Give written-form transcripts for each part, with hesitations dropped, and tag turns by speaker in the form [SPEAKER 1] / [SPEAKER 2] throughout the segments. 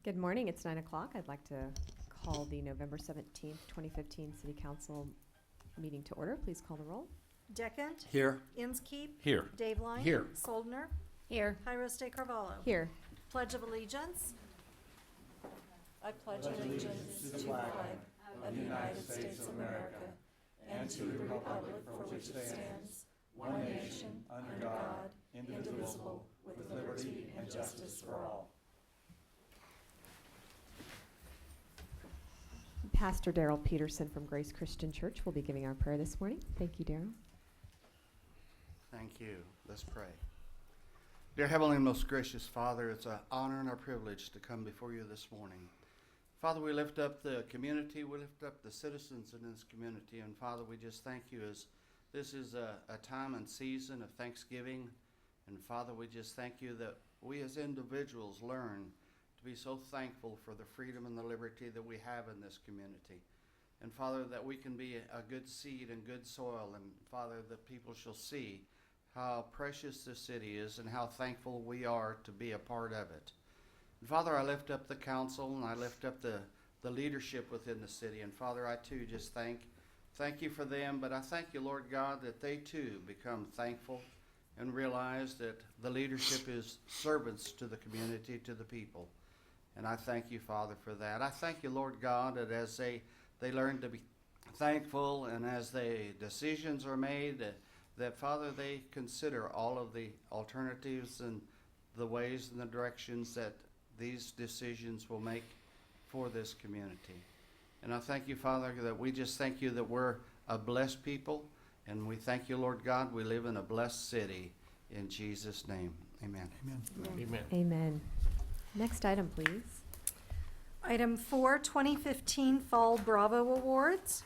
[SPEAKER 1] Good morning. It's 9 o'clock. I'd like to call the November 17th, 2015 City Council meeting to order. Please call the roll.
[SPEAKER 2] Deckent.
[SPEAKER 3] Here.
[SPEAKER 2] Inskeep.
[SPEAKER 3] Here.
[SPEAKER 2] Dave Line.
[SPEAKER 3] Here.
[SPEAKER 2] Soldner.
[SPEAKER 4] Here.
[SPEAKER 2] Hyros de Carvalho.
[SPEAKER 1] Here.
[SPEAKER 2] Pledge of Allegiance. I pledge allegiance to the flag of the United States of America and to the republic for which it stands, one nation, under God, indivisible, with liberty and justice for all.
[SPEAKER 1] Pastor Daryl Peterson from Grace Christian Church will be giving our prayer this morning. Thank you, Daryl.
[SPEAKER 3] Thank you. Let's pray. Dear Heavenly and most gracious Father, it's an honor and a privilege to come before you this morning. Father, we lift up the community, we lift up the citizens in this community, and Father, we just thank you as this is a time and season of Thanksgiving. And Father, we just thank you that we as individuals learn to be so thankful for the freedom and the liberty that we have in this community. And Father, that we can be a good seed and good soil, and Father, that people shall see how precious this city is and how thankful we are to be a part of it. And Father, I lift up the council and I lift up the leadership within the city. And Father, I too just thank you for them, but I thank you, Lord God, that they too become thankful and realize that the leadership is servants to the community, to the people. And I thank you, Father, for that. I thank you, Lord God, that as they learn to be thankful and as decisions are made, that Father, they consider all of the alternatives and the ways and the directions that these decisions will make for this community. And I thank you, Father, that we just thank you that we're a blessed people, and we thank you, Lord God, we live in a blessed city. In Jesus' name, amen.
[SPEAKER 4] Amen.
[SPEAKER 1] Amen. Amen. Next item, please.
[SPEAKER 2] Item 4, 2015 Fall Bravo Awards.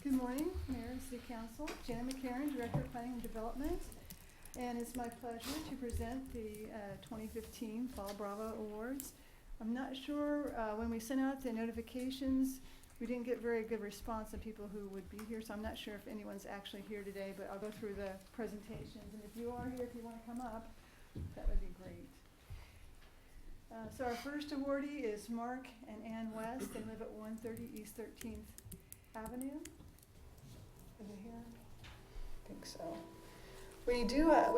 [SPEAKER 5] Good morning, Mayor and City Council. Janet McCarran, Director of Planning and Development. And it's my pleasure to present the 2015 Fall Bravo Awards. I'm not sure, when we sent out the notifications, we didn't get very good response on people who would be here, so I'm not sure if anyone's actually here today, but I'll go through the presentations. And if you are here, if you want to come up, that would be great. So our first awardee is Mark and Ann West. They live at 130 East 13th Avenue. Is it here? I think so. We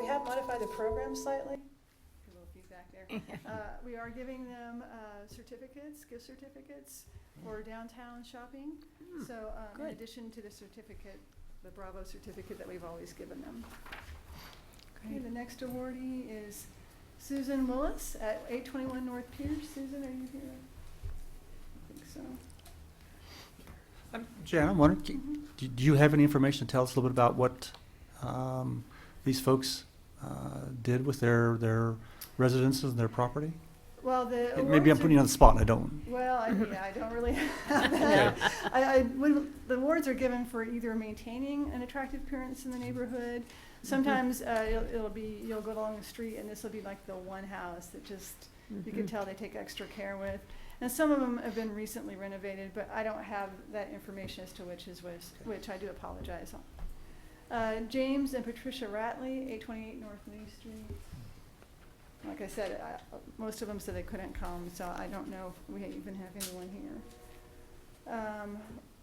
[SPEAKER 5] have modified the program slightly. A little feedback there. We are giving them certificates, gift certificates for downtown shopping. So in addition to the certificate, the Bravo certificate that we've always given them. Okay, the next awardee is Susan Willis at 821 North Pierce. Susan, are you here? I think so.
[SPEAKER 4] Jan, I'm wondering, do you have any information to tell us a little bit about what these folks did with their residences and their property?
[SPEAKER 5] Well,
[SPEAKER 4] Maybe I'm putting you on the spot and I don't.
[SPEAKER 5] Well, I don't really have that. When the awards are given for either maintaining an attractive appearance in the neighborhood. Sometimes you'll go along the street and this will be like the one house that just you can tell they take extra care with. And some of them have been recently renovated, but I don't have that information as to which is which. I do apologize on. James and Patricia Ratley, 828 North Lee Street. Like I said, most of them said they couldn't come, so I don't know if we even have anyone here.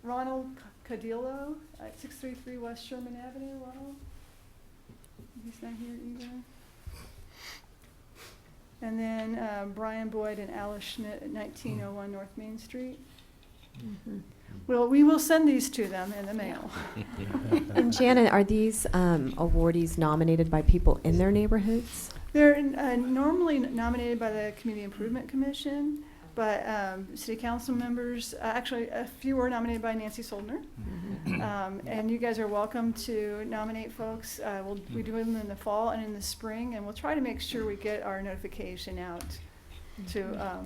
[SPEAKER 5] Ronald Cadillo at 633 West Sherman Avenue. Ronald? He's not here either. And then Brian Boyd and Alice Schmidt at 1901 North Main Street. Well, we will send these to them in the mail.
[SPEAKER 1] And Janet, are these awardees nominated by people in their neighborhoods?
[SPEAKER 5] They're normally nominated by the Community Improvement Commission, but city council members, actually a few were nominated by Nancy Soldner. And you guys are welcome to nominate folks. We do them in the fall and in the spring, and we'll try to make sure we get our notification out to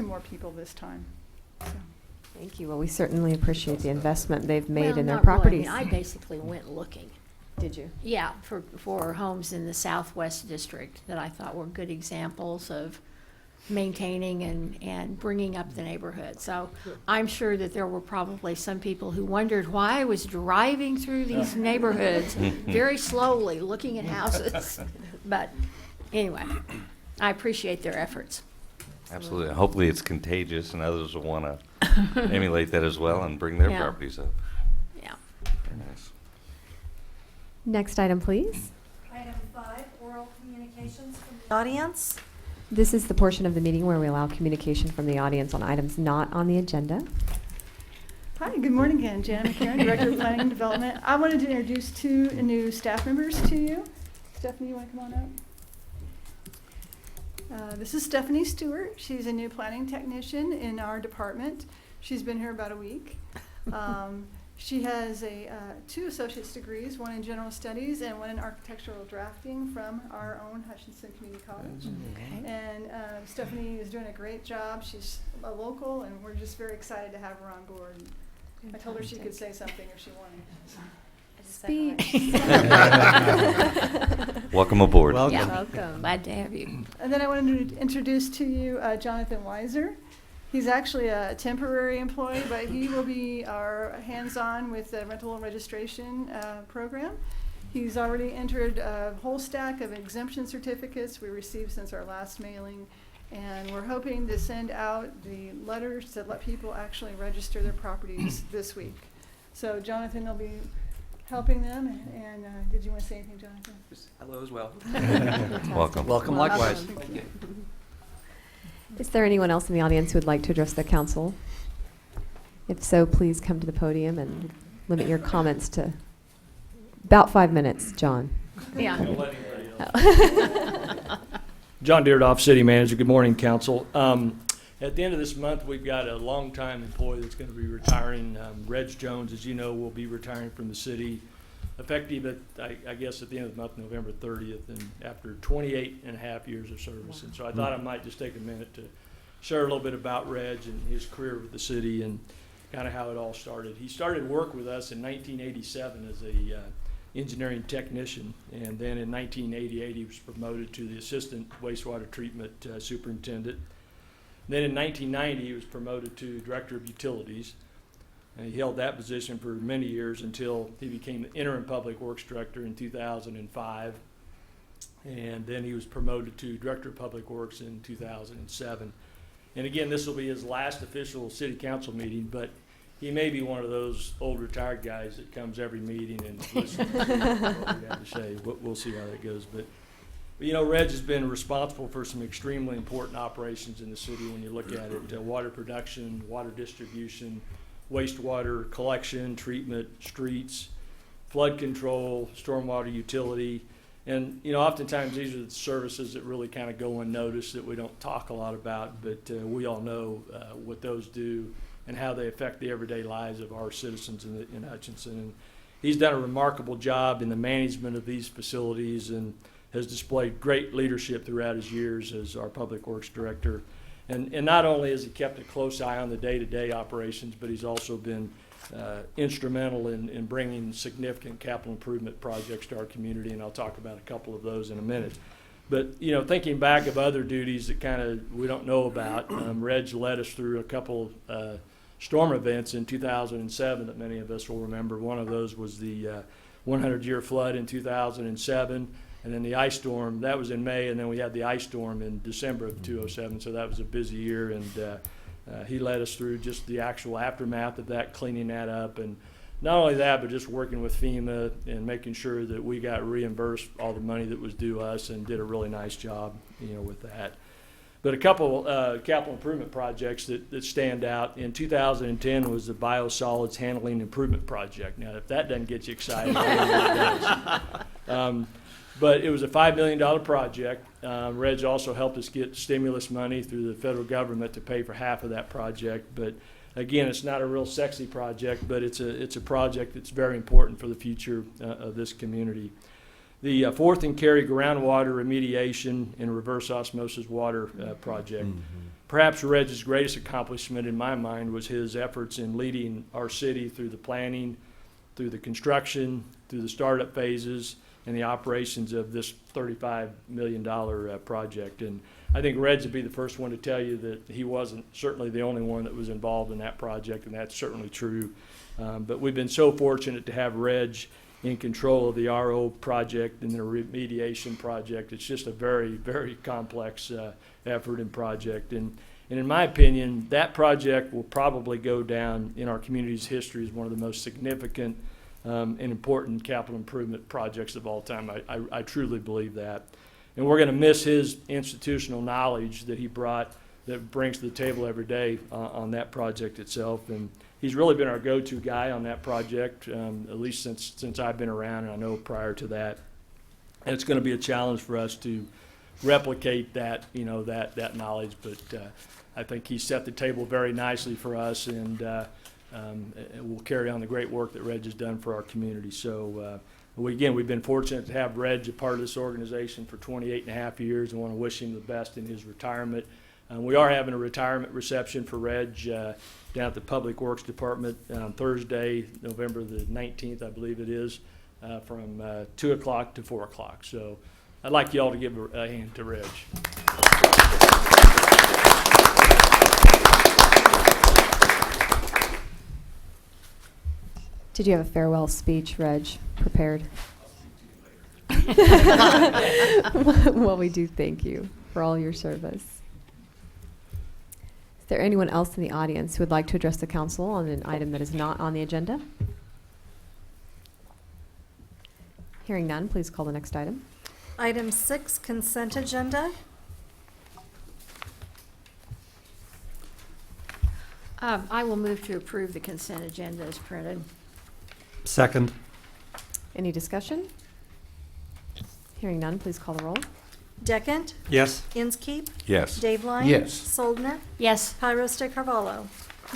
[SPEAKER 5] more people this time. So.
[SPEAKER 1] Thank you. Well, we certainly appreciate the investment they've made in their
[SPEAKER 6] not really.
[SPEAKER 1] properties.
[SPEAKER 6] I basically went looking.
[SPEAKER 1] Did you?
[SPEAKER 6] Yeah, for homes in the Southwest District that I thought were good examples of maintaining and bringing up the neighborhood. So I'm sure that there were probably some people who wondered why I was driving through these neighborhoods very slowly, looking at houses. But anyway, I appreciate their efforts.
[SPEAKER 7] Absolutely. Hopefully it's contagious and others will want to emulate that as well and bring their
[SPEAKER 6] Yeah.
[SPEAKER 7] properties up.
[SPEAKER 6] Yeah.
[SPEAKER 7] Very nice.
[SPEAKER 1] Next item, please.
[SPEAKER 2] Item 5, oral communications from the audience.
[SPEAKER 1] This is the portion of the meeting where we allow communication from the audience on items not on the agenda.
[SPEAKER 5] Hi, good morning again. Janet McCarron, Director of Planning and Development. I wanted to introduce 2 new staff members to you. Stephanie, you want to come on up? This is Stephanie Stewart. She's a new planning technician in our department. She's been here about a week. She has 2 associate's degrees, one in general studies and one in architectural drafting from our own Hutchinson Community College.
[SPEAKER 6] Okay.
[SPEAKER 5] And Stephanie is doing a great job. She's a local, and we're just very excited to have her on board. I told her she could say something if she wanted.
[SPEAKER 1] Speak.
[SPEAKER 7] Welcome aboard.
[SPEAKER 4] Welcome.
[SPEAKER 6] Yeah.
[SPEAKER 1] Welcome.
[SPEAKER 6] Glad to have you.
[SPEAKER 5] And then I wanted to introduce to you Jonathan Weiser. He's actually a temporary employee, but he will be our hands-on with the rental and registration program. He's already entered a whole stack of exemption certificates we received since our last mailing. And we're hoping to send out the letters to let people actually register their properties this week. So Jonathan will be helping them. And did you want to say anything, Jonathan?
[SPEAKER 8] Just hello as well.
[SPEAKER 7] Welcome.
[SPEAKER 4] Welcome likewise.
[SPEAKER 5] Thank you.
[SPEAKER 1] Is there anyone else in the audience who would like to address the council? If so, please come to the podium and limit your comments to about 5 minutes, John.
[SPEAKER 6] Yeah.
[SPEAKER 8] John Deardoff, City Manager. Good morning, Council. At the end of this month, we've got a longtime employee that's going to be retiring. Reg Jones, as you know, will be retiring from the city effective at, I guess, at the end of the month, November 30th, and after 28 and a half years of service. And so I thought I might just take a minute to share a little bit about Reg and his career with the city and kind of how it all started. He started work with us in 1987 as a engineering technician, and then in 1988 he was promoted to the assistant wastewater treatment superintendent. Then in 1990 he was promoted to director of utilities, and he held that position for many years until he became the interim public works director in 2005, and then he was promoted to director of public works in 2007. And again, this will be his last official city council meeting, but he may be one of those old retired guys that comes every meeting and listens to what we have to say. We'll see how that goes. But you know, Reg has been responsible for some extremely important operations in the city when you look at it. Water production, water distribution, wastewater collection, treatment, streets, flood control, stormwater utility. And, you know, oftentimes these are the services that really kind of go unnoticed that we don't talk a lot about, but we all know what those do and how they affect the everyday lives of our citizens in Hutchinson. And he's done a remarkable job in the management of these facilities and has displayed great leadership throughout his years as our Public Works Director. And not only has he kept a close eye on the day-to-day operations, but he's also been instrumental in bringing significant capital improvement projects to our community, and I'll talk about a couple of those in a minute. But, you know, thinking back of other duties that kind of we don't know about, Reg led us through a couple storm events in 2007 that many of us will remember. One of those was the 100-year flood in 2007, and then the ice storm. That was in May, and then we had the ice storm in December of 2007, so that was a busy year, and he led us through just the actual aftermath of that, cleaning that up, and not only that, but just working with FEMA and making sure that we got reimbursed all the money that was due us, and did a really nice job, you know, with that. But a couple capital improvement projects that stand out in 2010 was the Biosolids Handling Improvement Project. Now, if that doesn't get you excited, I don't know what does. But it was a $5 million project. Reg also helped us get stimulus money through the federal government to pay for half of that project. But again, it's not a real sexy project, but it's a project that's very important for the future of this community. The Fourth and Cary groundwater remediation and reverse osmosis water project. Perhaps Reg's greatest accomplishment in my mind was his efforts in leading our city through the planning, through the construction, through the startup phases, and the operations of this $35 million project. And I think Reg would be the first one to tell you that he wasn't certainly the only one that was involved in that project, and that's certainly true. But we've been so fortunate to have Reg in control of the RO project and the remediation project. It's just a very, very complex effort and project. And in my opinion, that project will probably go down in our community's history as one of the most significant and important capital improvement projects of all time. I truly believe that. And we're going to miss his institutional knowledge that he brought, that brings to the table every day on that project itself. And he's really been our go-to guy on that project, at least since I've been around, and I know prior to that. And it's going to be a challenge for us to replicate that, that knowledge. But I think he set the table very nicely for us, and we'll carry on the great work that Reg has done for our community. So we've been fortunate to have Reg a part of this organization for 28 and a half years, and want to wish him the best in his retirement. We are having a retirement reception for Reg down at the Public Works Department on Thursday, November the 19th, I believe it is, from 2 o'clock to 4 o'clock. So I'd like you all to give a hand to Reg.
[SPEAKER 1] Did you have a farewell speech, Reg, prepared? Well, we do thank you for all your service. Is there anyone else in the audience who would like to address the council on an item that is not on the agenda? Hearing none, please call the next item.
[SPEAKER 2] Item 6, consent agenda.
[SPEAKER 6] I will move to approve the consent agenda as printed.
[SPEAKER 4] Second.
[SPEAKER 1] Any discussion? Hearing none, please call the roll.
[SPEAKER 2] Deckent,
[SPEAKER 4] Yes.
[SPEAKER 2] Inskeep,
[SPEAKER 7] Yes.
[SPEAKER 2] Dave Line.
[SPEAKER 3] Yes.
[SPEAKER 2] Soldner,
[SPEAKER 6] Yes.
[SPEAKER 2] Pyros de Carvalho.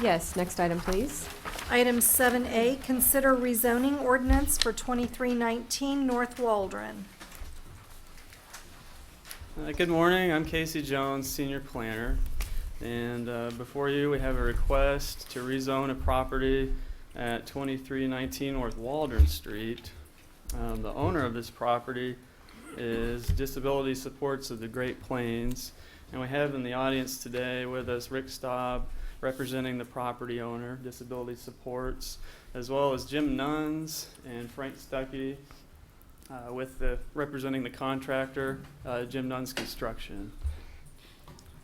[SPEAKER 1] Yes, next item, please.
[SPEAKER 2] Item 7A, consider rezoning ordinance for 2319 North Waldron.
[SPEAKER 9] Good morning, I'm Casey Jones, Senior Planner, and before you we have a request to rezone a property at 2319 North Waldron Street. The owner of this property is Disability Supports of the Great Plains, and we have in the audience today with us Rick Staub, representing the property owner, Disability Supports, as well as Jim Nuns and Frank Stuckey, representing the contractor, Jim Nuns Construction.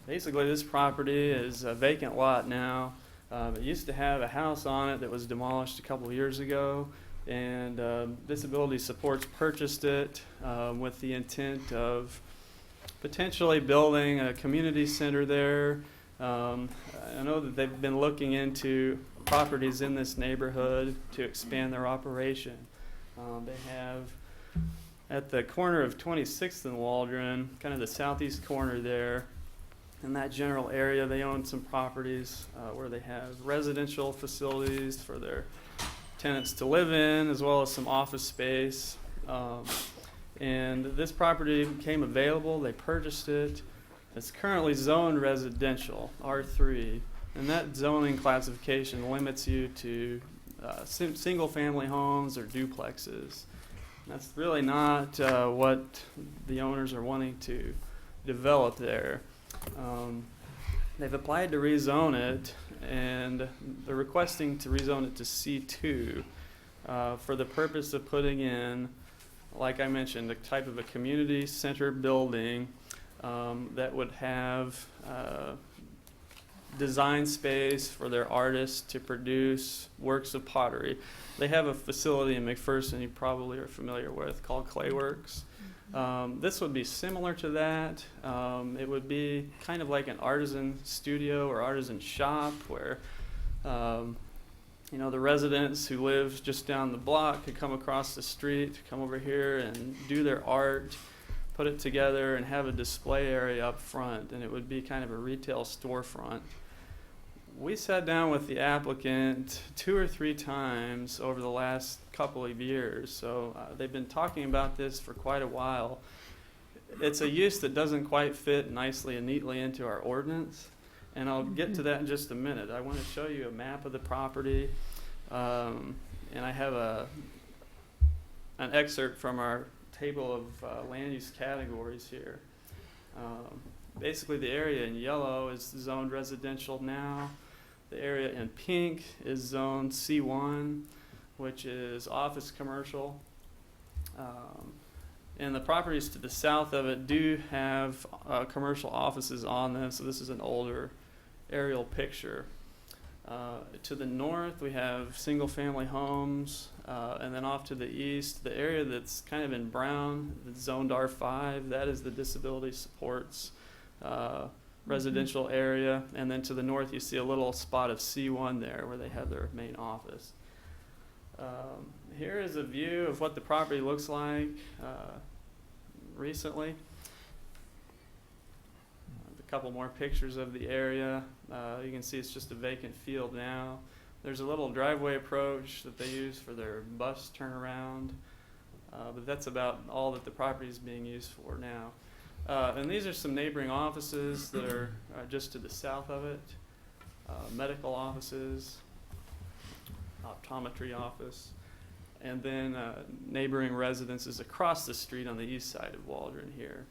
[SPEAKER 9] Basically, this property is a vacant lot now. It used to have a house on it that was demolished a couple of years ago, and Disability Supports purchased it with the intent of potentially building a community center there. I know that they've been looking into properties in this neighborhood to expand their operation. They have at the corner of 26th and Waldron, kind of the southeast corner there, in that general area, they own some properties where they have residential facilities for their tenants to live in, as well as some office space. And this property became available. They purchased it. It's currently zoned residential, R3, and that zoning classification limits you to single-family homes or duplexes. That's really not what the owners are wanting to develop there. They've applied to rezone it, and they're requesting to rezone it to C2 for the purpose of putting in, like I mentioned, a type of a community center building that would have design space for their artists to produce works of pottery. They have a facility in McPherson you probably are familiar with called Clayworks. This would be similar to that. It would be kind of like an artisan studio or artisan shop where the residents who live just down the block could come across the street, come over here and do their art, put it together and have a display area up front, and it would be kind of a retail storefront. We sat down with the applicant 2 or 3 times over the last couple of years, so they've been talking about this for quite a while. It's a use that doesn't quite fit nicely and neatly into our ordinance, and I'll get to that in just a minute. I want to show you a map of the property, and I have an excerpt from our table of land use categories here. Basically, the area in yellow is zoned residential now. The area in pink is zoned C1, which is office commercial. And the properties to the south of it do have commercial offices on them, so this is an older aerial picture. To the north, we have single-family homes, and then off to the east, the area that's kind of in brown, that's zoned R5, that is the disability supports residential area, and then to the north, you see a little spot of C1 there where they have their main office. Here is a view of what the property looks like recently. A couple more pictures of the area. You can see it's just a vacant field now. There's a little driveway approach that they use for their bus turnaround, but that's about all that the property is being used for now. And these are some neighboring offices that are just to the south of it. Medical offices, optometry office, and then neighboring residences across the street on the east side of Waldron here.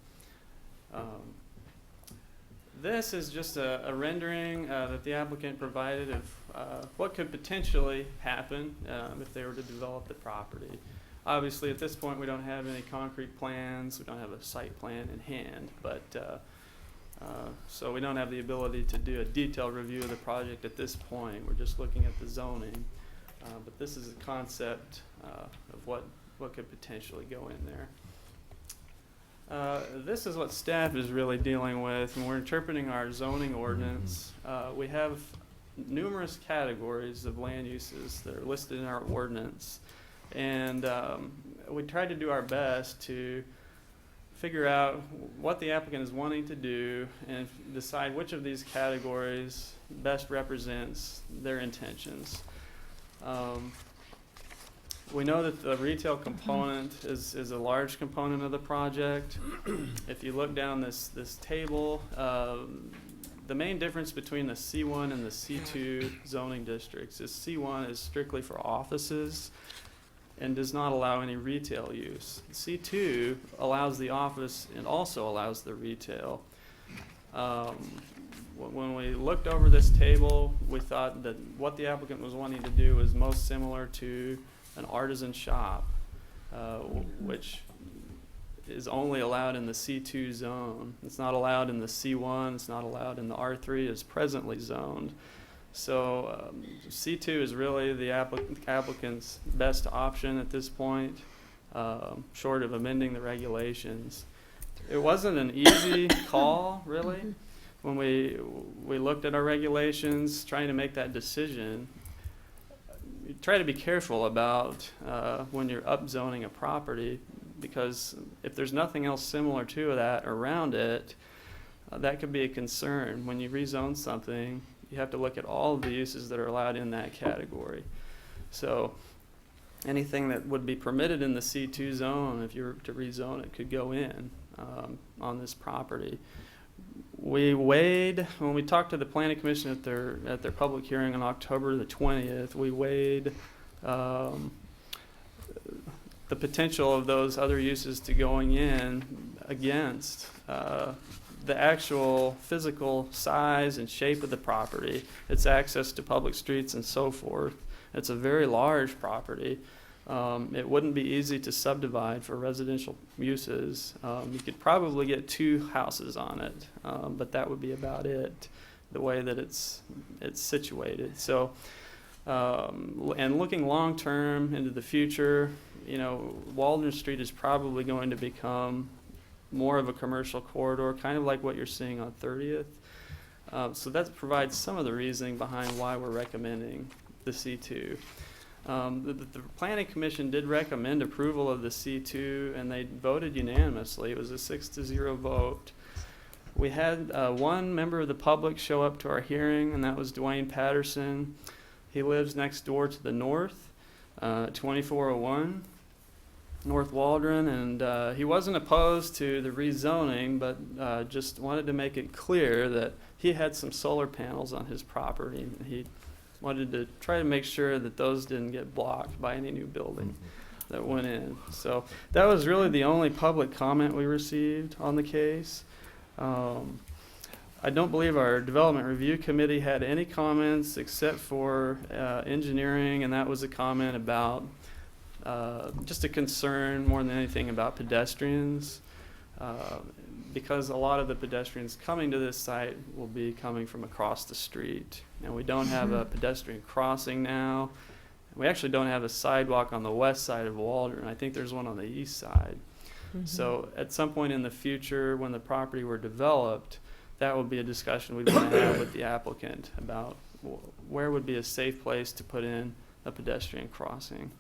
[SPEAKER 9] This is just a rendering that the applicant provided of what could potentially happen if they were to develop the property. Obviously, at this point, we don't have any concrete plans. We don't have a site plan in hand, but so we don't have the ability to do a detailed review of the project at this point. We're just looking at the zoning. But this is a concept of what could potentially go in there. This is what staff is really dealing with, and we're interpreting our zoning ordinance. We have numerous categories of land uses that are listed in our ordinance, and we tried to do our best to figure out what the applicant is wanting to do and decide which of these categories best represents their intentions. We know that the retail component is a large component of the project. If you look down this table, the main difference between the C1 and the C2 zoning districts is C1 is strictly for offices and does not allow any retail use. C2 allows the office and also allows the retail. When we looked over this table, we thought that what the applicant was wanting to do was most similar to an artisan shop, which is only allowed in the C2 zone. It's not allowed in the C1, it's not allowed in the R3 as presently zoned. So C2 is really the applicant's best option at this point, short of amending the regulations. It wasn't an easy call, really. When we looked at our regulations, trying to make that decision, you try to be careful about when you're upzoning a property, because if there's nothing else similar to that around it, that could be a concern. When you rezone something, you have to look at all of the uses that are allowed in that category. So anything that would be permitted in the C2 zone, if you were to rezone it, could go in on this property. We weighed, when we talked to the Planning Commission at their public hearing on October the 20th, we weighed the potential of those other uses to going in against the actual physical size and shape of the property, its access to public streets and so forth. It's a very large property. It wouldn't be easy to subdivide for residential uses. You could probably get 2 houses on it, but that would be about it, the way that it's situated. So, and looking long term into the future, you know, Waldron Street is probably going to become more of a commercial corridor, kind of like what you're seeing on 30th. So that provides some of the reasoning behind why we're recommending the C2. The Planning Commission did recommend approval of the C2, and they voted unanimously. It was a 6-0 vote. We had one member of the public show up to our hearing, and that was Dwayne Patterson. He lives next door to the north, 2401 North Waldron, and he wasn't opposed to the rezoning, but just wanted to make it clear that he had some solar panels on his property, and he wanted to try to make sure that those didn't get blocked by any new building. that went in. So that was really the only public comment we received on the case. I don't believe our development review committee had any comments except for engineering, and that was a comment about just a concern more than anything about pedestrians, because a lot of the pedestrians coming to this site will be coming from across the street. And we don't have a pedestrian crossing now. We actually don't have a sidewalk on the west side of Waldron. I think there's one on the east side. So at some point in the future, when the property were developed, that would be a discussion we'd want to have with the applicant about where would be a safe place to put in a pedestrian crossing.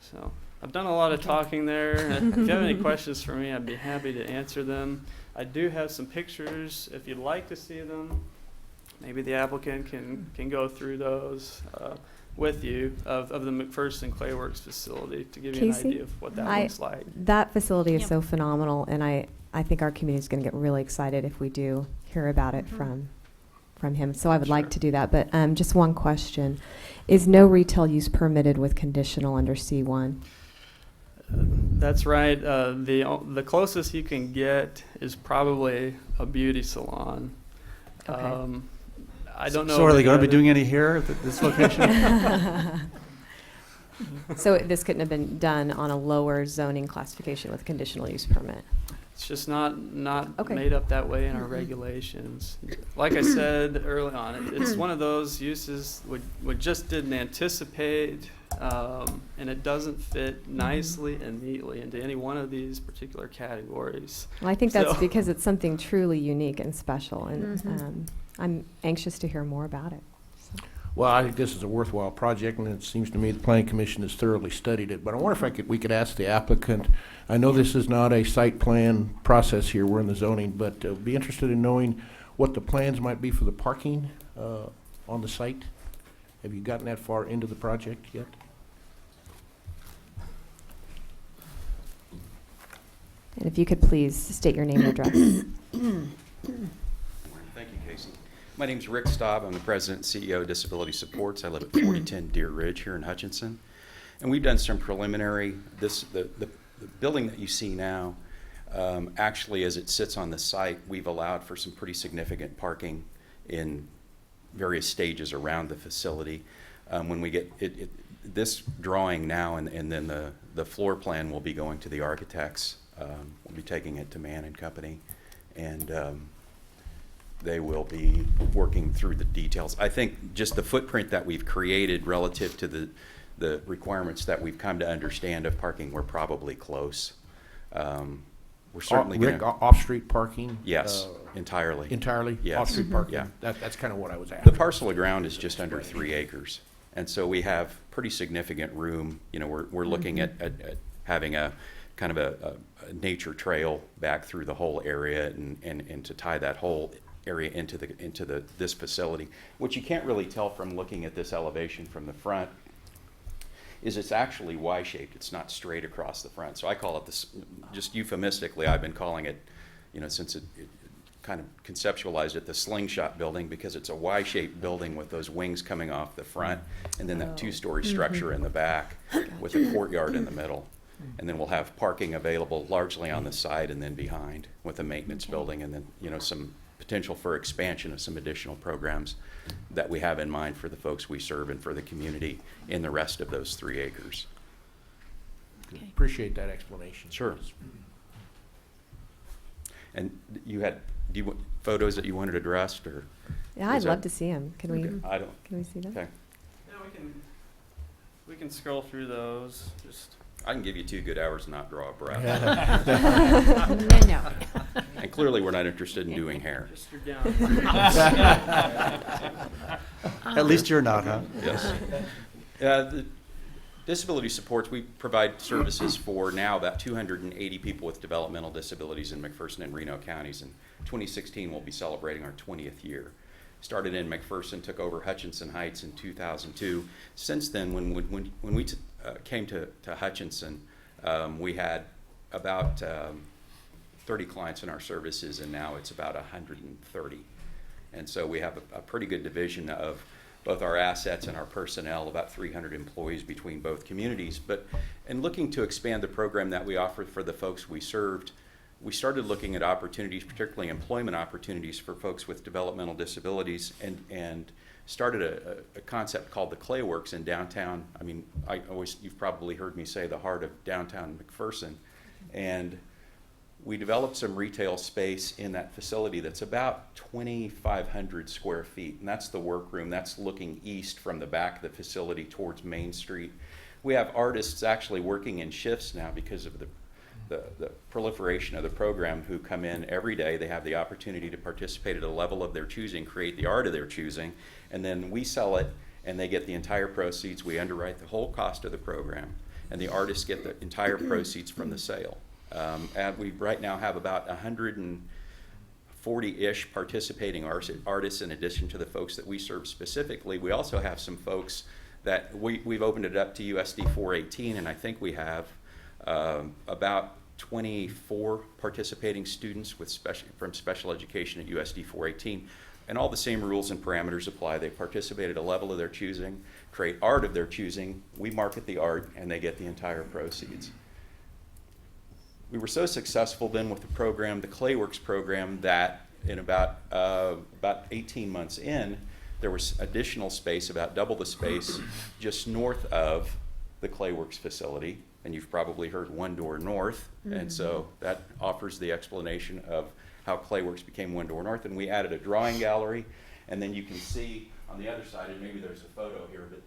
[SPEAKER 9] So I've done a lot of talking there. If you have any questions for me, I'd be happy to answer them. I do have some pictures if you'd like to see them. Maybe the applicant can go through those with you of the McPherson Clay Works facility to give you an
[SPEAKER 1] Casey,
[SPEAKER 9] idea of what that looks like.
[SPEAKER 1] That facility is
[SPEAKER 6] Yep.
[SPEAKER 1] so phenomenal, and I think our community is going to get really excited if we do hear about it from him. So I would like
[SPEAKER 9] Sure.
[SPEAKER 1] to do that. But just one question. Is no retail use permitted with conditional under C1?
[SPEAKER 9] That's right. The closest you can get is probably a beauty salon.
[SPEAKER 1] Okay.
[SPEAKER 9] I don't know.
[SPEAKER 4] So are
[SPEAKER 9] of
[SPEAKER 4] they
[SPEAKER 9] any
[SPEAKER 4] going to be
[SPEAKER 9] other-
[SPEAKER 4] doing any here at this location?
[SPEAKER 1] So this couldn't have been done on a lower zoning classification with conditional use permit?
[SPEAKER 9] It's just not
[SPEAKER 1] Okay.
[SPEAKER 9] made up that way in our regulations. Like I said early on, it's one of those uses we just didn't anticipate, and it doesn't fit nicely and neatly into any one of these particular categories.
[SPEAKER 1] Well, I think that's
[SPEAKER 9] So-
[SPEAKER 1] because it's something truly unique and special, and I'm anxious to hear more about it. So.
[SPEAKER 10] Well, I think this is a worthwhile project, and it seems to me the planning commission has thoroughly studied it. But I wonder if we could ask the applicant, I know this is not a site plan process here, we're in the zoning, but be interested in knowing what the plans might be for the parking on the site. Have you gotten that far into the project yet?
[SPEAKER 1] And if you could please state your name and address.
[SPEAKER 11] Thank you, Casey. My name's Rick Staub. I'm the president and CEO of Disability Supports. I live at 4010 Deer Ridge here in Hutchinson. And we've done some preliminary, the building that you see now, actually as it sits on the site, we've allowed for some pretty significant parking in various stages around the facility. When we get this drawing now and then the floor plan will be going to the architects. We'll be taking it to Mann and Company, and they will be working through the details. I think just the footprint that we've created relative to the requirements that we've come to understand of parking, we're probably close. We're certainly
[SPEAKER 10] Rick,
[SPEAKER 11] going to...
[SPEAKER 10] off-street parking?
[SPEAKER 11] Yes, entirely.
[SPEAKER 10] Entirely?
[SPEAKER 11] Yes.
[SPEAKER 10] Off-street parking?
[SPEAKER 11] Yeah.
[SPEAKER 10] That's kind of what I was
[SPEAKER 11] The
[SPEAKER 10] asking.
[SPEAKER 11] parcel of ground is just under 3 acres, and so we have pretty significant room. You know, we're looking at having a kind of a nature trail back through the whole area and to tie that whole area into this facility. What you can't really tell from looking at this elevation from the front is it's actually Y-shaped. It's not straight across the front. So I call it this, just euphemistically, I've been calling it, you know, since it kind of conceptualized it, the slingshot building, because it's a Y-shaped building with those wings coming off the front and then that two-story structure in the back with a courtyard in the middle. And then we'll have parking available largely on the side and then behind with a maintenance building, and then, you know, some potential for expansion of some additional programs that we have in mind for the folks we serve and for the community in the rest of those 3 acres.
[SPEAKER 6] Okay.
[SPEAKER 10] Appreciate that explanation.
[SPEAKER 11] Sure. And you had photos that you wanted addressed, or?
[SPEAKER 1] Yeah, I'd
[SPEAKER 11] is
[SPEAKER 1] love
[SPEAKER 11] that-
[SPEAKER 1] to see him. Can we?
[SPEAKER 11] Okay, I don't,
[SPEAKER 1] Can we see that?
[SPEAKER 11] okay.
[SPEAKER 9] Yeah, we can scroll through those. Just
[SPEAKER 11] I can give you 2 good hours and not draw a breath.
[SPEAKER 6] No.
[SPEAKER 11] And clearly, we're not interested in doing hair.
[SPEAKER 9] just you're down.
[SPEAKER 4] At least you're not, huh?
[SPEAKER 11] Yes. The Disability Supports, we provide services for now about 280 people with developmental disabilities in McPherson and Reno counties. In 2016, we'll be celebrating our 20th year. Started in McPherson, took over Hutchinson Heights in 2002. Since then, when we came to Hutchinson, we had about 30 clients in our services, and now it's about 130. And so we have a pretty good division of both our assets and our personnel, about 300 employees between both communities. But in looking to expand the program that we offer for the folks we served, we started looking at opportunities, particularly employment opportunities for folks with developmental disabilities, and started a concept called the Clay Works in downtown. I mean, you've probably heard me say the heart of downtown McPherson. And we developed some retail space in that facility that's about 2,500 square feet. And that's the workroom. That's looking east from the back of the facility towards Main Street. We have artists actually working in shifts now because of the proliferation of the program, who come in every day. They have the opportunity to participate at a level of their choosing, create the art of their choosing, and then we sell it and they get the entire proceeds. We underwrite the whole cost of the program, and the artists get the entire proceeds from the sale. And we right now have about 140-ish participating artists in addition to the folks that we serve specifically. We also have some folks that we've opened it up to USD 418, and I think we have about 24 participating students from special education at USD 418. And all the same rules and parameters apply. They participate at a level of their choosing, create art of their choosing. We market the art, and they get the entire proceeds. We were so successful then with the program, the Clayworks program, that in about 18 months in, there was additional space, about double the space, just north of the Clayworks facility. And you've probably heard One Door North, and so that offers the explanation of how Clayworks became One Door North. And we added a drawing gallery, and then you can see on the other side, and maybe there's a photo here, but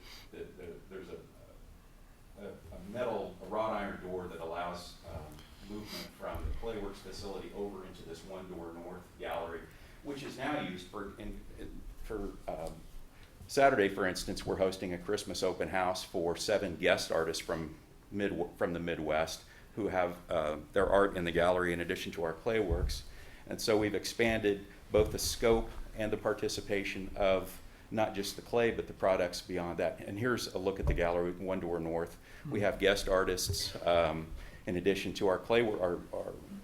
[SPEAKER 11] there's a wrought iron door that allows movement from the Clayworks facility over into this One Door North gallery, which is now used for Saturday, for instance. We're hosting a Christmas open house for 7 guest artists from the Midwest who have their art in the gallery in addition to our Clayworks. And so we've expanded both the scope and the participation of not just the clay, but the products beyond that. And here's a look at the gallery, One Door North. We have guest artists in addition to our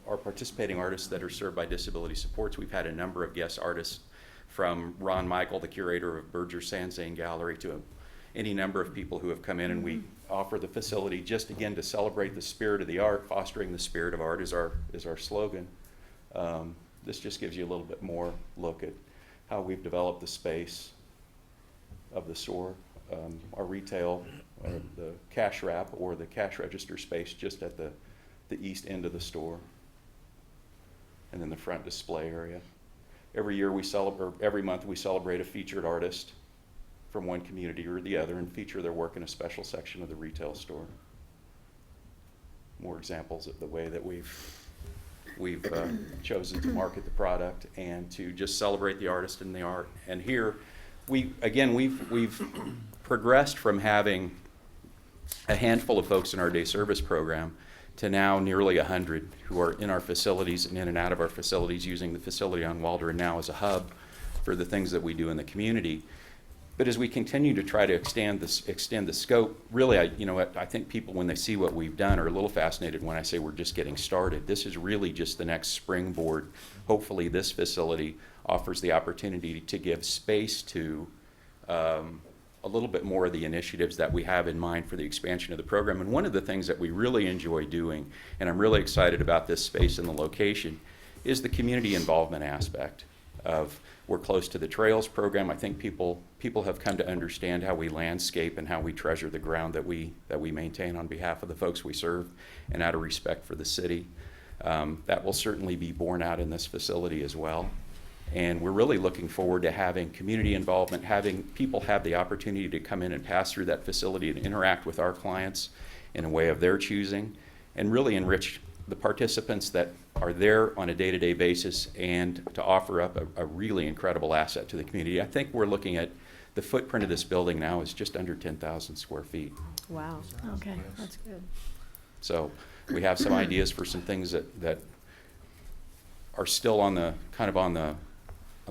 [SPEAKER 11] our participating artists that are served by Disability Supports. We've had a number of guest artists, from Ron Michael, the curator of Berger Sanzane Gallery, to any number of people who have come in, and we offer the facility just again to celebrate the spirit of the art. Fostering the spirit of art is our slogan. This just gives you a little bit more look at how we've developed the space of the store. Our retail, the cash wrap or the cash register space just at the east end of the store, and then the front display area. Every month we celebrate a featured artist from one community or the other and feature their work in a special section of the retail store. More examples of the way that we've chosen to market the product and to just celebrate the artist and the art. And here, we've progressed from having a handful of folks in our day service program to now nearly 100 who are in our facilities and in and out of our facilities, using the facility on Waldron now as a hub for the things that we do in the community. But as we continue to try to extend the scope, really, I think people, when they see what we've done, are a little fascinated when I say we're just getting started. This is really just the next springboard. Hopefully this facility offers the opportunity to give space to a little bit more of the initiatives that we have in mind for the expansion of the program. And one of the things that we really enjoy doing, and I'm really excited about this space and the location, is the community involvement aspect of, we're close to the Trails program. I think people have come to understand how we landscape and how we treasure the ground that we maintain on behalf of the folks we serve, and out of respect for the city. That will certainly be borne out in this facility as well. And we're really looking forward to having community involvement, having people have the opportunity to come in and pass through that facility and interact with our clients in a way of their choosing, and really enrich the participants that are there on a day-to-day basis, and to offer up a really incredible asset to the community. I think we're looking at the footprint of this building now is just under 10,000 square feet.
[SPEAKER 1] Wow.
[SPEAKER 6] Okay, that's good.
[SPEAKER 11] So we have some ideas for some things that are still on the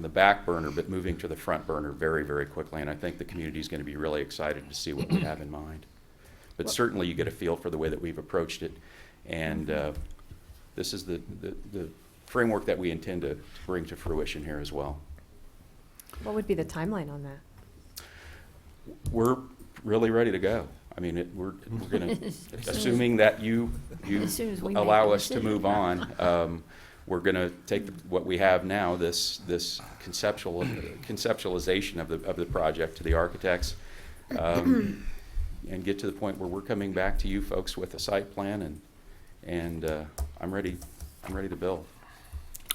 [SPEAKER 11] back burner, but moving to the front burner very, very quickly. And I think the community is going to be really excited to see what we have in mind. But certainly you get a feel for the way that we've approached it. And this is the framework that we intend to bring to fruition here as well.
[SPEAKER 1] What would be the timeline on that?
[SPEAKER 11] We're really ready to go. I mean, we're going to, assuming that you
[SPEAKER 6] As soon as we make
[SPEAKER 11] allow
[SPEAKER 6] a
[SPEAKER 11] us to
[SPEAKER 6] decision.
[SPEAKER 11] move on, we're going to take what we have now, this conceptualization of the project to the architects, and get to the point where we're coming back to you folks with a site plan, and I'm ready to build.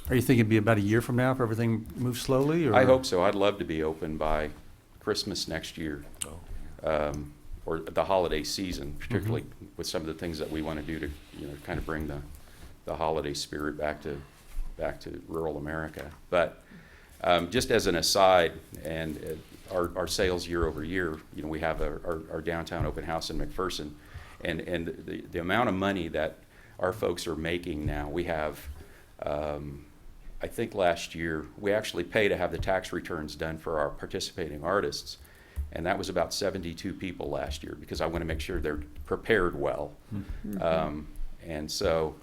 [SPEAKER 4] Are you thinking it'd be about a year from now if everything moves slowly? Or?
[SPEAKER 11] I hope so. I'd love to be open by Christmas next year, or the holiday season, particularly with some of the things that we want to do to, kind of bring the holiday spirit back to rural America. But just as an aside, and our sales year over year, we have our downtown open house in McPherson, and the amount of money that our folks are making now, we have. I think last year, we actually pay to have the tax returns done for our participating artists, and that was about 72 people last year, because I want to make sure they're prepared well. And so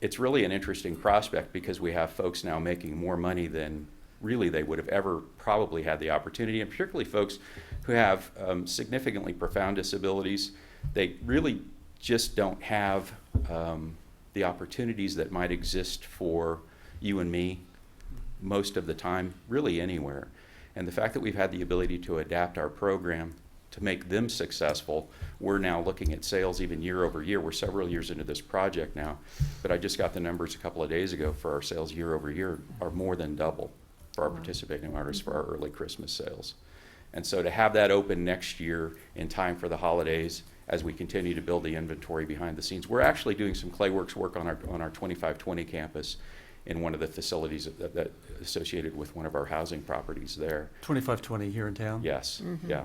[SPEAKER 11] it's really an interesting prospect, because we have folks now making more money than really they would have ever probably had the opportunity, and particularly folks who have significantly profound disabilities. They really just don't have the opportunities that might exist for you and me most of the time, really anywhere. And the fact that we've had the ability to adapt our program to make them successful, we're now looking at sales even year over year. We're several years into this project now, but I just got the numbers a couple of days ago for our sales year over year are more than double for our participating artists for our early Christmas sales. And so to have that open next year in time for the holidays, as we continue to build the inventory behind the scenes, we're actually doing some Clayworks work on our 2520 campus in one of the facilities that associated with one of our housing properties there.
[SPEAKER 4] 2520 here in town?
[SPEAKER 11] Yes, yeah.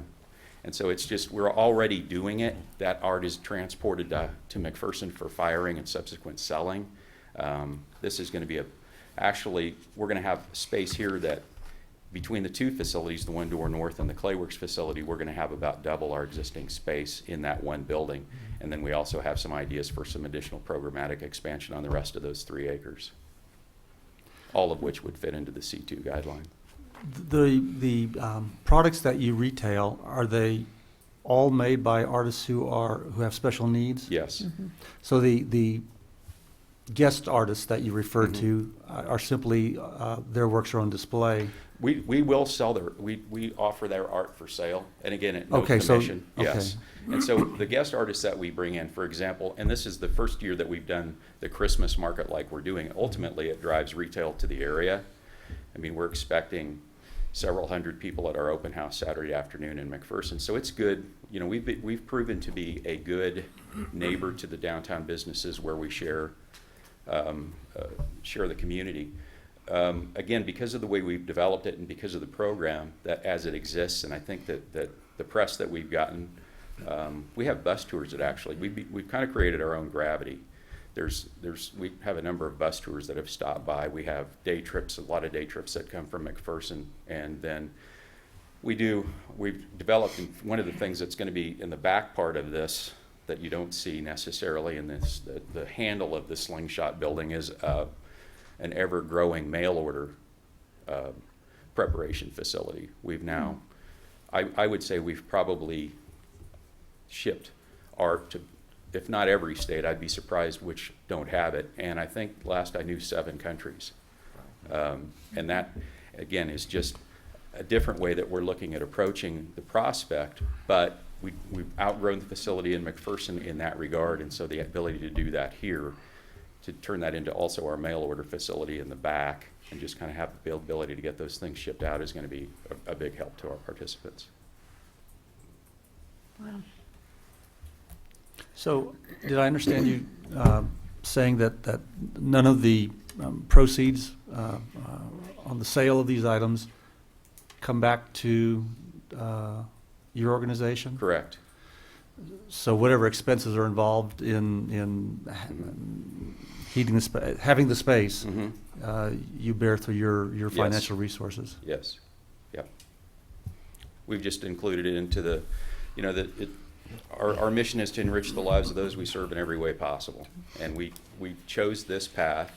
[SPEAKER 11] And so it's just, we're already doing it. That art is transported to McPherson for firing and subsequent selling. This is going to be actually, we're going to have space here that between the two facilities, the one door north and the Clayworks facility, we're going to have about double our existing space in that one building. And then we also have some ideas for some additional programmatic expansion on the rest of those 3 acres, all of which would fit into the C2 guideline.
[SPEAKER 4] The products that you retail, are they all made by artists who have special needs?
[SPEAKER 11] Yes.
[SPEAKER 4] So the guest artists that you refer to are simply their works are on display.
[SPEAKER 11] We will sell we offer their art for sale, and again, at no commission. Yes. And so the guest artists that we bring in, for example, and this is the first year that we've done the Christmas market like we're doing. Ultimately, it drives retail to the area. I mean, we're expecting several hundred people at our open house Saturday afternoon in McPherson. So it's good. We've proven to be a good neighbor to the downtown businesses where we share the community. Again, because of the way we've developed it and because of the program that as it exists, and I think that the press that we've gotten, we have bus tours that actually, we've kind of created our own gravity. We have a number of bus tours that have stopped by. We have day trips, a lot of day trips that come from McPherson, and then we've developed one of the things that's going to be in the back part of this that you don't see necessarily in this, the handle of the Slingshot building is an ever-growing mail order preparation facility. We've now, I would say we've probably shipped art to, if not every state, I'd be surprised which don't have it, and I think last I knew 7 countries. And that, again, is just a different way that we're looking at approaching the prospect, but we've outgrown the facility in McPherson in that regard, and so the ability to do that here, to turn that into also our mail order facility in the back, and just kind of have the ability to get those things shipped out is going to be a big help to our participants.
[SPEAKER 6] Wow.
[SPEAKER 4] So did I understand you saying that none of the proceeds on the sale of these items come back to your organization?
[SPEAKER 11] Correct.
[SPEAKER 4] So whatever expenses are involved in heating having the space, you bear through your financial resources.
[SPEAKER 11] Yes. Yep. We've just included it into the, our mission is to enrich the lives of those we serve in every way possible, and we chose this path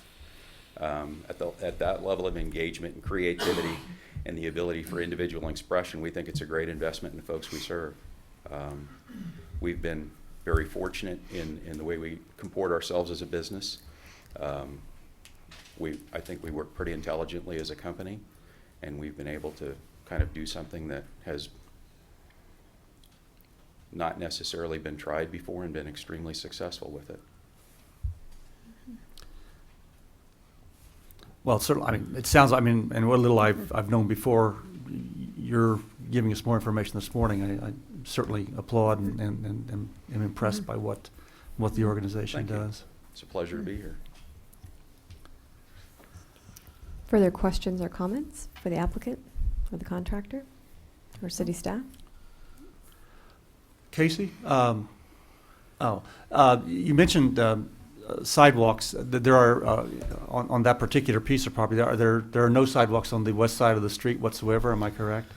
[SPEAKER 11] at that level of engagement and creativity, and the ability for individual expression, we think it's a great investment in the folks we serve. We've been very fortunate in the way we comport ourselves as a business. I think we work pretty intelligently as a company, and we've been able to kind of do something that has not necessarily been tried before and been extremely successful with it.
[SPEAKER 4] Well, certainly, I mean, it sounds, I mean, and what little I've known before, you're giving us more information this morning. I certainly applaud and am impressed by what the organization
[SPEAKER 11] Thank you.
[SPEAKER 4] does.
[SPEAKER 11] It's a pleasure to be here.
[SPEAKER 1] Further questions or comments for the applicant or the contractor or city staff?
[SPEAKER 4] Casey, you mentioned sidewalks. There are on that particular piece of property. There are no sidewalks on the west side of the street whatsoever. Am I correct?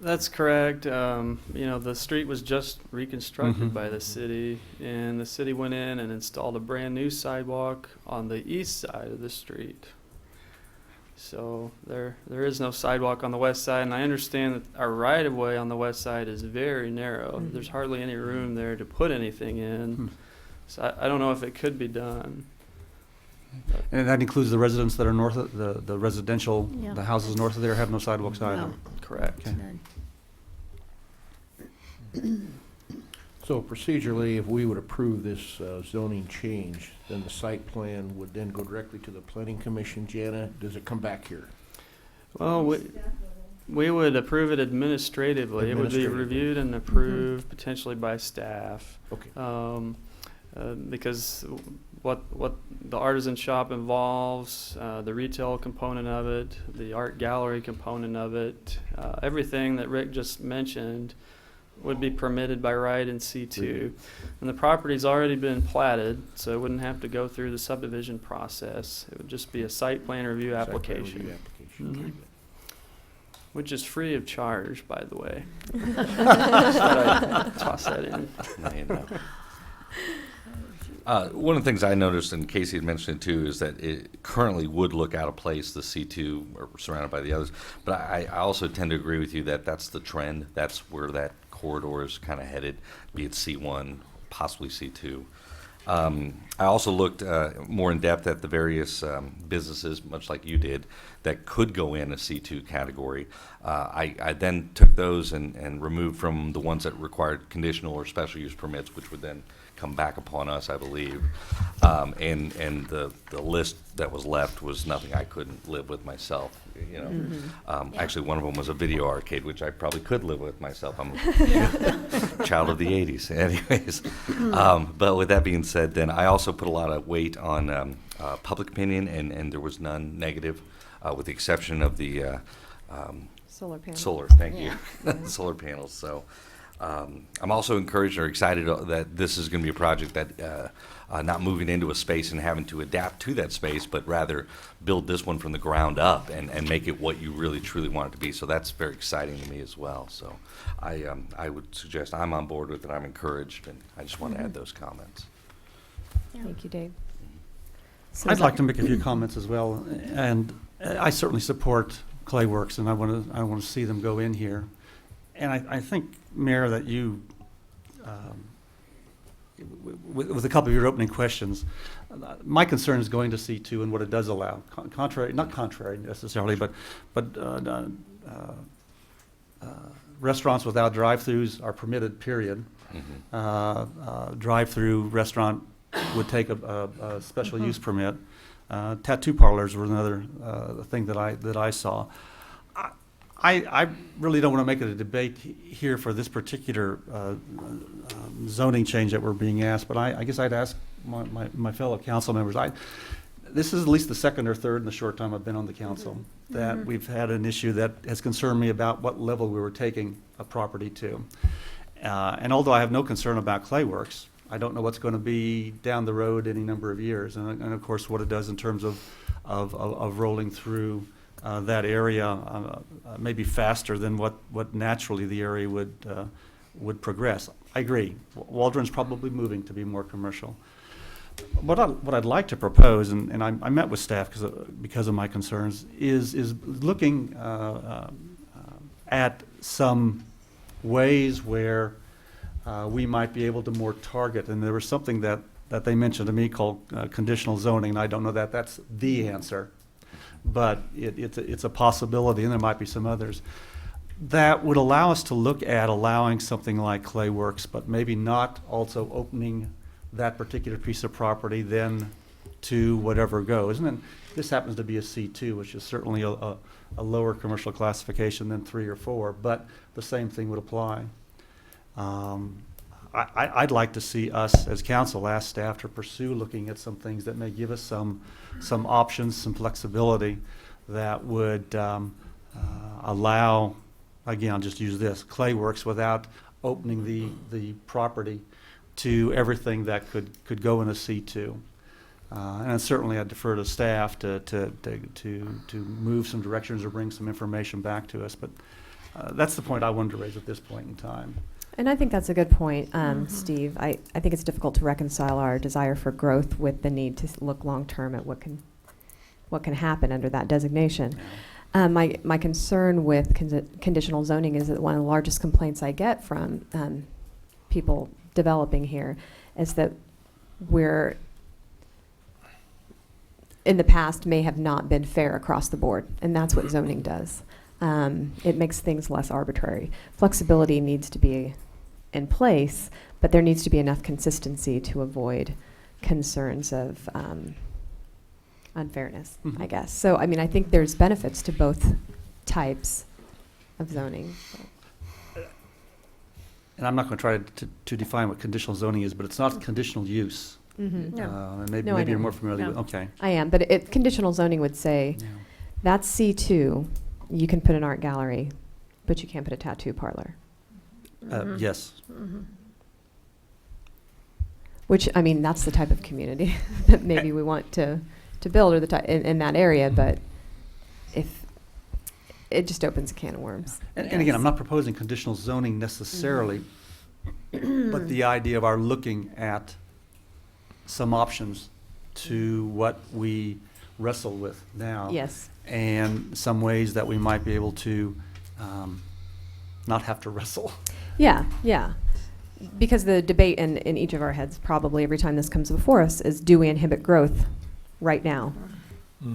[SPEAKER 9] That's correct. The street was just reconstructed by the city, and the city went in and installed a brand new sidewalk on the east side of the street. So there is no sidewalk on the west side, and I understand that our right-of-way on the west side is very narrow. There's hardly any room there to put anything in. So I don't know if it could be done.
[SPEAKER 4] And that includes the residents that are north of the residential,
[SPEAKER 6] Yeah.
[SPEAKER 4] the houses north of there have no sidewalks either.
[SPEAKER 6] No.
[SPEAKER 9] Correct.
[SPEAKER 4] Okay.
[SPEAKER 6] None.
[SPEAKER 10] So procedurally, if we would approve this zoning change, then the site plan would then go directly to the planning commission. Jana, does it come back here?
[SPEAKER 9] Well, we would approve it administratively. It would be
[SPEAKER 10] Administratively.
[SPEAKER 9] reviewed and approved potentially by staff.
[SPEAKER 10] Okay.
[SPEAKER 9] Because what the artisan shop involves, the retail component of it, the art gallery component of it, everything that Rick just mentioned would be permitted by right in C2. And the property's already been platted, so it wouldn't have to go through the subdivision process. It would just be a site plan review
[SPEAKER 10] Site plan
[SPEAKER 9] application,
[SPEAKER 10] review application.
[SPEAKER 9] Mhm. Which is free of charge, by the way. Just thought I'd toss that in.
[SPEAKER 7] Now you know. One of the things I noticed, and Casey had mentioned it too, is that it currently would look out of place, the C2, or surrounded by the others. But I also tend to agree with you that that's the trend. That's where that corridor is kind of headed, be it C1, possibly C2. I also looked more in depth at the various businesses, much like you did, that could go in a C2 category. I then took those and removed from the ones that required conditional or special use permits, which would then come back upon us, I believe. And the list that was left was nothing I couldn't live with myself. You know, actually, one of them was a video arcade, which I probably could live with myself. I'm a child of the '80s, anyways. But with that being said, then I also put a lot of weight on public opinion, and there was none negative, with the exception of the
[SPEAKER 1] Solar panel.
[SPEAKER 7] solar. Thank
[SPEAKER 6] Yeah.
[SPEAKER 7] you, solar panels. So. I'm also encouraged or excited that this is going to be a project that not moving into a space and having to adapt to that space, but rather build this one from the ground up and make it what you really truly want it to be. So that's very exciting to me as well. So I would suggest I'm on board with it. I'm encouraged, and I just want to add those comments.
[SPEAKER 1] Thank you, Dave. So
[SPEAKER 4] I'd like to make a few comments as well, and I certainly support Clayworks, and I want to see them go in here. And I think, Mayor, that you, with a couple of your opening questions, my concern is going to C2 and what it does allow. Not contrary necessarily, but restaurants without drive-throughs are permitted, period. Drive-through restaurant would take a special use permit. Tattoo parlors were another thing that I saw. I really don't want to make it a debate here for this particular zoning change that we're being asked, but I guess I'd ask my fellow council members. This is at least the second or third in the short time I've been on the council that we've had an issue that has concerned me about what level we were taking a property to. And although I have no concern about Clayworks, I don't know what's going to be down the road any number of years, and of course what it does in terms of rolling through that area maybe faster than what naturally the area would progress. I agree. Waldron's probably moving to be more commercial. what I'd like to propose, and I met with staff because of my concerns, is looking at some ways where we might be able to more target. And there was something that they mentioned to me called conditional zoning, and I don't know that that's the answer, but it's a possibility, and there might be some others that would allow us to look at allowing something like Clay Works, but maybe not also opening that particular piece of property then to whatever goes. And then this happens to be a C2, which is certainly a lower commercial classification than 3 or 4, but the same thing would apply. I'd like to see us as council ask staff to pursue looking at some things that may give us some options, some flexibility that would allow, again, I'll just use this, Clay Works without opening the property to everything that could go in a C2. And certainly I defer to staff to move some directions or bring some information back to us. But that's the point I wanted to raise at this point in time.
[SPEAKER 1] And I think that's a good point, Steve. I think it's difficult to reconcile our desire for growth with the need to look long-term at what can happen under that designation.
[SPEAKER 4] Yeah.
[SPEAKER 1] My concern with conditional zoning is that one of the largest complaints I get from people developing here is that we're, in the past, may have not been fair across the board, and that's what zoning does. It makes things less arbitrary. Flexibility needs to be in place, but there needs to be enough consistency to avoid concerns of unfairness, I guess. So, I mean, I think there's benefits to both types of zoning.
[SPEAKER 4] And I'm not going to try to define what conditional zoning is, but it's not conditional use.
[SPEAKER 1] Mm-hmm.
[SPEAKER 4] And maybe,
[SPEAKER 1] No, I
[SPEAKER 4] maybe you're
[SPEAKER 1] know.
[SPEAKER 4] more familiar
[SPEAKER 6] No.
[SPEAKER 4] with, okay.
[SPEAKER 1] I am, but conditional zoning would say,
[SPEAKER 4] Yeah.
[SPEAKER 1] that's C2, you can put an art gallery, but you can't put a tattoo parlor.
[SPEAKER 4] Yes.
[SPEAKER 1] Which, I mean, that's the type of community that maybe we want to build, or the type in that area, but if it just opens a can of worms.
[SPEAKER 4] And again, I'm not proposing conditional zoning necessarily, but the idea of our looking at some options to what we wrestle with now.
[SPEAKER 1] Yes.
[SPEAKER 4] And some ways that we might be able to not have to wrestle.
[SPEAKER 1] Yeah, yeah. Because the debate in each of our heads, probably every time this comes before us, is do we inhibit growth right now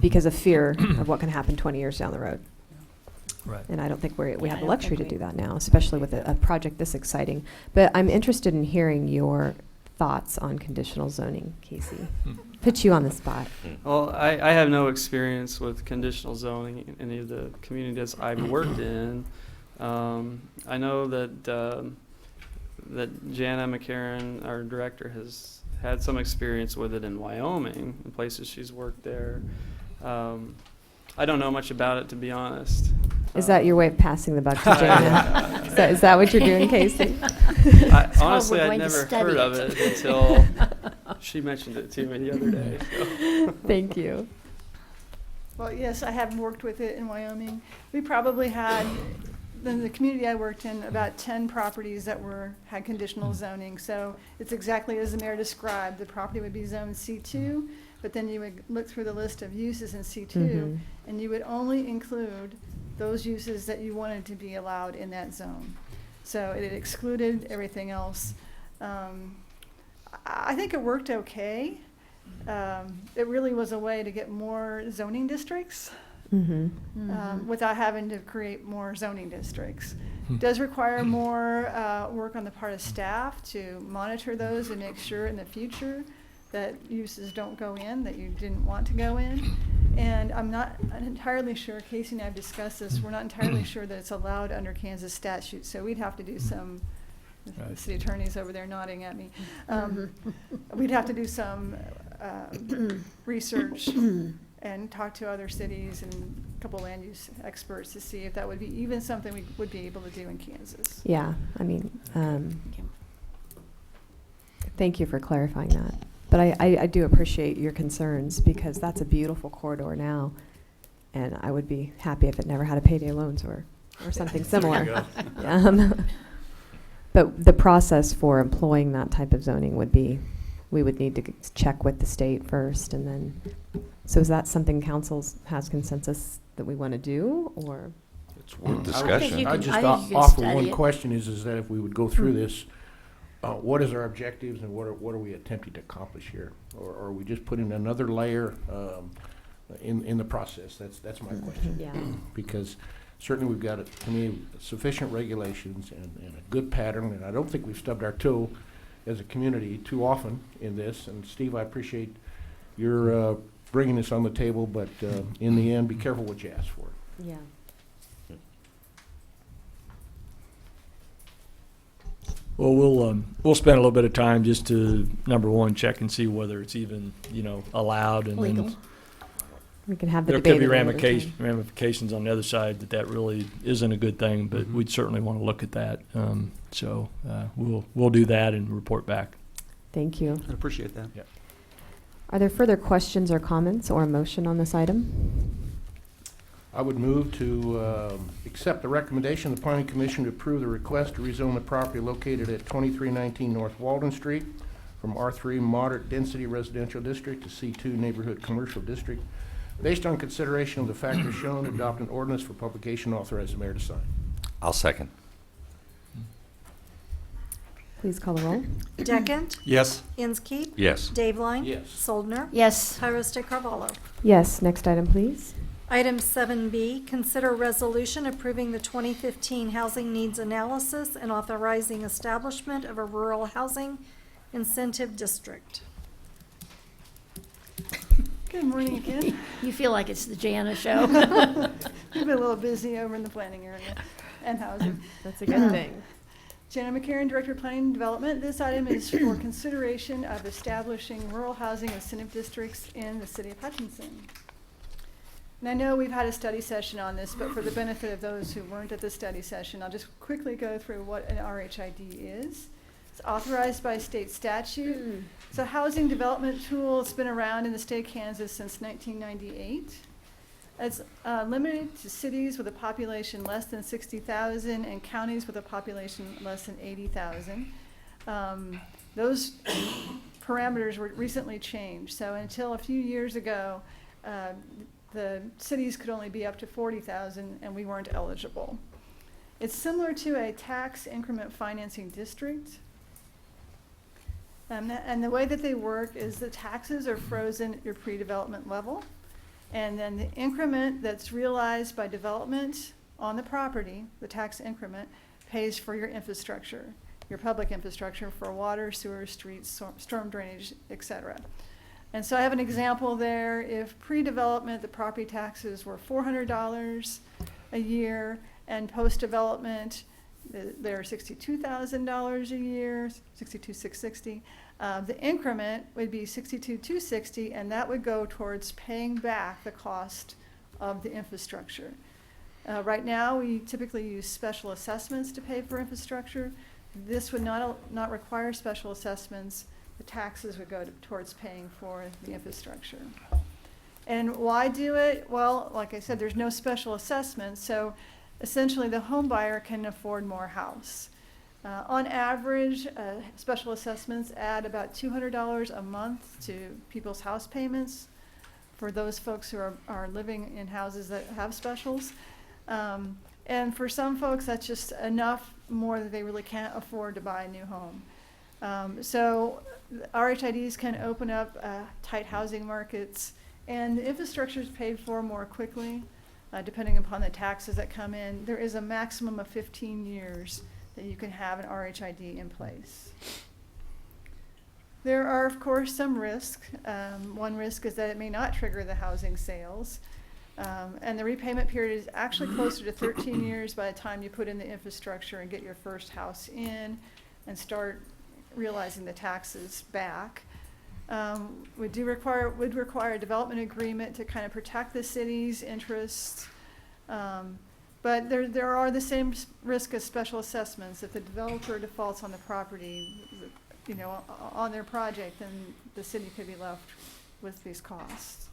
[SPEAKER 1] because of fear of what can happen 20 years down the road?
[SPEAKER 4] Right.
[SPEAKER 1] And I don't think we
[SPEAKER 6] Yeah,
[SPEAKER 1] have
[SPEAKER 6] I
[SPEAKER 1] the
[SPEAKER 6] don't
[SPEAKER 1] luxury to
[SPEAKER 6] think we-
[SPEAKER 1] do that now, especially with a project this exciting. But I'm interested in hearing your thoughts on conditional zoning, Casey. Put you on the spot.
[SPEAKER 9] Well, I have no experience with conditional zoning in any of the communities I've worked in. I know that that Jana McCarran, our director, has had some experience with it in Wyoming, in places she's worked there. I don't know much about it, to be honest.
[SPEAKER 1] Is that your way of passing the buck to Jana? Is that what you're doing, Casey?
[SPEAKER 9] Honestly,
[SPEAKER 6] we're
[SPEAKER 9] I'd
[SPEAKER 6] going to
[SPEAKER 9] never
[SPEAKER 6] study
[SPEAKER 9] heard of
[SPEAKER 6] it.
[SPEAKER 9] it until she mentioned it to me the other day. So.
[SPEAKER 1] Thank you.
[SPEAKER 5] Well, yes, I have worked with it in Wyoming. We probably had, in the community I worked in, about 10 properties that had conditional zoning. So it's exactly as the mayor described. The property would be zoned C2, but then you would look through the list of uses in C2,
[SPEAKER 1] Mhm.
[SPEAKER 5] and you would only include those uses that you wanted to be allowed in that zone. So it excluded everything else. I think it worked okay. It really was a way to get more zoning districts without having to create more zoning districts. Does require more work on the part of staff to monitor those and make sure in the future that uses don't go in that you didn't want to go in. And I'm not entirely sure, Casey and I have discussed this, we're not entirely sure that it's allowed under Kansas statute, so we'd have to do some, the city attorney's over there nodding at me. We'd have to do some research and talk to other cities and a couple land use experts to see if that would be even something we would be able to do in Kansas.
[SPEAKER 1] Yeah, I mean, thank you for clarifying that. But I do appreciate your concerns because that's a beautiful corridor now. And I would be happy if it never had a payday loans or something similar. But the process for employing that type of zoning would be we would need to check with the state first, and then, so is that something council has consensus that we want to do, or?
[SPEAKER 7] It's worth
[SPEAKER 6] you
[SPEAKER 7] discussion.
[SPEAKER 6] can-
[SPEAKER 10] I just
[SPEAKER 6] I think you can
[SPEAKER 10] offer
[SPEAKER 6] study
[SPEAKER 10] one
[SPEAKER 6] it.
[SPEAKER 10] question is that if we would go through this, what is our objectives and what are we attempting to accomplish here? Or are we just putting another layer in the process? That's my question.
[SPEAKER 1] Yeah.
[SPEAKER 10] Because certainly we've got, to me, sufficient regulations and a good pattern, and I don't think we've stubbed our toe as a community too often in this. And Steve, I appreciate your bringing this on the table, but in the end, be careful what you ask for.
[SPEAKER 1] Yeah.
[SPEAKER 8] Well, we'll spend a little bit of time just to, number one, check and see whether it's even, allowed, and
[SPEAKER 6] Legal.
[SPEAKER 8] then
[SPEAKER 1] We can have the
[SPEAKER 8] there
[SPEAKER 1] debate.
[SPEAKER 8] could be
[SPEAKER 1] at another time.
[SPEAKER 8] ramifications on the other side that really isn't a good thing, but
[SPEAKER 10] Mhm.
[SPEAKER 8] we'd certainly want to look at that. So we'll do that and report back.
[SPEAKER 1] Thank you.
[SPEAKER 4] I appreciate that.
[SPEAKER 1] Are there further questions or comments or a motion on this item?
[SPEAKER 10] I would move to accept the recommendation of the Planning Commission to approve the request to rezone the property located at 2319 North Walden Street from R3 Moderate Density Residential District to C2 Neighborhood Commercial District. Based on consideration of the factors shown, adopt an ordinance for publication, authorize the mayor to sign.
[SPEAKER 7] I'll second.
[SPEAKER 1] Please call the roll.
[SPEAKER 2] Deckent,
[SPEAKER 4] Yes.
[SPEAKER 2] Inskeep,
[SPEAKER 7] Yes.
[SPEAKER 2] Daveline.
[SPEAKER 10] Yes.
[SPEAKER 2] Soldner.
[SPEAKER 6] Yes.
[SPEAKER 2] Tyros de Carvalho.
[SPEAKER 1] Yes, next item, please.
[SPEAKER 2] Item 7B, consider resolution approving the 2015 housing needs analysis and authorizing establishment of a rural housing incentive district.
[SPEAKER 5] Good morning again.
[SPEAKER 6] You feel like it's the Jana show.
[SPEAKER 5] We've been a little busy over in the planning area and housing.
[SPEAKER 1] That's a good thing.
[SPEAKER 5] Jenna McCarron, Director of Planning and Development. This item is for consideration of establishing rural housing incentive districts in the city of Hutchinson. And I know we've had a study session on this, but for the benefit of those who weren't at the study session, I'll just quickly go through what an RHID is. It's authorized by state statute. It's a housing development tool. It's been around in the state of Kansas since 1998. It's limited to cities with a population less than 60,000 and counties with a population less than 80,000. Those parameters were recently changed. So until a few years ago, the cities could only be up to 40,000 and we weren't eligible. It's similar to a tax increment financing district. And the way that they work is the taxes are frozen at your pre-development level. And then the increment that's realized by development on the property, the tax increment, pays for your infrastructure, your public infrastructure for water, sewer, streets, storm drainage, et cetera. And so I have an example there. If pre-development, the property taxes were $400 a year, and post-development, they're $62,000 a year, $62,660. The increment would be $62,260, and that would go towards paying back the cost of the infrastructure. Right now, we typically use special assessments to pay for infrastructure. This would not require special assessments. The taxes would go towards paying for the infrastructure. And why do it? Well, like I said, there's no special assessments, so essentially the home buyer can afford more house. On average, special assessments add about $200 a month to people's house payments for those folks who are living in houses that have specials. And for some folks, that's just enough more that they really can't afford to buy a new home. So RHIDs can open up tight housing markets, and the infrastructure is paid for more quickly, depending upon the taxes that come in. There is a maximum of 15 years that you can have an RHID in place. There are, of course, some risks. One risk is that it may not trigger the housing sales. And the repayment period is actually closer to 13 years by the time you put in the infrastructure and get your first house in and start realizing the taxes back. Would require a development agreement to kind of protect the city's interests. But there are the same risk as special assessments. If the developer defaults on the property, on their project, then the city could be left with these costs.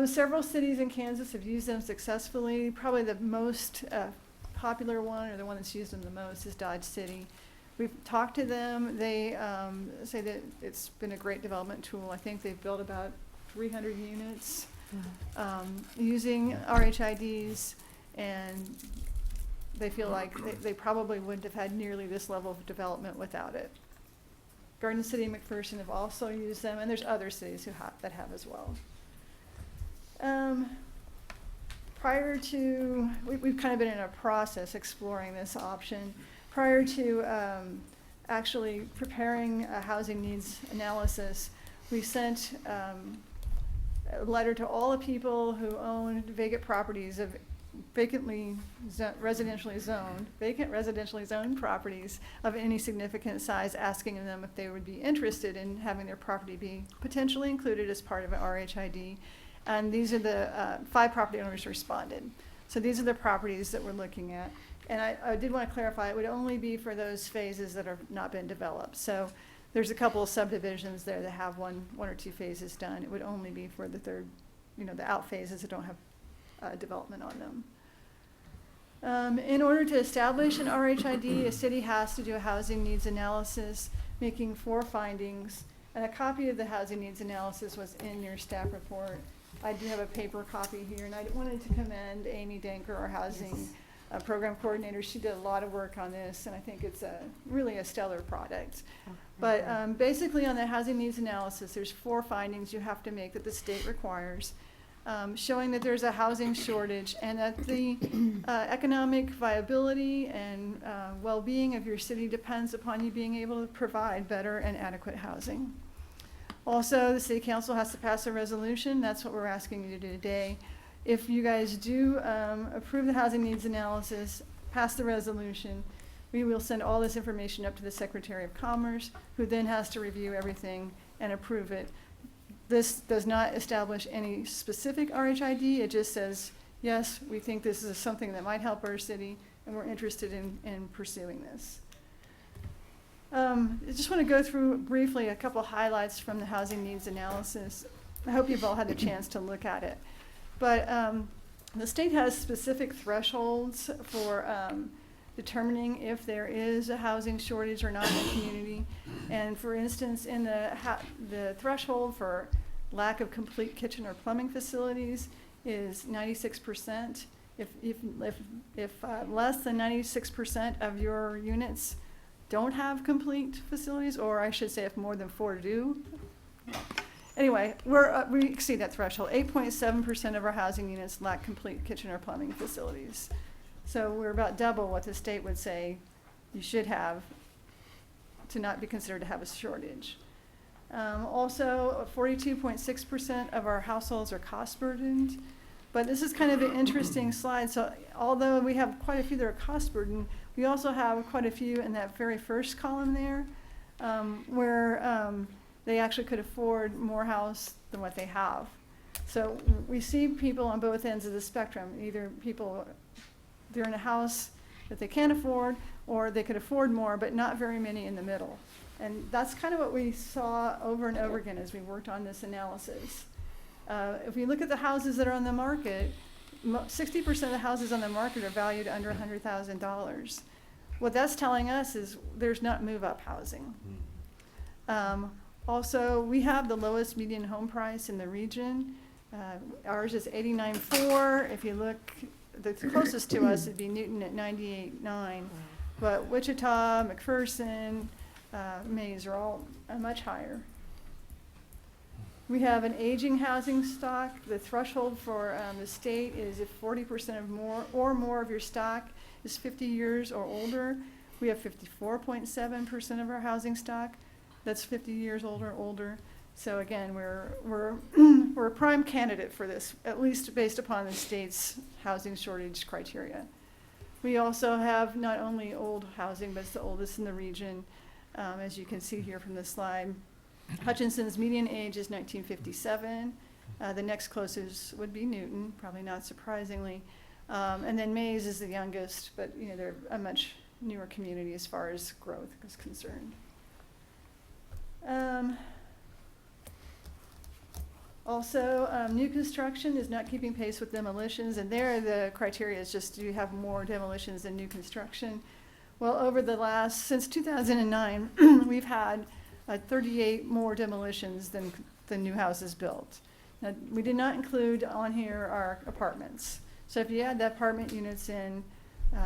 [SPEAKER 5] Several cities in Kansas have used them successfully. Probably the most popular one, or the one that's used them the most, is Dodge City. We've talked to them. They say that it's been a great development tool. I think they've built about 300 units using RHIDs, and they feel like they probably wouldn't have had nearly this level of development without it. Garden City and McPherson have also used them, and there's other cities that have as well. Prior to, we've kind of been in a process exploring this option. Prior to actually preparing a housing needs analysis, we sent a letter to all the people who own vacant properties of vacant residentially zoned properties of any significant size, asking them if they would be interested in having their property be potentially included as part of an RHID. And these are the 5 property owners responded. So these are the properties that we're looking at. And I did want to clarify, it would only be for those phases that have not been developed. So there's a couple of subdivisions there that have one or two phases done. It would only be for the third, the out phases that don't have development on them. In order to establish an RHID, a city has to do a housing needs analysis, making 4 findings. And a copy of the housing needs analysis was in your staff report. I do have a paper copy here, and I wanted to commend Amy Danker, our housing program coordinator. She did a lot of work on this, and I think it's really a stellar product. But basically on the housing needs analysis, there's 4 findings you have to make that the state requires, showing that there's a housing shortage and that the economic viability and well-being of your city depends upon you being able to provide better and adequate housing. Also, the city council has to pass a resolution. That's what we're asking you to do today. If you guys do approve the housing needs analysis, pass the resolution, we will send all this information up to the Secretary of Commerce, who then has to review everything and approve it. This does not establish any specific RHID. It just says, yes, we think this is something that might help our city, and we're interested in pursuing this. I just want to go through briefly a couple highlights from the housing needs analysis. I hope you've all had the chance to look at it. But the state has specific thresholds for determining if there is a housing shortage or not in the community. And for instance, in the threshold for lack of complete kitchen or plumbing facilities is 96%. If less than 96% of your units don't have complete facilities, or I should say if more than 4 do. Anyway, we exceed that threshold. 8.7% of our housing units lack complete kitchen or plumbing facilities. So we're about double what the state would say you should have to not be considered to have a shortage. Also, 42.6% of our households are cost burdened. But this is kind of an interesting slide. So although we have quite a few that are cost burdened, we also have quite a few in that very first column there where they actually could afford more house than what they have. So we see people on both ends of the spectrum. Either people, they're in a house that they can't afford, or they could afford more, but not very many in the middle. And that's kind of what we saw over and over again as we worked on this analysis. If we look at the houses that are on the market, 60% of the houses on the market are valued under $100,000. What that's telling us is there's not move-up housing. Also, we have the lowest median home price in the region. Ours is $89,400. If you look, the closest to us would be Newton at $98,900. But Wichita, McPherson, Mays are all much higher. We have an aging housing stock. The threshold for the state is if 40% or more of your stock is 50 years or older. We have 54.7% of our housing stock that's 50 years older or older. So again, we're a prime candidate for this, at least based upon the state's housing shortage criteria. We also have not only old housing, but it's the oldest in the region, as you can see here from this slide. Hutchinson's median age is 1957. The next closest would be Newton, probably not surprisingly. And then Mays is the youngest, but they're a much newer community as far as growth is concerned. Also, new construction is not keeping pace with demolitions, and there the criteria is just do you have more demolitions than new construction. Well, over the last, since 2009, we've had 38 more demolitions than new houses built. Now, we did not include on here our apartments. So if you add the apartment units in,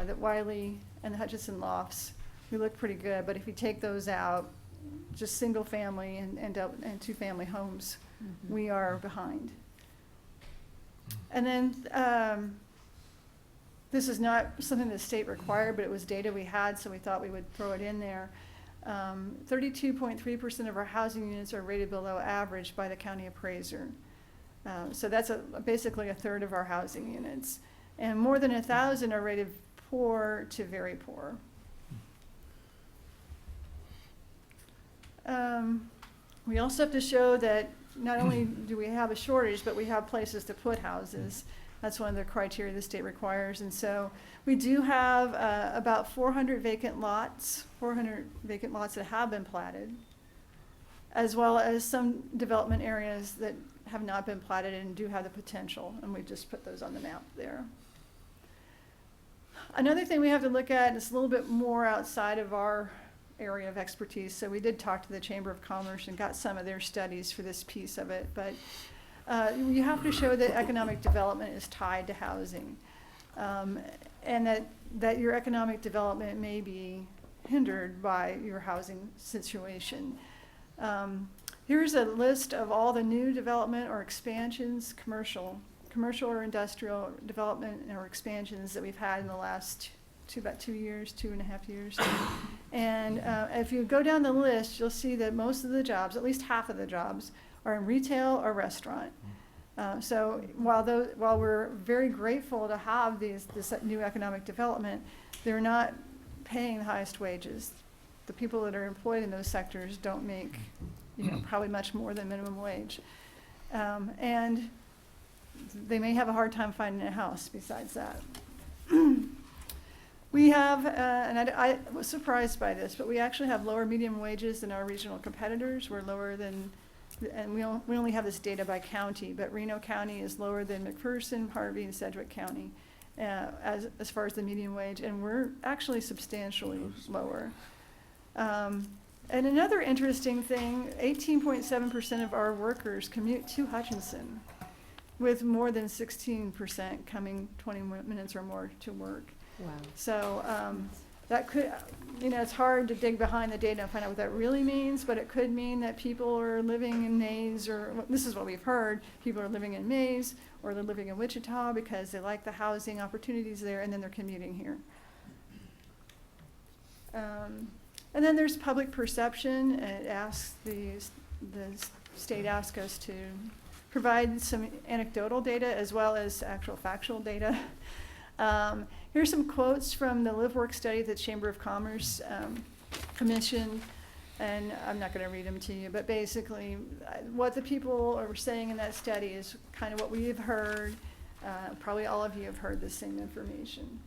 [SPEAKER 5] the Wiley and the Hutchinson lofts, we look pretty good. But if you take those out, just single family and two family homes, we are behind. And then this is not something the state required, but it was data we had, so we thought we would throw it in there. 32.3% of our housing units are rated below average by the county appraiser. So that's basically a third of our housing units. And more than 1,000 are rated poor to very poor. We also have to show that not only do we have a shortage, but we have places to put houses. That's one of the criteria the state requires. And so we do have about 400 vacant lots that have been platted, as well as some development areas that have not been platted and do have the potential. And we just put those on the map there. Another thing we have to look at is a little bit more outside of our area of expertise. So we did talk to the Chamber of Commerce and got some of their studies for this piece of it. But you have to show that economic development is tied to housing, and that your economic development may be hindered by your housing situation. Here's a list of all the new development or expansions, commercial or industrial development or expansions that we've had in the last about 2 years, 2.5 years. And if you go down the list, you'll see that most of the jobs, at least half of the jobs, are in retail or restaurant. So while we're very grateful to have this new economic development, they're not paying the highest wages. The people that are employed in those sectors don't make, probably much more than minimum wage. And they may have a hard time finding a house besides that. We have, and I was surprised by this, but we actually have lower median wages than our regional competitors. We're lower than, and we only have this data by county, but Reno County is lower than McPherson, Harvey, and Sedgwick County as far as the median wage, and we're actually substantially lower. And another interesting thing, 18.7% of our workers commute to Hutchinson, with more than 16% coming 20 minutes or more to work.
[SPEAKER 1] Wow.
[SPEAKER 5] So that could, it's hard to dig behind the data and find out what that really means, but it could mean that people are living in Mays, or this is what we've heard, people are living in Mays or they're living in Wichita because they like the housing opportunities there, and then they're commuting here. And then there's public perception. It asks the state asks us to provide some anecdotal data as well as actual factual data. Here's some quotes from the Live Work study that Chamber of Commerce commissioned, and I'm not going to read them to you, but basically what the people are saying in that study is kind of what we have heard. Probably all of you have heard the same information.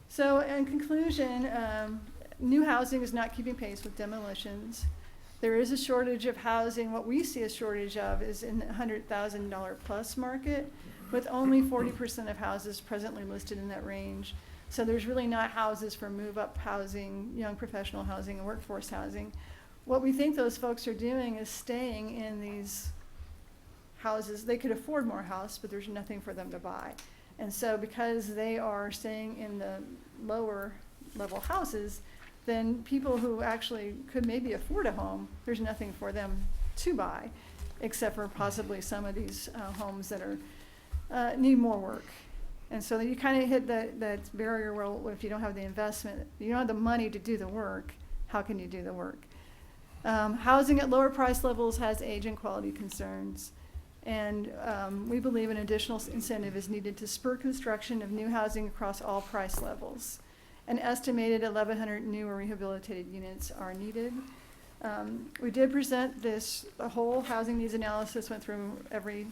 [SPEAKER 5] So in conclusion, new housing is not keeping pace with demolitions. There is a shortage of housing. What we see a shortage of is in the $100,000 plus market, with only 40% of houses presently listed in that range. So there's really not houses for move-up housing, young professional housing, and workforce housing. What we think those folks are doing is staying in these houses. They could afford more house, but there's nothing for them to buy. And so because they are staying in the lower level houses, then people who actually could maybe afford a home, there's nothing for them to buy, except for possibly some of these homes that are need more work. And so you kind of hit that barrier where if you don't have the investment, you don't have the money to do the work, how can you do the work? Housing at lower price levels has age and quality concerns. And we believe an additional incentive is needed to spur construction of new housing across all price levels. An estimated 1,100 new or rehabilitated units are needed. We did present a whole housing needs analysis, went through every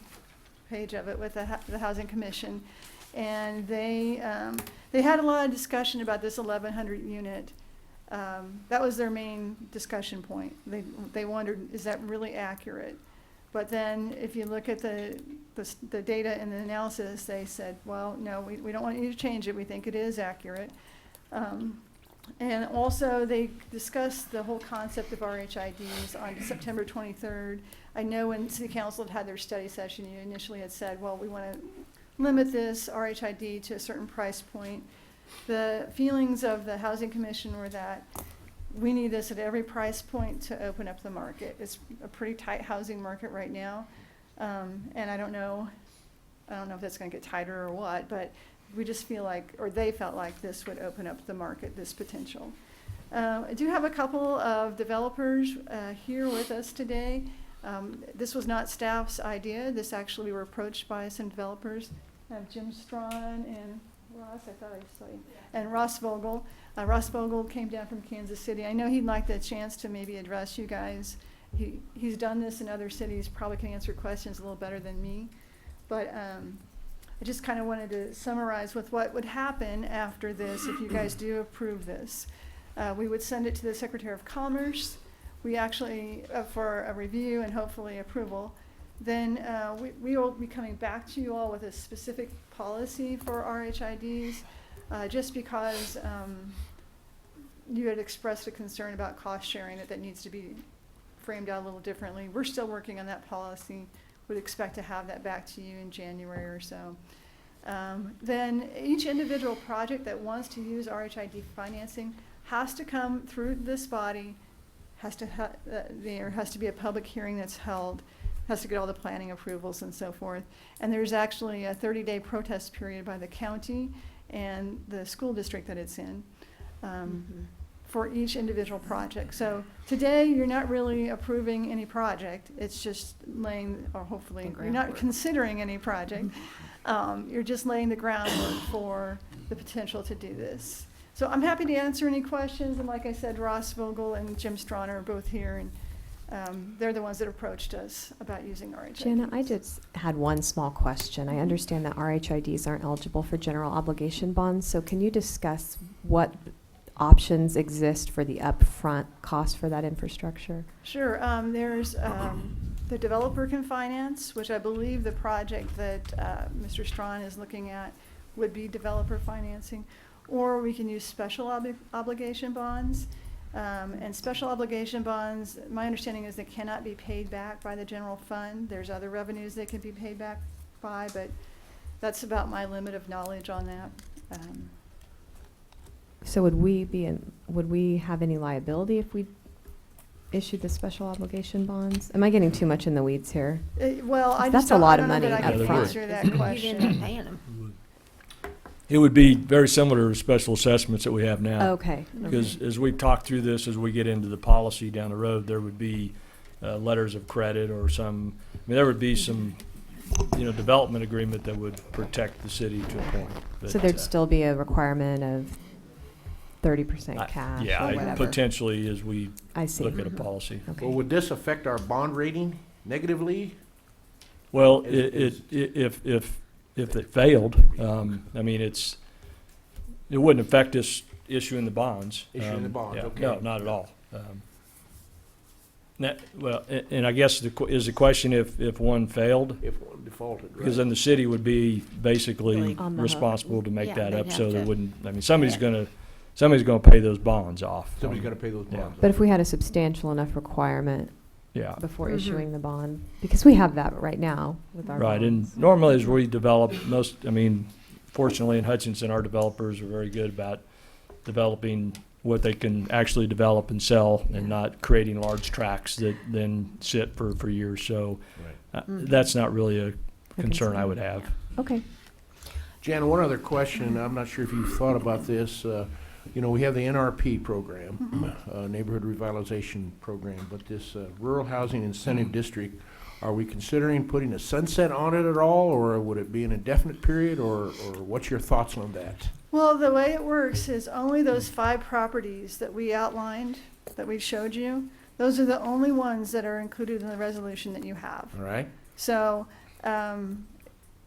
[SPEAKER 5] page of it with the Housing Commission, and they had a lot of discussion about this 1,100 unit. That was their main discussion point. They wondered, is that really accurate? But then if you look at the data and the analysis, they said, well, no, we don't want you to change it. We think it is accurate. And also, they discussed the whole concept of RHIDs on September 23rd. I know when City Council had their study session, you initially had said, well, we want to limit this RHID to a certain price point. The feelings of the Housing Commission were that we need this at every price point to open up the market. It's a pretty tight housing market right now. And I don't know if that's going to get tighter or what, but we just feel like, or they felt like this would open up the market, this potential. I do have a couple of developers here with us today. This was not staff's idea. This actually, we were approached by some developers. I have Jim Strawn and Ross, I thought I saw you, and Ross Vogel. Ross Vogel came down from Kansas City. I know he'd like the chance to maybe address you guys. He's done this in other cities, probably can answer questions a little better than me. But I just kind of wanted to summarize with what would happen after this if you guys do approve this. We would send it to the Secretary of Commerce. We actually, for a review and hopefully approval. Then we will be coming back to you all with a specific policy for RHIDs, just because you had expressed a concern about cost sharing, that needs to be framed out a little differently. We're still working on that policy. Would expect to have that back to you in January or so. Then each individual project that wants to use RHID financing has to come through this body, there has to be a public hearing that's held, has to get all the planning approvals and so forth. And there's actually a 30-day protest period by the county and the school district that it's in. For each individual project. So today, you're not really approving any project. It's just laying, or hopefully, you're not considering any project. You're just laying the groundwork for the potential to do this. So I'm happy to answer any questions. And like I said, Ross Vogel and Jim Strawn are both here. And they're the ones that approached us about using RHIDs.
[SPEAKER 1] Jenna, I just had one small question. I understand that RHIDs aren't eligible for general obligation bonds. So can you discuss what options exist for the upfront cost for that infrastructure?
[SPEAKER 5] Sure. There's the developer can finance, which I believe the project that Mr. Strawn is looking at would be developer financing, or we can use special obligation bonds. And special obligation bonds, my understanding is they cannot be paid back by the general fund. There's other revenues they can be paid back by, but that's about my limit of knowledge on that.
[SPEAKER 1] So would we have any liability if we issued the special obligation bonds? Am I getting too much in the weeds here?
[SPEAKER 5] Well,
[SPEAKER 1] That's a lot of
[SPEAKER 5] I don't know
[SPEAKER 1] money
[SPEAKER 5] that I can
[SPEAKER 1] upfront.
[SPEAKER 5] answer that
[SPEAKER 6] You'd end up
[SPEAKER 5] question.
[SPEAKER 6] paying them.
[SPEAKER 8] It would be very similar to special assessments that we have now.
[SPEAKER 1] Okay.
[SPEAKER 8] Because as we talk through this, as we get into the policy down the road, there would be letters of credit or there would be some, development agreement that would protect the city to a point.
[SPEAKER 1] So
[SPEAKER 8] But,
[SPEAKER 1] there'd still be a requirement of 30% cash
[SPEAKER 8] yeah,
[SPEAKER 1] or whatever.
[SPEAKER 8] potentially as we
[SPEAKER 1] I see.
[SPEAKER 8] look at a policy.
[SPEAKER 1] Okay.
[SPEAKER 10] Well, would this affect our bond rating negatively?
[SPEAKER 8] Well,
[SPEAKER 10] Is-
[SPEAKER 8] if it failed, it wouldn't affect us issuing the bonds.
[SPEAKER 10] Issuing the bonds,
[SPEAKER 8] yeah,
[SPEAKER 10] okay.
[SPEAKER 8] No, not at all. And I guess is the question if one failed?
[SPEAKER 10] If one defaulted,
[SPEAKER 8] Because
[SPEAKER 10] right?
[SPEAKER 8] then the city would be basically
[SPEAKER 1] On the hook.
[SPEAKER 8] responsible to make
[SPEAKER 6] Yeah,
[SPEAKER 8] that
[SPEAKER 6] they'd
[SPEAKER 8] up,
[SPEAKER 6] have
[SPEAKER 8] so there
[SPEAKER 6] to-
[SPEAKER 8] wouldn't, somebody's gonna pay those bonds off.
[SPEAKER 10] Somebody's got to pay those
[SPEAKER 8] Yeah.
[SPEAKER 10] bonds.
[SPEAKER 1] But if we had a substantial enough requirement
[SPEAKER 8] Yeah,
[SPEAKER 1] before
[SPEAKER 6] Mhm.
[SPEAKER 1] issuing the bond, because we have that right now with our
[SPEAKER 8] right, and
[SPEAKER 1] bonds.
[SPEAKER 8] normally as we develop, fortunately in Hutchinson, our developers are very good about developing what they can actually develop and sell and not creating large tracts that then sit for years. So
[SPEAKER 10] Right.
[SPEAKER 8] that's not really a concern I
[SPEAKER 1] concern.
[SPEAKER 8] would have.
[SPEAKER 1] Okay.
[SPEAKER 10] Jan, one other question. I'm not sure if you've thought about this. We have the NRP program, Neighborhood Revitalization Program, but this Rural Housing Incentive District, are we considering putting a sunset on it at all, or would it be an indefinite period, or what's your thoughts on that?
[SPEAKER 5] Well, the way it works is only those 5 properties that we outlined, that we showed you, those are the only ones that are included in the resolution that you have.
[SPEAKER 10] All right?
[SPEAKER 5] So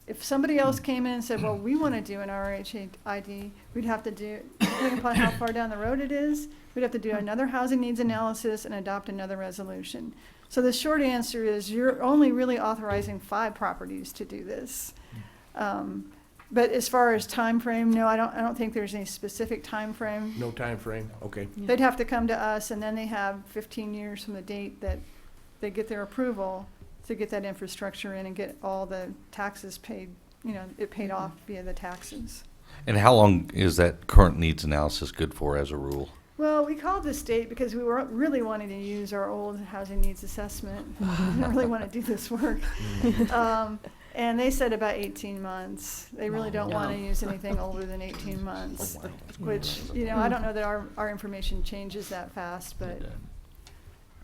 [SPEAKER 5] if somebody else came in and said, well, we want to do an RHID, we'd have to do, depending upon how far down the road it is, we'd have to do another housing needs analysis and adopt another resolution. So the short answer is you're only really authorizing 5 properties to do this. But as far as time frame, no, I don't think there's any specific time frame.
[SPEAKER 10] No time frame. Okay.
[SPEAKER 5] They'd have to come to us, and then they have 15 years from the date that they get their approval to get that infrastructure in and get all the taxes paid, it paid off via the taxes.
[SPEAKER 7] And how long is that current needs analysis good for as a rule?
[SPEAKER 5] Well, we called the state because we were really wanting to use our old housing needs assessment. We didn't really want to do this work. And they said about 18 months. They really don't want to use anything older than 18 months, which, I don't know that our information changes that fast, but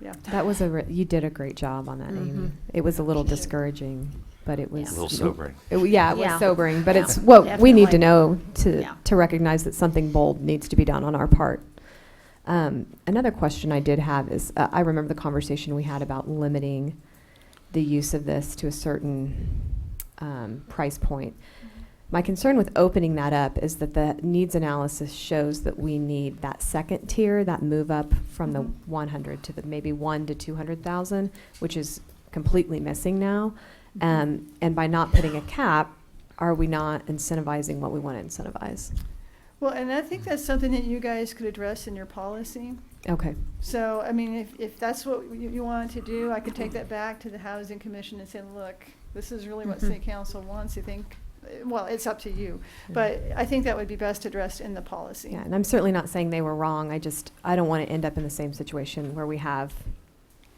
[SPEAKER 5] yeah.
[SPEAKER 1] That was you did a great job on that, Amy. It was a little discouraging, but it was
[SPEAKER 7] A little sobering.
[SPEAKER 1] It was
[SPEAKER 6] Yeah.
[SPEAKER 1] sobering, but
[SPEAKER 6] Yeah,
[SPEAKER 1] it's what we need to
[SPEAKER 6] definitely.
[SPEAKER 1] know
[SPEAKER 6] Yeah.
[SPEAKER 1] to recognize that something bold needs to be done on our part. Another question I did have is, I remember the conversation we had about limiting the use of this to a certain price point. My concern with opening that up is that the needs analysis shows that we need that second tier, that move up from the 100 to the maybe 1 to 200,000, which is completely missing now. And by not putting a cap, are we not incentivizing what we want to incentivize?
[SPEAKER 5] Well, and I think that's something that you guys could address in your policy.
[SPEAKER 1] Okay.
[SPEAKER 5] So, I mean, if that's what you wanted to do, I could take that back to the Housing Commission and say, look, this is really what City Council wants. You think, well, it's up to you. But I think that would be best addressed in the policy.
[SPEAKER 1] Yeah, and I'm certainly not saying they were wrong. I don't want to end up in the same situation where we have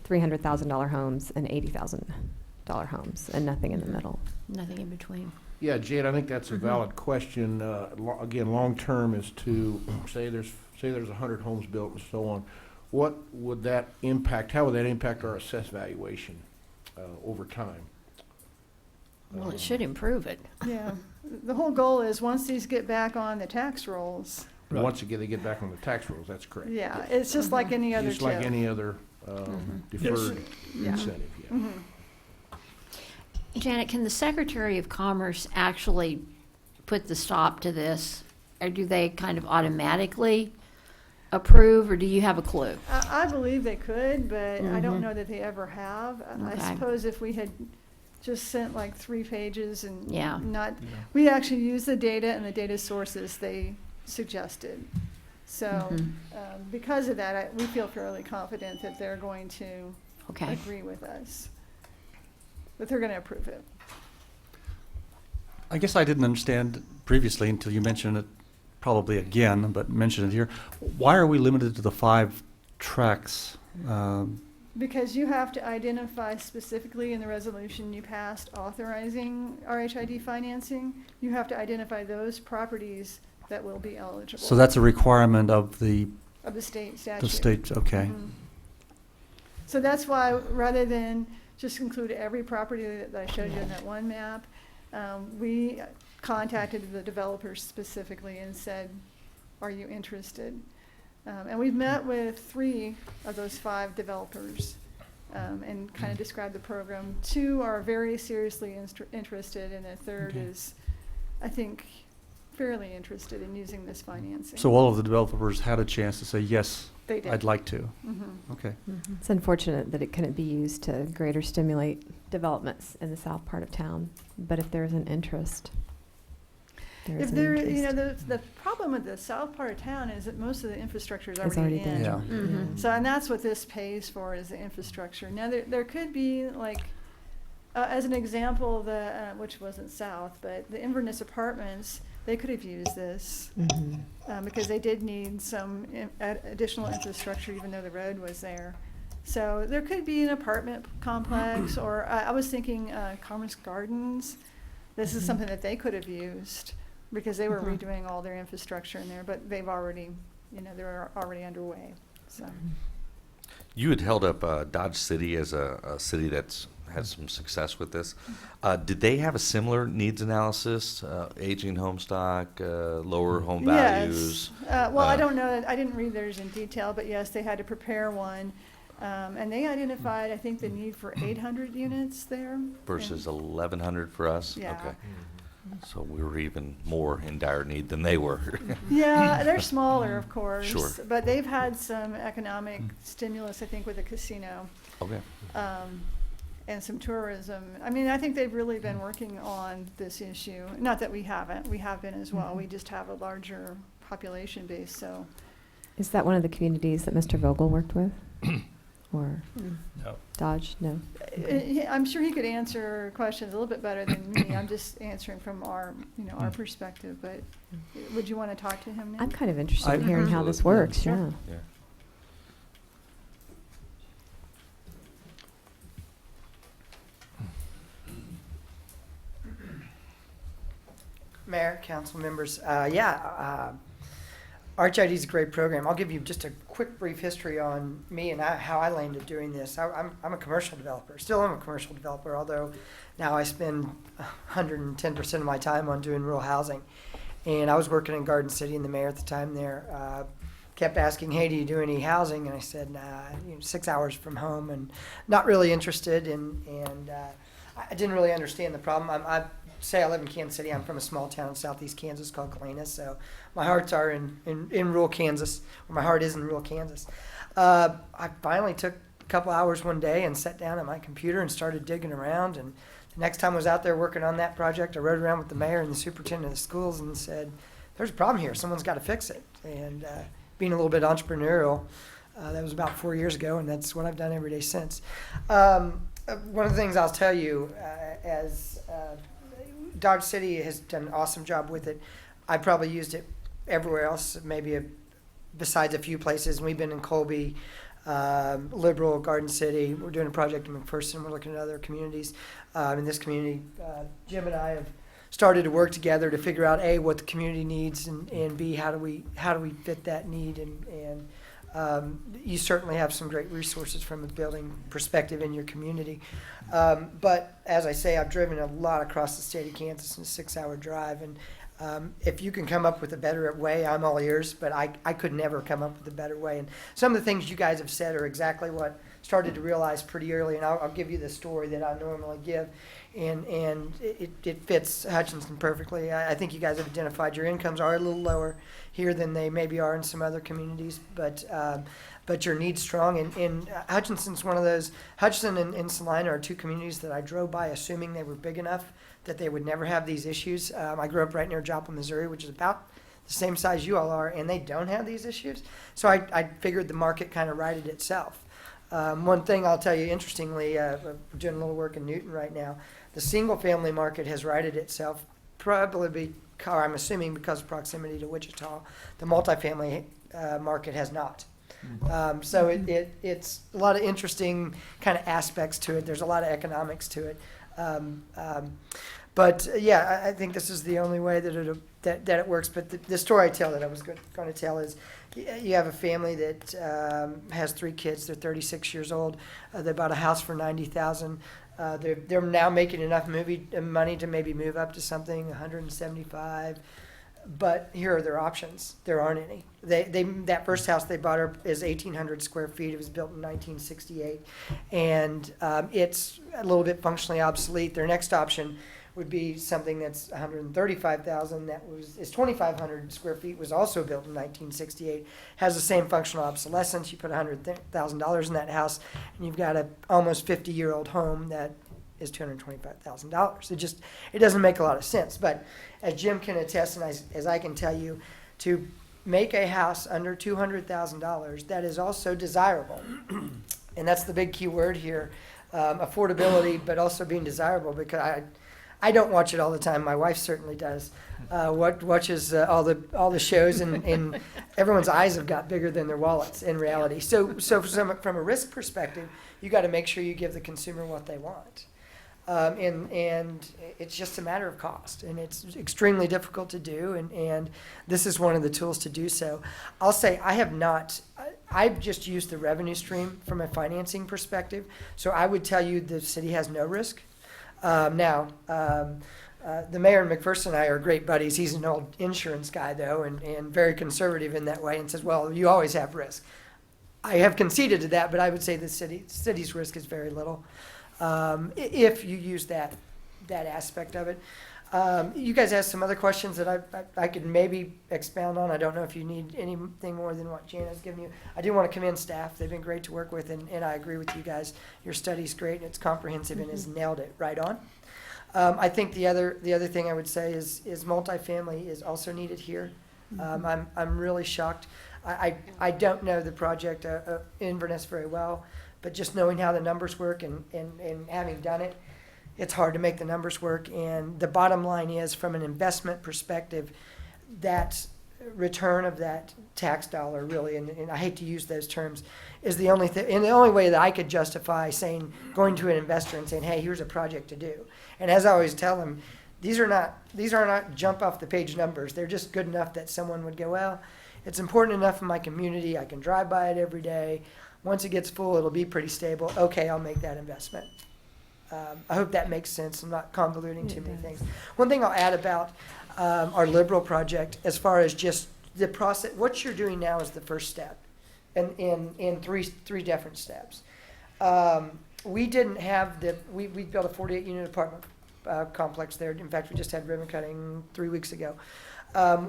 [SPEAKER 1] $300,000 homes and $80,000 homes and nothing in the middle.
[SPEAKER 6] Nothing in between.
[SPEAKER 10] Yeah, Jade, I think that's a valid question. Again, long-term is to say there's 100 homes built and so on. What would that impact? How would that impact our assessed valuation over time?
[SPEAKER 6] Well, it should improve it.
[SPEAKER 5] Yeah. The whole goal is once these get back on the tax rolls,
[SPEAKER 10] Once again, they get back on the tax rolls. That's correct.
[SPEAKER 5] yeah, it's just like any other
[SPEAKER 10] Just like
[SPEAKER 5] tip.
[SPEAKER 10] any other deferred
[SPEAKER 5] Yeah.
[SPEAKER 10] incentive. Yeah.
[SPEAKER 5] Mhm.
[SPEAKER 6] Janet, can the Secretary of Commerce actually put the stop to this? Or do they kind of automatically approve, or do you have a clue?
[SPEAKER 5] I believe they could, but I don't know that they ever have. I
[SPEAKER 6] Okay.
[SPEAKER 5] suppose if we had just sent like 3 pages and
[SPEAKER 6] Yeah.
[SPEAKER 5] we actually used the data and the data sources they suggested. So because of that, we feel fairly confident that they're going to
[SPEAKER 6] Okay.
[SPEAKER 5] agree with us. But they're going to approve it.
[SPEAKER 4] I guess I didn't understand previously until you mentioned it, probably again, but mention it here. Why are we limited to the 5 tracks?
[SPEAKER 5] Because you have to identify specifically in the resolution you passed authorizing RHID financing, you have to identify those properties that will be eligible.
[SPEAKER 4] So that's a requirement of the
[SPEAKER 5] Of the state statute.
[SPEAKER 4] the state, okay.
[SPEAKER 5] Mhm. So that's why, rather than just include every property that I showed you in that one map, we contacted the developers specifically and said, are you interested? And we've met with 3 of those 5 developers and kind of described the program. 2 are very seriously interested, and a third
[SPEAKER 4] Okay.
[SPEAKER 5] is, I think, fairly interested in using this financing.
[SPEAKER 4] So all of the developers had a chance to say, yes,
[SPEAKER 5] They did.
[SPEAKER 4] I'd like to.
[SPEAKER 5] Mhm.
[SPEAKER 4] Okay.
[SPEAKER 1] It's unfortunate that it couldn't be used to greater stimulate developments in the south part of town, but if there's an interest, there is
[SPEAKER 5] If
[SPEAKER 1] an
[SPEAKER 5] there,
[SPEAKER 1] interest.
[SPEAKER 5] the problem with the south part of town is that most of the infrastructure is
[SPEAKER 1] It's
[SPEAKER 5] already
[SPEAKER 1] already
[SPEAKER 5] in.
[SPEAKER 1] there.
[SPEAKER 4] Yeah.
[SPEAKER 6] Mhm.
[SPEAKER 5] So, and that's what this pays for, is the infrastructure. Now, there could be, like, as an example, which wasn't south, but the Inverness Apartments, they could have used this, because they did need some additional infrastructure, even though the road was there. So there could be an apartment complex, or I was thinking Commerce Gardens. This is something that they could have used, because they were redoing all their infrastructure in there, but they've already, they're already underway, so.
[SPEAKER 7] You had held up Dodge City as a city that's had some success with this. Did they have a similar needs analysis, aging home stock, lower home values?
[SPEAKER 5] Yes. Well, I don't know, I didn't read theirs in detail, but yes, they had to prepare one. And they identified, I think, the need for 800 units there.
[SPEAKER 7] Versus 1,100 for us?
[SPEAKER 5] Yeah.
[SPEAKER 7] Okay. So we were even more in dire need than they were.
[SPEAKER 5] Yeah, they're smaller, of course.
[SPEAKER 7] Sure.
[SPEAKER 5] But they've had some economic stimulus, I think, with the casino.
[SPEAKER 7] Okay.
[SPEAKER 5] and some tourism. I mean, I think they've really been working on this issue. Not that we haven't, we have been as well. We just have a larger population base, so.
[SPEAKER 1] Is that one of the communities that Mr. Vogel worked with? Or
[SPEAKER 4] No.
[SPEAKER 1] Dodge? No.
[SPEAKER 5] I'm sure he could answer questions a little bit better than me. I'm just answering from our, our perspective, but would you want to talk to him now?
[SPEAKER 1] I'm kind of interested in
[SPEAKER 4] I-
[SPEAKER 1] hearing how this
[SPEAKER 7] Absolutely.
[SPEAKER 1] works, yeah.
[SPEAKER 7] Yeah.
[SPEAKER 12] Mayor, council members, ArchID is a great program. I'll give you just a quick brief history on me and how I landed doing this. I'm a commercial developer, still am a commercial developer, although now I spend 110% of my time on doing rural housing. And I was working in Garden City, and the mayor at the time there kept asking, hey, do you do any housing? And I said, nah, 6 hours from home and not really interested. And I didn't really understand the problem. I say I live in Kansas City. I'm from a small town in southeast Kansas called Galena, so my hearts are in rural Kansas, or my heart is in rural Kansas. I finally took a couple hours one day and sat down at my computer and started digging around. And the next time I was out there working on that project, I rode around with the mayor and the superintendent of the schools and said, there's a problem here. Someone's got to fix it. And being a little bit entrepreneurial, that was about 4 years ago, and that's what I've done every day since. One of the things I'll tell you, as Dodge City has done an awesome job with it. I probably used it everywhere else, maybe besides a few places. We've been in Colby, Liberal, Garden City. We're doing a project in McPherson. We're looking at other communities. In this community, Jim and I have started to work together to figure out A, what the community needs, and B, how do we fit that need. And you certainly have some great resources from a building perspective in your community. But as I say, I've driven a lot across the state of Kansas in a 6-hour drive. And if you can come up with a better way, I'm all ears, but I could never come up with a better way. And some of the things you guys have said are exactly what started to realize pretty early. And I'll give you the story that I normally give. And it fits Hutchinson perfectly. I think you guys have identified your incomes are a little lower here than they maybe are in some other communities, but your need's strong. And Hutchinson's one of those. Hutchinson and Salina are two communities that I drove by assuming they were big enough that they would never have these issues. I grew up right near Joplin, Missouri, which is about the same size you all are, and they don't have these issues. So I figured the market kind of righted itself. One thing I'll tell you, interestingly, we're doing a little work in Newton right now. The single-family market has righted itself, probably I'm assuming because of proximity to Wichita. The multifamily market has not. So it's a lot of interesting kind of aspects to it. There's a lot of economics to it. But yeah, I think this is the only way that it works. But the story I tell that I was going to tell is, you have a family that has 3 kids. They're 36 years old. They bought a house for $90,000. They're now making enough money to maybe move up to something 175. But here are their options. There aren't any. That first house they bought is 1,800 square feet. It was built in 1968, and it's a little bit functionally obsolete. Their next option would be something that's 135,000. That is 2,500 square feet. Was also built in 1968. Has the same functional obsolescence. You put $100,000 in that house, and you've got a almost 50-year-old home that is $225,000. It doesn't make a lot of sense. But as Jim can attest, and as I can tell you, to make a house under $200,000 that is also desirable, and that's the big key word here, affordability, but also being desirable. Because I don't watch it all the time. My wife certainly does. Watches all the shows, and everyone's eyes have got bigger than their wallets in reality. So from a risk perspective, you got to make sure you give the consumer what they want. And it's just a matter of cost, and it's extremely difficult to do, and this is one of the tools to do so. I'll say I've just used the revenue stream from a financing perspective, so I would tell you the city has no risk. The mayor in McPherson and I are great buddies. He's an old insurance guy, though, and very conservative in that way, and says, well, you always have risk. I have conceded to that, but I would say the city's risk is very little. If you use that aspect of it. You guys asked some other questions that I could maybe expound on. I don't know if you need anything more than what Jana's given you. I do want to commend staff. They've been great to work with, and I agree with you guys. Your study's great, and it's comprehensive, and has nailed it right on. I think the other thing I would say is multifamily is also needed here. I'm really shocked. I don't know the project Inverness very well, but just knowing how the numbers work and having done it, it's hard to make the numbers work. And the bottom line is, from an investment perspective, that return of that tax dollar really, and I hate to use those terms, is the only thing, and the only way that I could justify going to an investor and saying, hey, here's a project to do. And as I always tell them, these are not jump off the page numbers. They're just good enough that someone would go, well, it's important enough in my community. I can drive by it every day. Once it gets full, it'll be pretty stable. Okay, I'll make that investment. I hope that makes sense. I'm not convoluting too many things. One thing I'll add about our liberal project, as far as just the process, what you're doing now is the first step, and in three different steps. We didn't have we built a 48-unit apartment complex there. In fact, we just had ribbon cutting 3 weeks ago.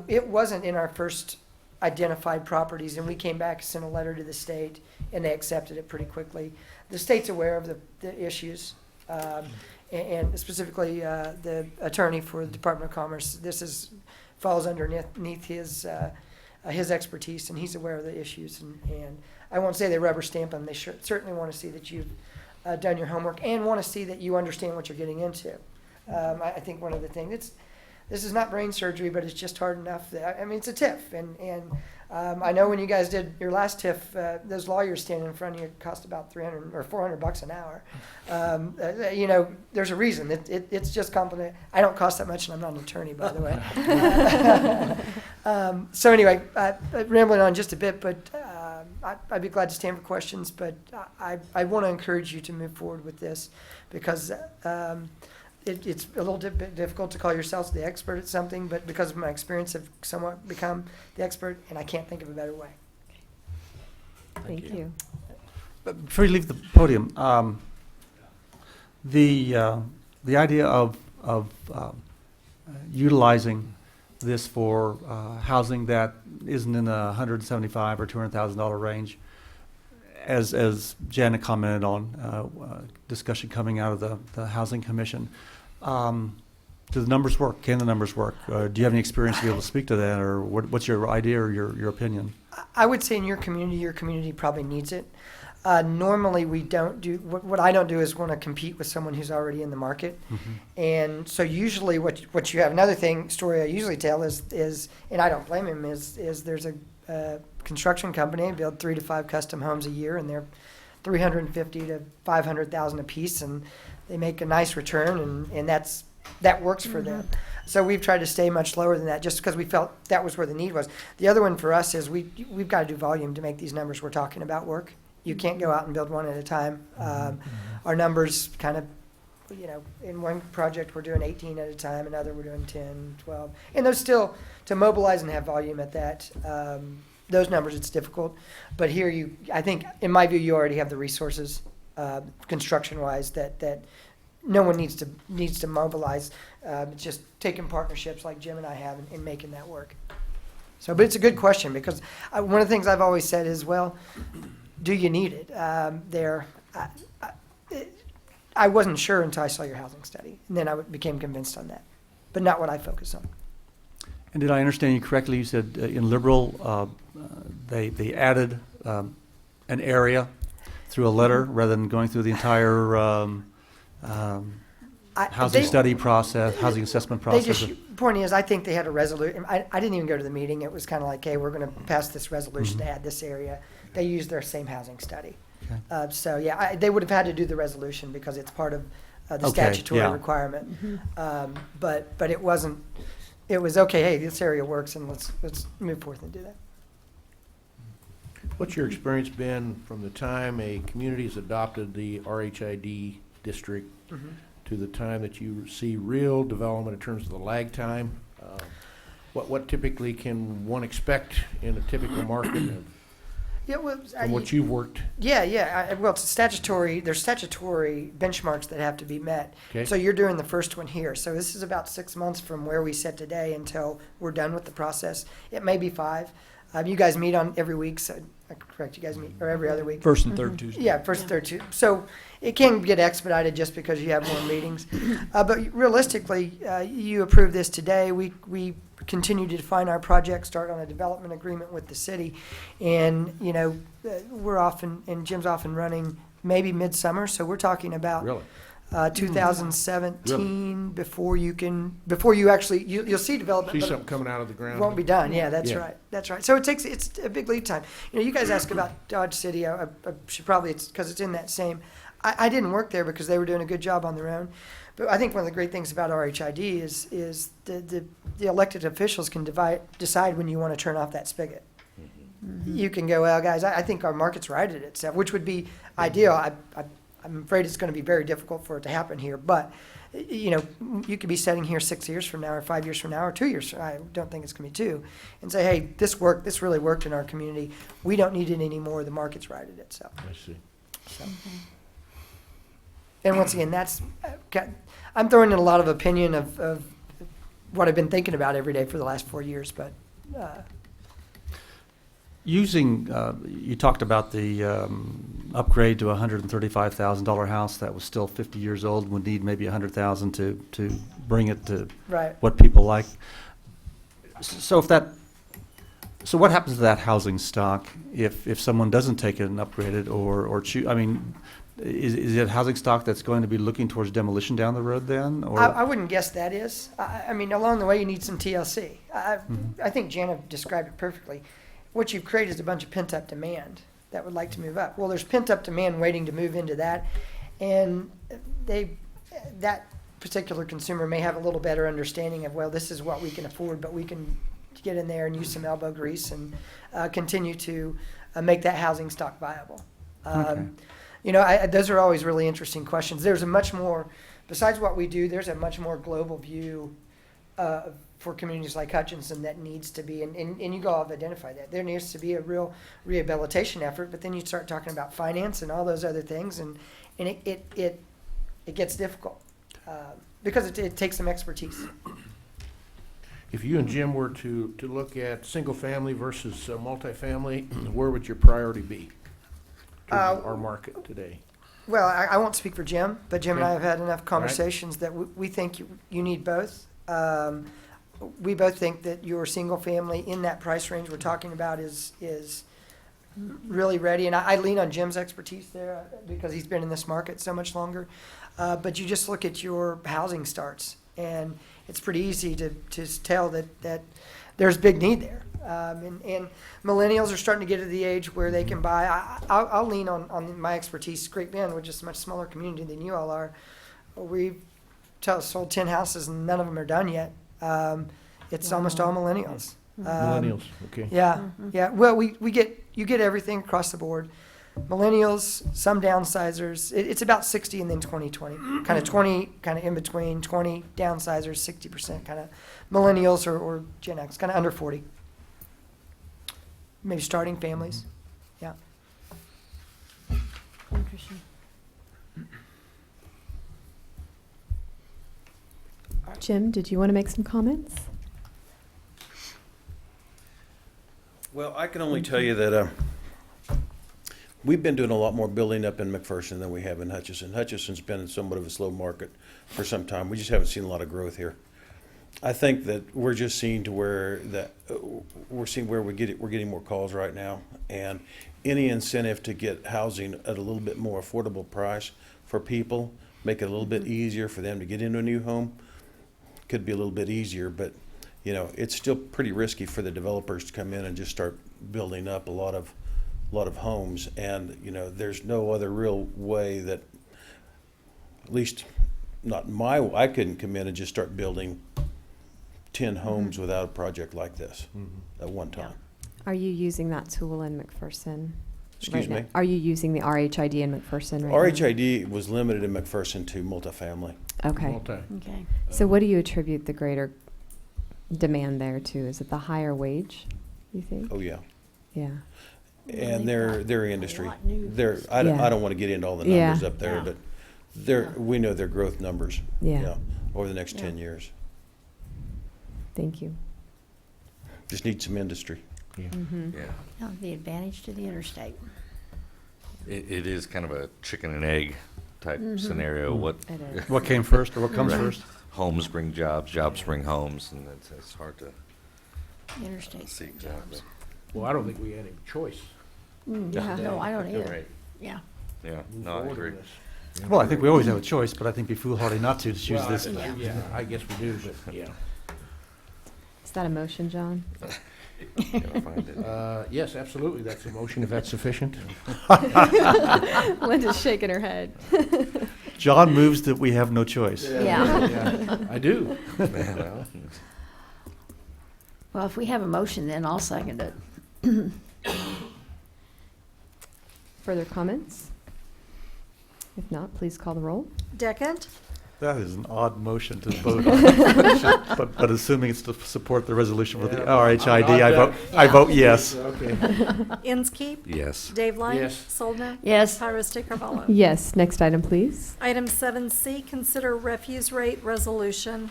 [SPEAKER 12] It wasn't in our first identified properties, and we came back, sent a letter to the state, and they accepted it pretty quickly. The state's aware of the issues. And specifically the attorney for the Department of Commerce. This falls underneath his expertise, and he's aware of the issues. And I won't say they rubber stamp them. They certainly want to see that you've done your homework and want to see that you understand what you're getting into. I think one of the things, this is not brain surgery, but it's just hard enough that, I mean, it's a TIF, and I know when you guys did your last TIF, those lawyers standing in front of you cost about $300 or $400 an hour. You know, there's a reason. It's just complicated. I don't cost that much, and I'm not an attorney, by the way. So anyway, rambling on just a bit, but I'd be glad to stand for questions. But I want to encourage you to move forward with this, because it's a little bit difficult to call yourselves the expert at something, but because of my experience, I've somewhat become the expert, and I can't think of a better way.
[SPEAKER 1] Thank you.
[SPEAKER 4] But before you leave the podium, the idea of utilizing this for housing that isn't in the $175,000 or $200,000 range, as Janet commented on, discussion coming out of the Housing Commission. Do the numbers work? Can the numbers work? Do you have any experience to be able to speak to that, or what's your idea or your opinion?
[SPEAKER 12] I would say in your community probably needs it. Normally we don't do, what I don't do is want to compete with someone who's already in the market.
[SPEAKER 4] Mm-hmm.
[SPEAKER 12] And so usually what you have, another story I usually tell is, and I don't blame him, is there's a construction company, build 3 to 5 custom homes a year, and they're $350,000 to $500,000 a piece, and they make a nice return, and that works for them. So we've tried to stay much lower than that, just because we felt that was where the need was. The other one for us is we've got to do volume to make these numbers we're talking about work. You can't go out and build one at a time. Our numbers kind of, you know, in one project we're doing 18 at a time, another we're doing 10, 12. And those still, to mobilize and have volume at that, those numbers, it's difficult. But here I think, in my view, you already have the resources, construction-wise, that no one needs to mobilize. It's just taking partnerships like Jim and I have and making that work. So, but it's a good question, because one of the things I've always said is, well, do you need it? I wasn't sure until I saw your housing study, and then I became convinced on that, but not what I focus on.
[SPEAKER 4] And did I understand you correctly? You said in Liberal, they added an area through a letter rather than going through the entire housing study process, housing assessment process.
[SPEAKER 12] Point is, I think they had a resolution. I didn't even go to the meeting. It was kind of like, hey, we're going to pass this resolution to add this area. They used their same housing study.
[SPEAKER 4] Okay.
[SPEAKER 12] So yeah, they would have had to do the resolution because it's part of the statutory requirement. But it wasn't. It was okay. Hey, this area works, and let's move forth and do that.
[SPEAKER 10] What's your experience been from the time a community has adopted the RHID district to the time that you see real development in terms of the lag time? What typically can one expect in a typical market?
[SPEAKER 12] Yeah, well,
[SPEAKER 10] From what you've worked,
[SPEAKER 12] yeah. Well, it's statutory. There's statutory benchmarks that have to be met.
[SPEAKER 10] okay?
[SPEAKER 12] So you're doing the first one here. So this is about 6 months from where we sit today until we're done with the process. It may be 5. You guys meet on every week, so correct. You guys meet or every other week.
[SPEAKER 8] First and third Tuesday.
[SPEAKER 12] Yeah, first, third, two. So it can get expedited just because you have more meetings. But realistically, you approve this today. We continue to define our project, start on a development agreement with the city. And, you know, we're often, and Jim's off and running maybe midsummer. So we're talking about
[SPEAKER 10] Really?
[SPEAKER 12] 2017 before you actually, you'll see development.
[SPEAKER 10] See
[SPEAKER 12] but
[SPEAKER 10] something coming out of the
[SPEAKER 12] it
[SPEAKER 10] ground?
[SPEAKER 12] won't be done. Yeah, that's
[SPEAKER 10] Yeah.
[SPEAKER 12] right. That's right. So it's a big lead time. You know, you guys ask about Dodge City. I should probably, it's because it's in that same. I didn't work there because they were doing a good job on their own. But I think one of the great things about RHID is the elected officials can decide when you want to turn off that spigot. You can go, well, guys, I think our market's righted itself, which would be ideal. I'm afraid it's going to be very difficult for it to happen here. But, you know, you could be sitting here 6 years from now or 5 years from now or 2 years. I don't think it's going to be 2. And say, hey, this really worked in our community. We don't need it anymore. The market's righted itself.
[SPEAKER 10] I see.
[SPEAKER 12] So. And once again, I'm throwing in a lot of opinion of what I've been thinking about every day for the last 4 years. But
[SPEAKER 4] Using, you talked about the upgrade to a $135,000 house that was still 50 years old, would need maybe $100,000 to bring it to
[SPEAKER 12] right.
[SPEAKER 4] what people like. So what happens to that housing stock if someone doesn't take it and upgrade it or choose? I mean, is it housing stock that's going to be looking towards demolition down the road then? Or
[SPEAKER 12] I wouldn't guess that is. I mean, along the way, you need some TLC. I think Jana described it perfectly. What you've created is a bunch of pent-up demand that would like to move up. Well, there's pent-up demand waiting to move into that, and that particular consumer may have a little better understanding of, well, this is what we can afford, but we can get in there and use some elbow grease and continue to make that housing stock viable.
[SPEAKER 4] Okay.
[SPEAKER 12] You know, those are always really interesting questions. There's a much more, besides what we do, there's a much more global view for communities like Hutchinson that needs to be, and you all have identified that. There needs to be a real rehabilitation effort, but then you start talking about finance and all those other things, and it gets difficult because it takes some expertise.
[SPEAKER 10] If you and Jim were to look at single-family versus multifamily, where would your priority be to our market today?
[SPEAKER 12] Well, I won't speak for Jim, but Jim and I
[SPEAKER 10] Okay.
[SPEAKER 12] have had enough conversations that we think you need both. We both think that your single family in that price range we're talking about is really ready, and I lean on Jim's expertise there because he's been in this market so much longer. But you just look at your housing starts, and it's pretty easy to tell that there's big need there. And millennials are starting to get to the age where they can buy. I'll lean on my expertise. Great Bend, which is a much smaller community than you all are. We've sold 10 houses and none of them are done yet. It's almost all millennials.
[SPEAKER 10] Millennials, okay.
[SPEAKER 12] Yeah. Well, you get everything across the board. Millennials, some downsizers. It's about 60 and then 20-20. Kind of 20, kind of in between. 20 downsizers, 60% kind of millennials or Gen X, kind of under 40. Maybe starting families. Yeah.
[SPEAKER 6] Interesting.
[SPEAKER 1] Jim, did you want to make some comments?
[SPEAKER 13] Well, I can only tell you that we've been doing a lot more building up in McPherson than we have in Hutchinson. Hutchinson's been in somewhat of a slow market for some time. We just haven't seen a lot of growth here. I think that we're just seeing to where we're getting more calls right now, and any incentive to get housing at a little bit more affordable price for people, make it a little bit easier for them to get into a new home, could be a little bit easier, but you know, it's still pretty risky for the developers to come in and just start building up a lot of homes, and you know, there's no other real way that, at least not I couldn't come in and just start building 10 homes without a project like this at one time.
[SPEAKER 1] Are you using that tool in McPherson?
[SPEAKER 13] Excuse
[SPEAKER 1] right
[SPEAKER 13] me?
[SPEAKER 1] now? Are you using the RHID in McPherson right now?
[SPEAKER 13] RHID was limited in McPherson to multifamily.
[SPEAKER 1] Okay.
[SPEAKER 6] Okay.
[SPEAKER 1] So what do you attribute the greater demand there to? Is it the higher wage, you think?
[SPEAKER 13] Oh yeah.
[SPEAKER 1] Yeah.
[SPEAKER 13] And
[SPEAKER 6] They've
[SPEAKER 13] their
[SPEAKER 6] got a
[SPEAKER 13] industry,
[SPEAKER 6] lot new.
[SPEAKER 13] I
[SPEAKER 1] Yeah.
[SPEAKER 13] don't want to get into all the
[SPEAKER 1] Yeah.
[SPEAKER 13] numbers up there,
[SPEAKER 6] Yeah.
[SPEAKER 13] but we know their growth numbers,
[SPEAKER 1] Yeah.
[SPEAKER 13] over the next
[SPEAKER 6] Yeah.
[SPEAKER 13] 10 years.
[SPEAKER 1] Thank you.
[SPEAKER 13] Just need some industry.
[SPEAKER 1] Mhm.
[SPEAKER 7] Yeah.
[SPEAKER 6] Yeah, the advantage to the interstate.
[SPEAKER 7] It is kind of a chicken and egg type
[SPEAKER 6] Mhm.
[SPEAKER 7] scenario. What
[SPEAKER 1] It is.
[SPEAKER 4] What came first, or what comes
[SPEAKER 7] Right.
[SPEAKER 4] first?
[SPEAKER 7] homes bring jobs, jobs bring homes, and it's hard to
[SPEAKER 6] Interstate.
[SPEAKER 7] see exactly.
[SPEAKER 10] Well, I don't think we had any choice.
[SPEAKER 1] Yeah.
[SPEAKER 6] No, I don't either.
[SPEAKER 7] Right.
[SPEAKER 6] Yeah.
[SPEAKER 7] Yeah,
[SPEAKER 10] Move
[SPEAKER 7] no, I
[SPEAKER 10] forward on
[SPEAKER 7] agree.
[SPEAKER 10] this.
[SPEAKER 4] Well, I think we always have a choice, but I think it'd be foolhardy not to choose
[SPEAKER 10] Well,
[SPEAKER 4] this.
[SPEAKER 10] Yeah, I guess we do, but, yeah.
[SPEAKER 1] Is that a motion, John?
[SPEAKER 7] Gotta find it.
[SPEAKER 10] Yes, absolutely, that's a motion, if that's sufficient.
[SPEAKER 1] Linda's shaking her head.
[SPEAKER 4] John moves that we have no choice.
[SPEAKER 6] Yeah.
[SPEAKER 10] Yeah, I do.
[SPEAKER 7] Well,
[SPEAKER 6] Well, if we have a motion, then I'll second it.
[SPEAKER 1] Further comments? If not, please call the roll.
[SPEAKER 2] Deckent,
[SPEAKER 4] That is an odd motion to vote on. But assuming it's to support the resolution for the
[SPEAKER 10] Yeah,
[SPEAKER 4] RHID,
[SPEAKER 10] I'm
[SPEAKER 4] I vote yes.
[SPEAKER 10] Okay.
[SPEAKER 2] Inskeep,
[SPEAKER 7] yes.
[SPEAKER 2] Dave Light,
[SPEAKER 10] Yes.
[SPEAKER 2] Soldner,
[SPEAKER 6] Yes.
[SPEAKER 2] Pyrus Carvalho.
[SPEAKER 1] Yes, next item, please.
[SPEAKER 2] Item 7C, consider refuse rate resolution.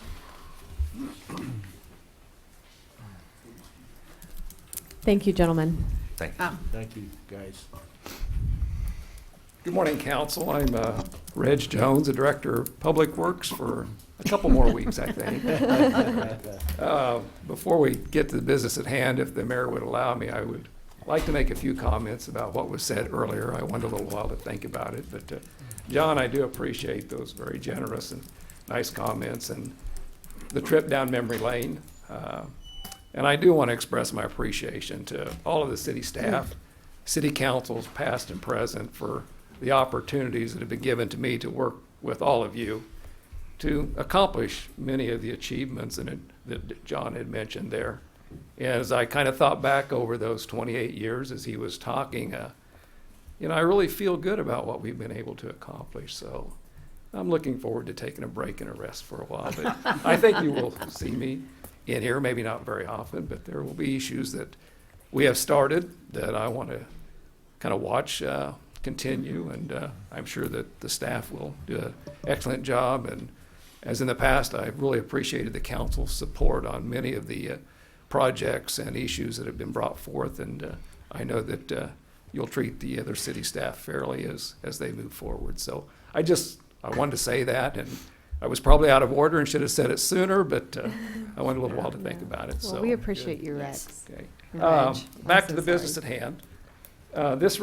[SPEAKER 1] Thank you, gentlemen.
[SPEAKER 7] Thank you.
[SPEAKER 10] Thank you, guys.
[SPEAKER 14] Good morning, council. I'm Reg Jones, the Director of Public Works for a couple more weeks, I think. Before we get to the business at hand, if the mayor would allow me, I would like to make a few comments about what was said earlier. I wanted a little while to think about it, but John, I do appreciate those very generous and nice comments and the trip down memory lane. And I do want to express my appreciation to all of the city staff, city councils, past and present, for the opportunities that have been given to me to work with all of you to accomplish many of the achievements that John had mentioned there. And as I kind of thought back over those 28 years as he was talking, I really feel good about what we've been able to accomplish. So I'm looking forward to taking a break and a rest for a while. But I think you will see me in here, maybe not very often, but there will be issues that we have started that I want to kind of watch continue, and I'm sure that the staff will do an excellent job. And as in the past, I've really appreciated the council's support on many of the projects and issues that have been brought forth, and I know that you'll treat the other city staff fairly as they move forward. So I wanted to say that, and I was probably out of order and should have said it sooner, but I wanted a little while to think about it.
[SPEAKER 1] Well,
[SPEAKER 14] So
[SPEAKER 1] we appreciate your
[SPEAKER 6] Yes.
[SPEAKER 14] okay.
[SPEAKER 1] Reg.
[SPEAKER 14] Back
[SPEAKER 1] I'm
[SPEAKER 14] to
[SPEAKER 1] so
[SPEAKER 14] the business
[SPEAKER 1] sorry.
[SPEAKER 14] at hand. This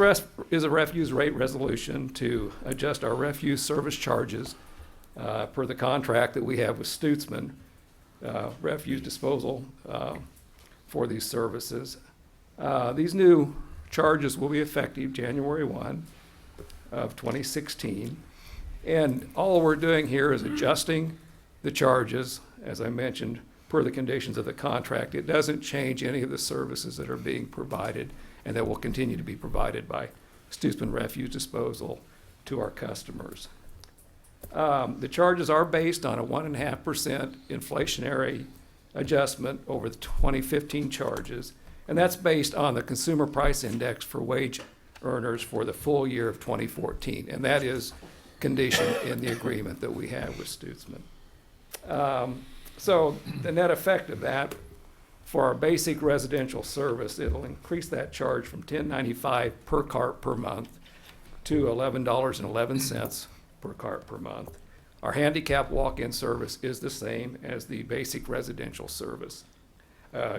[SPEAKER 14] is a refuse rate resolution to adjust our refuse service charges per the contract that we have with Stutzman Refuse Disposal for these services. These new charges will be effective January 1 of 2016. And all we're doing here is adjusting the charges, as I mentioned, per the conditions of the contract. It doesn't change any of the services that are being provided and that will continue to be provided by Stutzman Refuse Disposal to our customers. The charges are based on a 1.5% inflationary adjustment over the 2015 charges, and that's based on the Consumer Price Index for wage earners for the full year of 2014, and that is conditioned in the agreement that we have with Stutzman. So the net effect of that, for our basic residential service, it'll increase that charge from $10.95 per cart per month to $11.11 per cart per month. Our handicap walk-in service is the same as the basic residential service.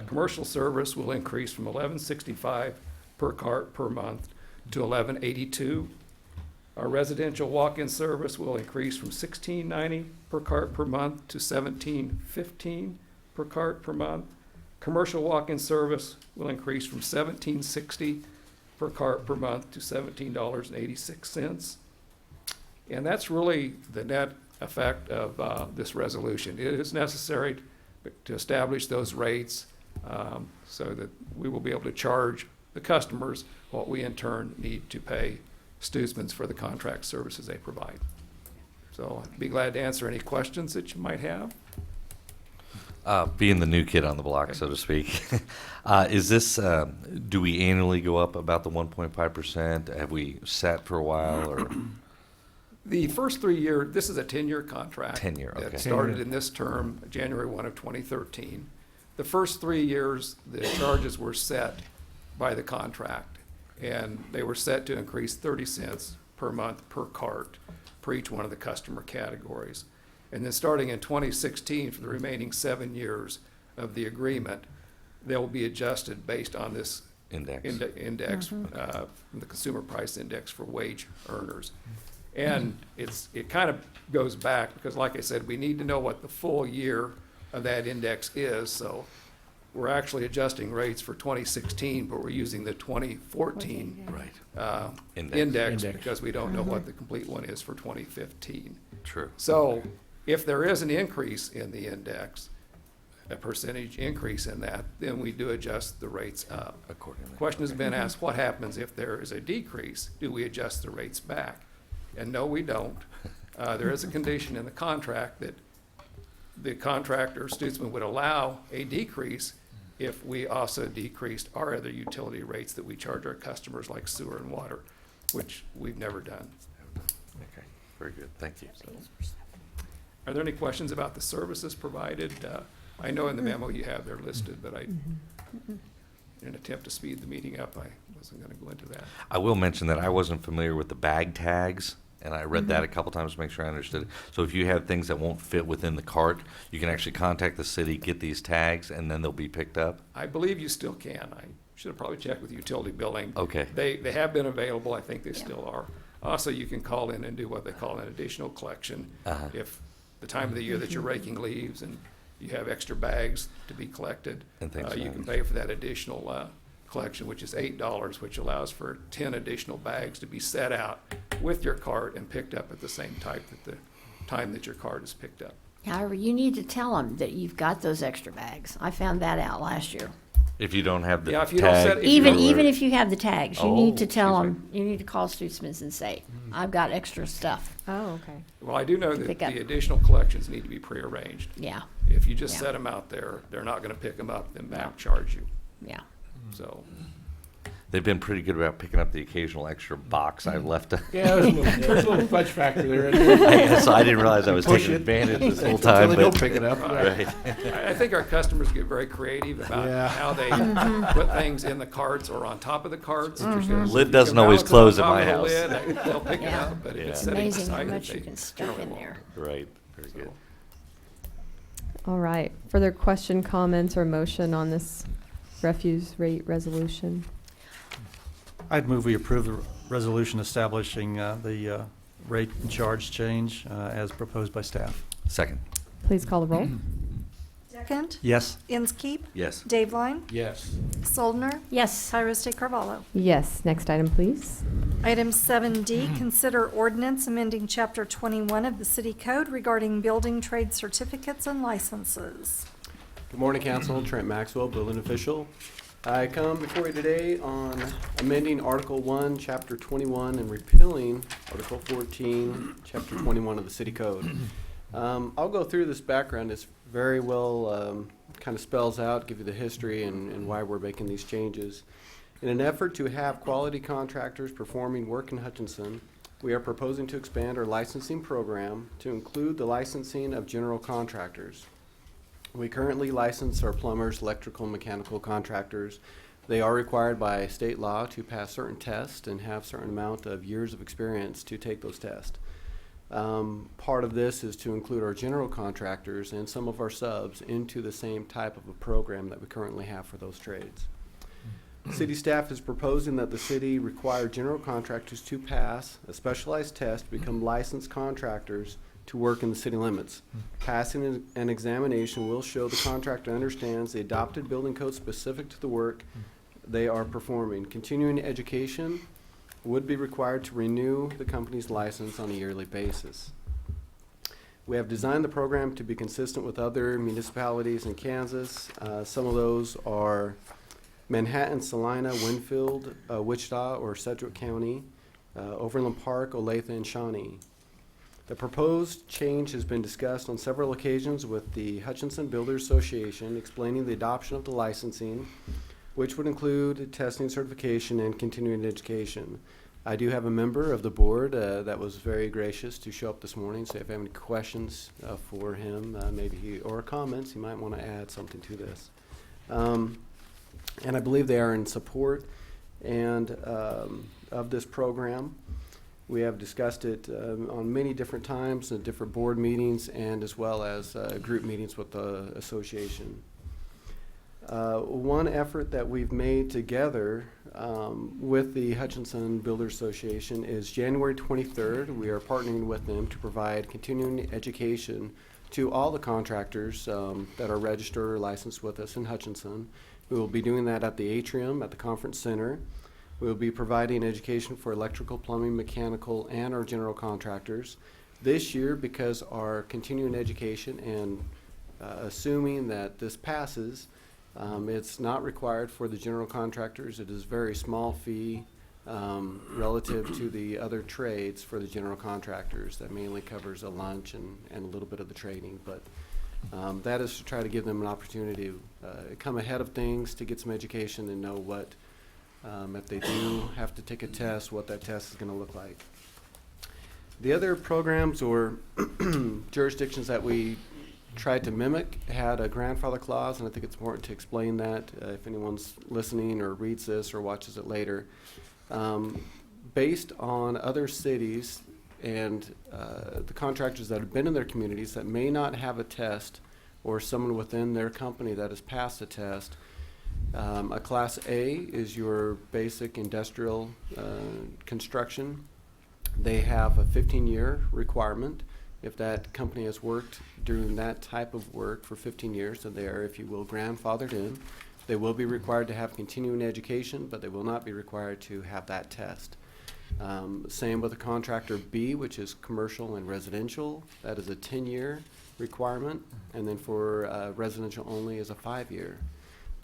[SPEAKER 14] Commercial service will increase from $11.65 per cart per month to $11.82. Our residential walk-in service will increase from $16.90 per cart per month to $17.15 per cart per month. Commercial walk-in service will increase from $17.60 per cart per month to $17.86. And that's really the net effect of this resolution. It is necessary to establish those rates so that we will be able to charge the customers what we in turn need to pay Stutzman's for the contract services they provide. So I'd be glad to answer any questions that you might have.
[SPEAKER 7] Being the new kid on the block, so to speak, is this, do we annually go up about the 1.5%? Have we sat for a while, or?
[SPEAKER 14] The first 3 year, this is a 10-year contract.
[SPEAKER 7] 10-year, okay.
[SPEAKER 14] That started in this term, January 1 of 2013. The first 3 years, the charges were set by the contract, and they were set to increase 30 cents per month per cart for each one of the customer categories. And then starting in 2016, for the remaining 7 years of the agreement, they'll be adjusted based on this
[SPEAKER 7] Index.
[SPEAKER 14] index, the consumer price index for wage earners. And it kind of goes back, because like I said, we need to know what the full year of that index is. So we're actually adjusting rates for 2016, but we're using the 2014
[SPEAKER 7] Right.
[SPEAKER 14] index because we don't know what the complete one is for 2015.
[SPEAKER 7] True.
[SPEAKER 14] So if there is an increase in the index, a percentage increase in that, then we do adjust the rates up.
[SPEAKER 7] Accordingly.
[SPEAKER 14] The question has been asked, what happens if there is a decrease? Do we adjust the rates back? And no, we don't. There is a condition in the contract that the contractor, Stutzman, would allow a decrease if we also decreased our other utility rates that we charge our customers, like sewer and water, which we've never done.
[SPEAKER 7] Okay, very good, thank you.
[SPEAKER 14] Are there any questions about the services provided? I know in the memo you have, they're listed, but in an attempt to speed the meeting up, I wasn't going to go into that.
[SPEAKER 7] I will mention that I wasn't familiar with the bag tags, and I read that a couple times to make sure I understood it. So if you have things that won't fit within the cart, you can actually contact the city, get these tags, and then they'll be picked up?
[SPEAKER 14] I believe you still can. I should have probably checked with utility billing.
[SPEAKER 7] Okay.
[SPEAKER 14] They have been available. I think they still are. Also, you can call in and do what they call an additional collection. If the time of the year that you're raking leaves and you have extra bags to be collected,
[SPEAKER 7] And things
[SPEAKER 14] you
[SPEAKER 7] like
[SPEAKER 14] can
[SPEAKER 7] that.
[SPEAKER 14] pay for that additional collection, which is $8, which allows for 10 additional bags to be set out with your cart and picked up at the same time that your cart is picked up.
[SPEAKER 6] However, you need to tell them that you've got those extra bags. I found that out last year.
[SPEAKER 7] If you don't have the
[SPEAKER 14] Yeah, if you don't
[SPEAKER 7] tag?
[SPEAKER 14] set- if
[SPEAKER 6] Even
[SPEAKER 14] you-
[SPEAKER 6] if you have the tags, you need to tell
[SPEAKER 7] excuse
[SPEAKER 6] them, you need to call Stutzman's and say, I've got extra stuff.
[SPEAKER 1] Oh, okay.
[SPEAKER 14] Well, I do know that
[SPEAKER 6] Pick up.
[SPEAKER 14] the additional collections need to be prearranged.
[SPEAKER 6] Yeah,
[SPEAKER 14] If you just
[SPEAKER 6] Yeah.
[SPEAKER 14] set them out there, they're not going to pick them up and back charge you.
[SPEAKER 6] yeah.
[SPEAKER 14] So,
[SPEAKER 7] They've been pretty good about picking up the occasional extra box I've left.
[SPEAKER 10] Yeah, there's a little fudge factor there. Isn't there?
[SPEAKER 7] So I didn't realize I was
[SPEAKER 10] Push
[SPEAKER 7] taking
[SPEAKER 10] it.
[SPEAKER 7] advantage this whole
[SPEAKER 10] Until
[SPEAKER 7] time.
[SPEAKER 10] they
[SPEAKER 7] but-
[SPEAKER 10] don't pick it up.
[SPEAKER 7] Right.
[SPEAKER 14] I think our customers get very creative about
[SPEAKER 10] Yeah.
[SPEAKER 14] how they put things in the carts or on top of the carts. Because
[SPEAKER 7] Lid
[SPEAKER 14] if you
[SPEAKER 7] doesn't
[SPEAKER 14] can
[SPEAKER 7] always
[SPEAKER 14] balance it on
[SPEAKER 7] close at
[SPEAKER 14] top
[SPEAKER 7] my
[SPEAKER 14] of the
[SPEAKER 7] house.
[SPEAKER 14] lid, they'll pick it
[SPEAKER 6] Yeah.
[SPEAKER 14] up, but if
[SPEAKER 7] Yeah.
[SPEAKER 14] it's sitting
[SPEAKER 6] Amazing how
[SPEAKER 14] beside it,
[SPEAKER 6] much you
[SPEAKER 14] they
[SPEAKER 6] can stuff
[SPEAKER 14] generally
[SPEAKER 6] in
[SPEAKER 14] won't.
[SPEAKER 6] there.
[SPEAKER 7] Right, very good.
[SPEAKER 1] All right. Further question, comments, or motion on this refuse rate resolution?
[SPEAKER 4] I'd move we approve the resolution establishing the rate and charge change as proposed by staff.
[SPEAKER 7] Second,
[SPEAKER 1] Please call the roll.
[SPEAKER 2] Second,
[SPEAKER 4] Yes?
[SPEAKER 2] Inskeep,
[SPEAKER 7] yes.
[SPEAKER 2] Dave Line,
[SPEAKER 10] Yes.
[SPEAKER 2] Soldner,
[SPEAKER 6] Yes,
[SPEAKER 2] Tyros de Carvalho.
[SPEAKER 1] Yes. Next item, please.
[SPEAKER 2] Item 7D, consider ordinance amending Chapter 21 of the City Code regarding building trade certificates and licenses.
[SPEAKER 15] Good morning, Council. Trent Maxwell, building official. I come before you today on amending Article 1, Chapter 21, and repealing Article 14, Chapter 21 of the City Code. I'll go through this background. It's very well kind of spells out, give you the history and why we're making these changes. In an effort to have quality contractors performing work in Hutchinson, we are proposing to expand our licensing program to include the licensing of general contractors. We currently license our plumbers, electrical, and mechanical contractors. They are required by state law to pass certain tests and have certain amount of years of experience to take those tests. Part of this is to include our general contractors and some of our subs into the same type of a program that we currently have for those trades. City staff is proposing that the city require general contractors to pass a specialized test to become licensed contractors to work in the city limits. Passing an examination will show the contractor understands the adopted building code specific to the work they are performing. Continuing education would be required to renew the company's license on a yearly basis. We have designed the program to be consistent with other municipalities in Kansas. Some of those are Manhattan, Salina, Winfield, Wichita, or Sedgwick County, Overland Park, Olathe, and Shawnee. The proposed change has been discussed on several occasions with the Hutchinson Builders Association, explaining the adoption of the licensing, which would include testing, certification, and continuing education. I do have a member of the board that was very gracious to show up this morning, so if you have any questions for him, or comments, he might want to add something to this. And I believe they are in support of this program. We have discussed it on many different times in different board meetings and as well as group meetings with the association. One effort that we've made together with the Hutchinson Builders Association is January 23rd. We are partnering with them to provide continuing education to all the contractors that are registered or licensed with us in Hutchinson. We will be doing that at the atrium at the conference center. We will be providing education for electrical, plumbing, mechanical, and our general contractors. This year, because our continuing education and assuming that this passes, it's not required for the general contractors. It is a very small fee relative to the other trades for the general contractors. That mainly covers a lunch and a little bit of the training. But that is to try to give them an opportunity to come ahead of things, to get some education and know what, if they do have to take a test, what that test is going to look like. The other programs or jurisdictions that we tried to mimic had a grandfather clause, and I think it's important to explain that if anyone's listening or reads this or watches it later. Based on other cities and the contractors that have been in their communities that may not have a test, or someone within their company that has passed a test, a Class A is your basic industrial construction. They have a 15-year requirement. If that company has worked doing that type of work for 15 years, then they are, if you will, grandfathered in. They will be required to have continuing education, but they will not be required to have that test. Same with a contractor B, which is commercial and residential. That is a 10-year requirement, and then for residential only is a 5-year.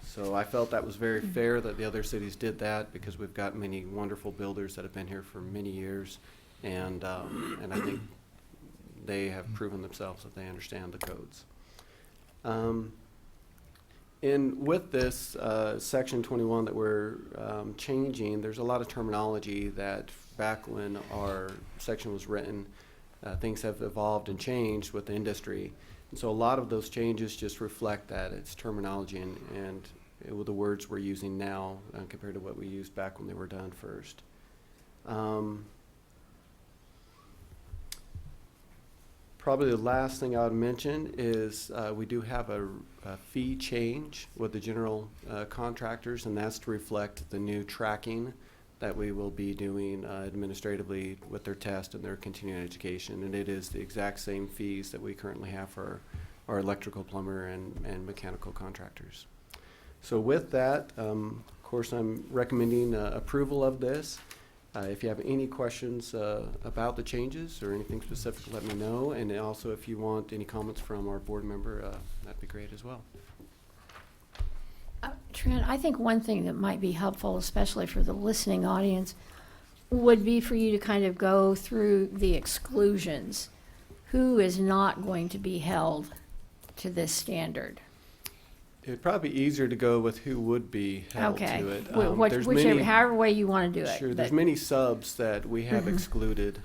[SPEAKER 15] So I felt that was very fair that the other cities did that, because we've got many wonderful builders that have been here for many years, and I think they have proven themselves that they understand the codes. And with this section 21 that we're changing, there's a lot of terminology that back when our section was written, things have evolved and changed with the industry. And so a lot of those changes just reflect that. It's terminology and the words we're using now compared to what we used back when they were done first. Probably the last thing I would mention is we do have a fee change with the general contractors, and that's to reflect the new tracking that we will be doing administratively with their test and their continuing education. And it is the exact same fees that we currently have for our electrical, plumber, and mechanical contractors. So with that, of course, I'm recommending approval of this. If you have any questions about the changes or anything specific, let me know. And also, if you want any comments from our board member, that'd be great as well.
[SPEAKER 6] Trent, I think one thing that might be helpful, especially for the listening audience, would be for you to kind of go through the exclusions. Who is not going to be held to this standard?
[SPEAKER 15] It'd probably be easier to go with who would be held
[SPEAKER 6] Okay.
[SPEAKER 15] to it.
[SPEAKER 6] Whichever, however way you want to do it.
[SPEAKER 15] Sure,
[SPEAKER 6] but-
[SPEAKER 15] there's many subs that we have excluded.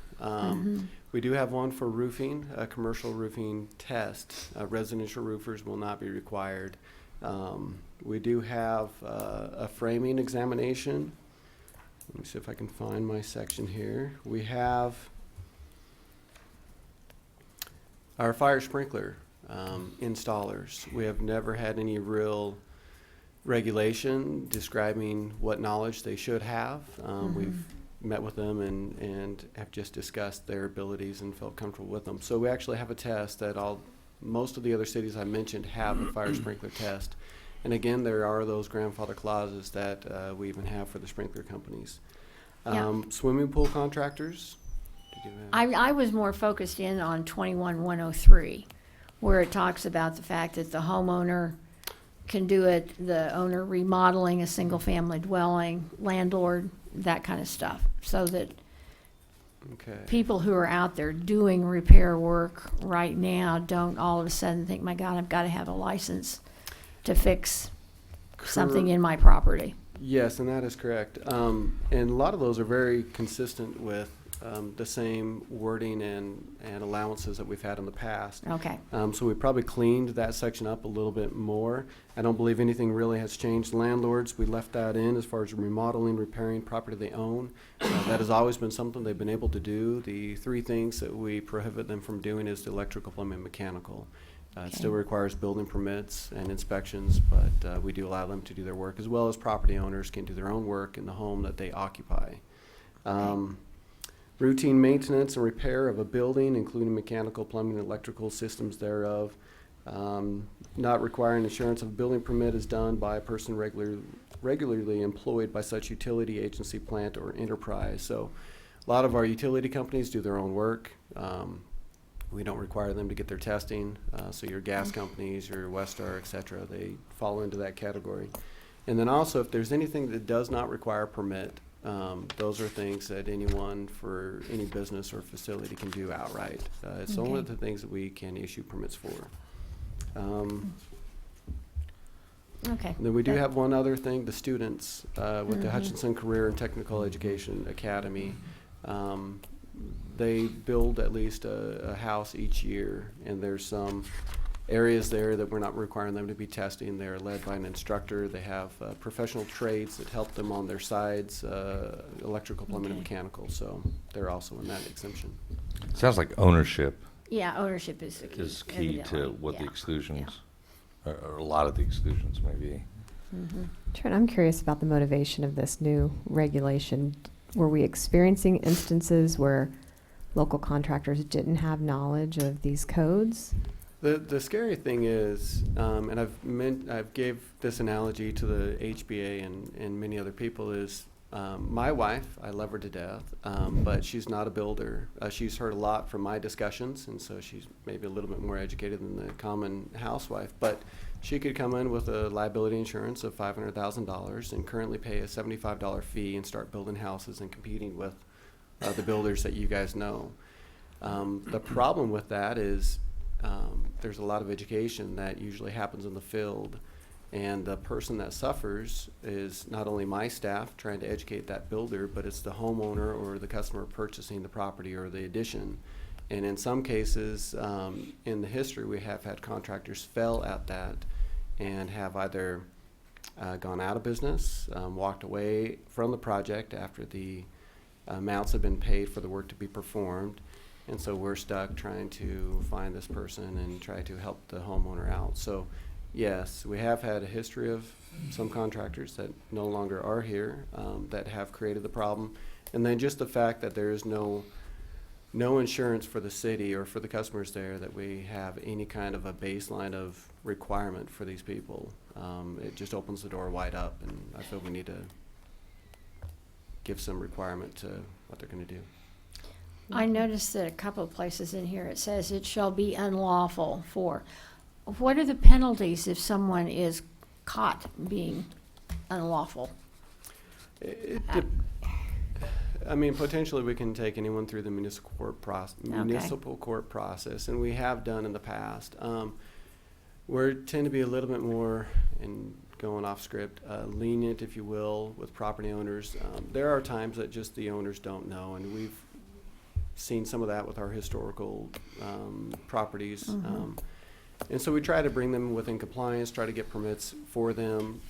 [SPEAKER 15] We do have one for roofing, a commercial roofing test. Residential roofers will not be required. We do have a framing examination. Let me see if I can find my section here. We have our fire sprinkler installers. We have never had any real regulation describing what knowledge they should have. We've met with them and have just discussed their abilities and felt comfortable with them. So we actually have a test that most of the other cities I mentioned have a fire sprinkler test. And again, there are those grandfather clauses that we even have for the sprinkler companies.
[SPEAKER 6] Yeah.
[SPEAKER 15] Swimming pool contractors.
[SPEAKER 6] I was more focused in on 21-103, where it talks about the fact that the homeowner can do it, the owner remodeling a single-family dwelling, landlord, that kind of stuff, so that
[SPEAKER 15] Okay.
[SPEAKER 6] people who are out there doing repair work right now don't all of a sudden think, my God, I've got to have a license to fix something in my property.
[SPEAKER 15] Yes, and that is correct. And a lot of those are very consistent with the same wording and allowances that we've had in the past.
[SPEAKER 6] Okay.
[SPEAKER 15] So we probably cleaned that section up a little bit more. I don't believe anything really has changed. Landlords, we left that in as far as remodeling, repairing property they own. That has always been something they've been able to do. The three things that we prohibit them from doing is the electrical, plumbing, mechanical. It still requires building permits and inspections, but we do allow them to do their work, as well as property owners can do their own work in the home that they occupy. Routine maintenance and repair of a building, including mechanical, plumbing, and electrical systems thereof. Not requiring insurance of a building permit is done by a person regularly employed by such utility, agency, plant, or enterprise. So a lot of our utility companies do their own work. We don't require them to get their testing. So your gas companies, your Westar, et cetera, they fall into that category. And then also, if there's anything that does not require a permit, those are things that anyone for any business or facility can do outright. It's only
[SPEAKER 6] Okay.
[SPEAKER 15] the things that we can issue permits for.
[SPEAKER 6] Okay.
[SPEAKER 15] Then we do have one other thing, the students with the Hutchinson Career and Technical Education Academy. They build at least a house each year, and there's some areas there that we're not requiring them to be testing. They're led by an instructor. They have professional trades that help them on their sides, electrical, plumbing, and mechanical, so they're also in that exemption.
[SPEAKER 7] Sounds like ownership
[SPEAKER 6] Yeah, ownership is the key.
[SPEAKER 7] is key to
[SPEAKER 6] evidently.
[SPEAKER 7] what the
[SPEAKER 6] Yeah.
[SPEAKER 7] exclusions, or a lot of the exclusions may be.
[SPEAKER 1] Trent, I'm curious about the motivation of this new regulation. Were we experiencing instances where local contractors didn't have knowledge of these codes?
[SPEAKER 15] The scary thing is, and I've gave this analogy to the HBA and many other people, is my wife, I love her to death, but she's not a builder. She's heard a lot from my discussions, and so she's maybe a little bit more educated than the common housewife. But she could come in with a liability insurance of $500,000 and currently pay a $75 fee and start building houses and competing with the builders that you guys know. The problem with that is there's a lot of education that usually happens in the field, and the person that suffers is not only my staff trying to educate that builder, but it's the homeowner or the customer purchasing the property or the addition. And in some cases, in the history, we have had contractors fail at that and have either gone out of business, walked away from the project after the amounts have been paid for the work to be performed. And so we're stuck trying to find this person and try to help the homeowner out. So yes, we have had a history of some contractors that no longer are here that have created the problem. And then just the fact that there is no insurance for the city or for the customers there, that we have any kind of a baseline of requirement for these people. It just opens the door wide up, and I feel we need to give some requirement to what they're going to do.
[SPEAKER 6] I noticed that a couple of places in here, it says it shall be unlawful for. What are the penalties if someone is caught being unlawful?
[SPEAKER 15] I mean, potentially we can take anyone through the municipal court process, and we have done in the past. We tend to be a little bit more, and going off script, lenient, if you will, with property owners. There are times that just the owners don't know, and we've seen some of that with our historical properties. And so we try to bring them within compliance, try to get permits for them.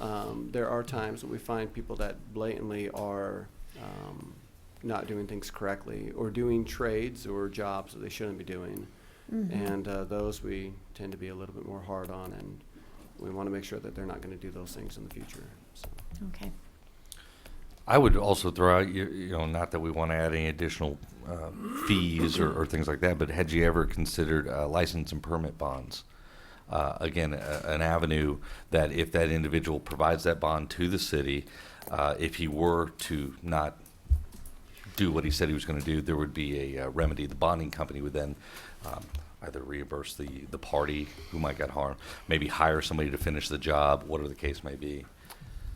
[SPEAKER 15] There are times that we find people that blatantly are not doing things correctly or doing trades or jobs that they shouldn't be doing. And those we tend to be a little bit more hard on, and we want to make sure that they're not going to do those things in the future. So.
[SPEAKER 6] Okay.
[SPEAKER 7] I would also throw out, not that we want to add any additional fees or things like that, but had you ever considered license and permit bonds? Again, an avenue that if that individual provides that bond to the city, if he were to not do what he said he was going to do, there would be a remedy. The bonding company would then either reimburse the party who might get harmed, maybe hire somebody to finish the job, whatever the case may be.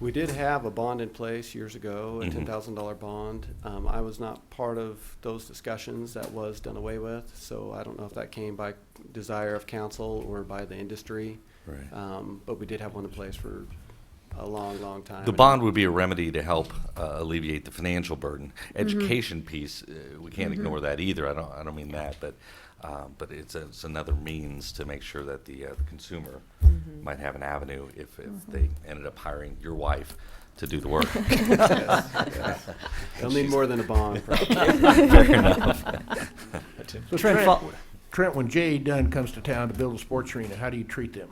[SPEAKER 15] We did have a bond in place years ago, a $10,000 bond. I was not part of those discussions. That was done away with, so I don't know if that came by desire of council or by the industry.
[SPEAKER 7] Right.
[SPEAKER 15] But we did have one in place for a long, long time.
[SPEAKER 7] The bond would be a remedy to help alleviate the financial burden. Education piece, we can't ignore that either. I don't mean that, but it's another means to make sure that the consumer might have an avenue if they ended up hiring your wife to do the work.
[SPEAKER 15] They'll need more than a bond.
[SPEAKER 7] Fair enough.
[SPEAKER 10] So Trent, when J.E. Dunn comes to town to build a sports arena, how do you treat them?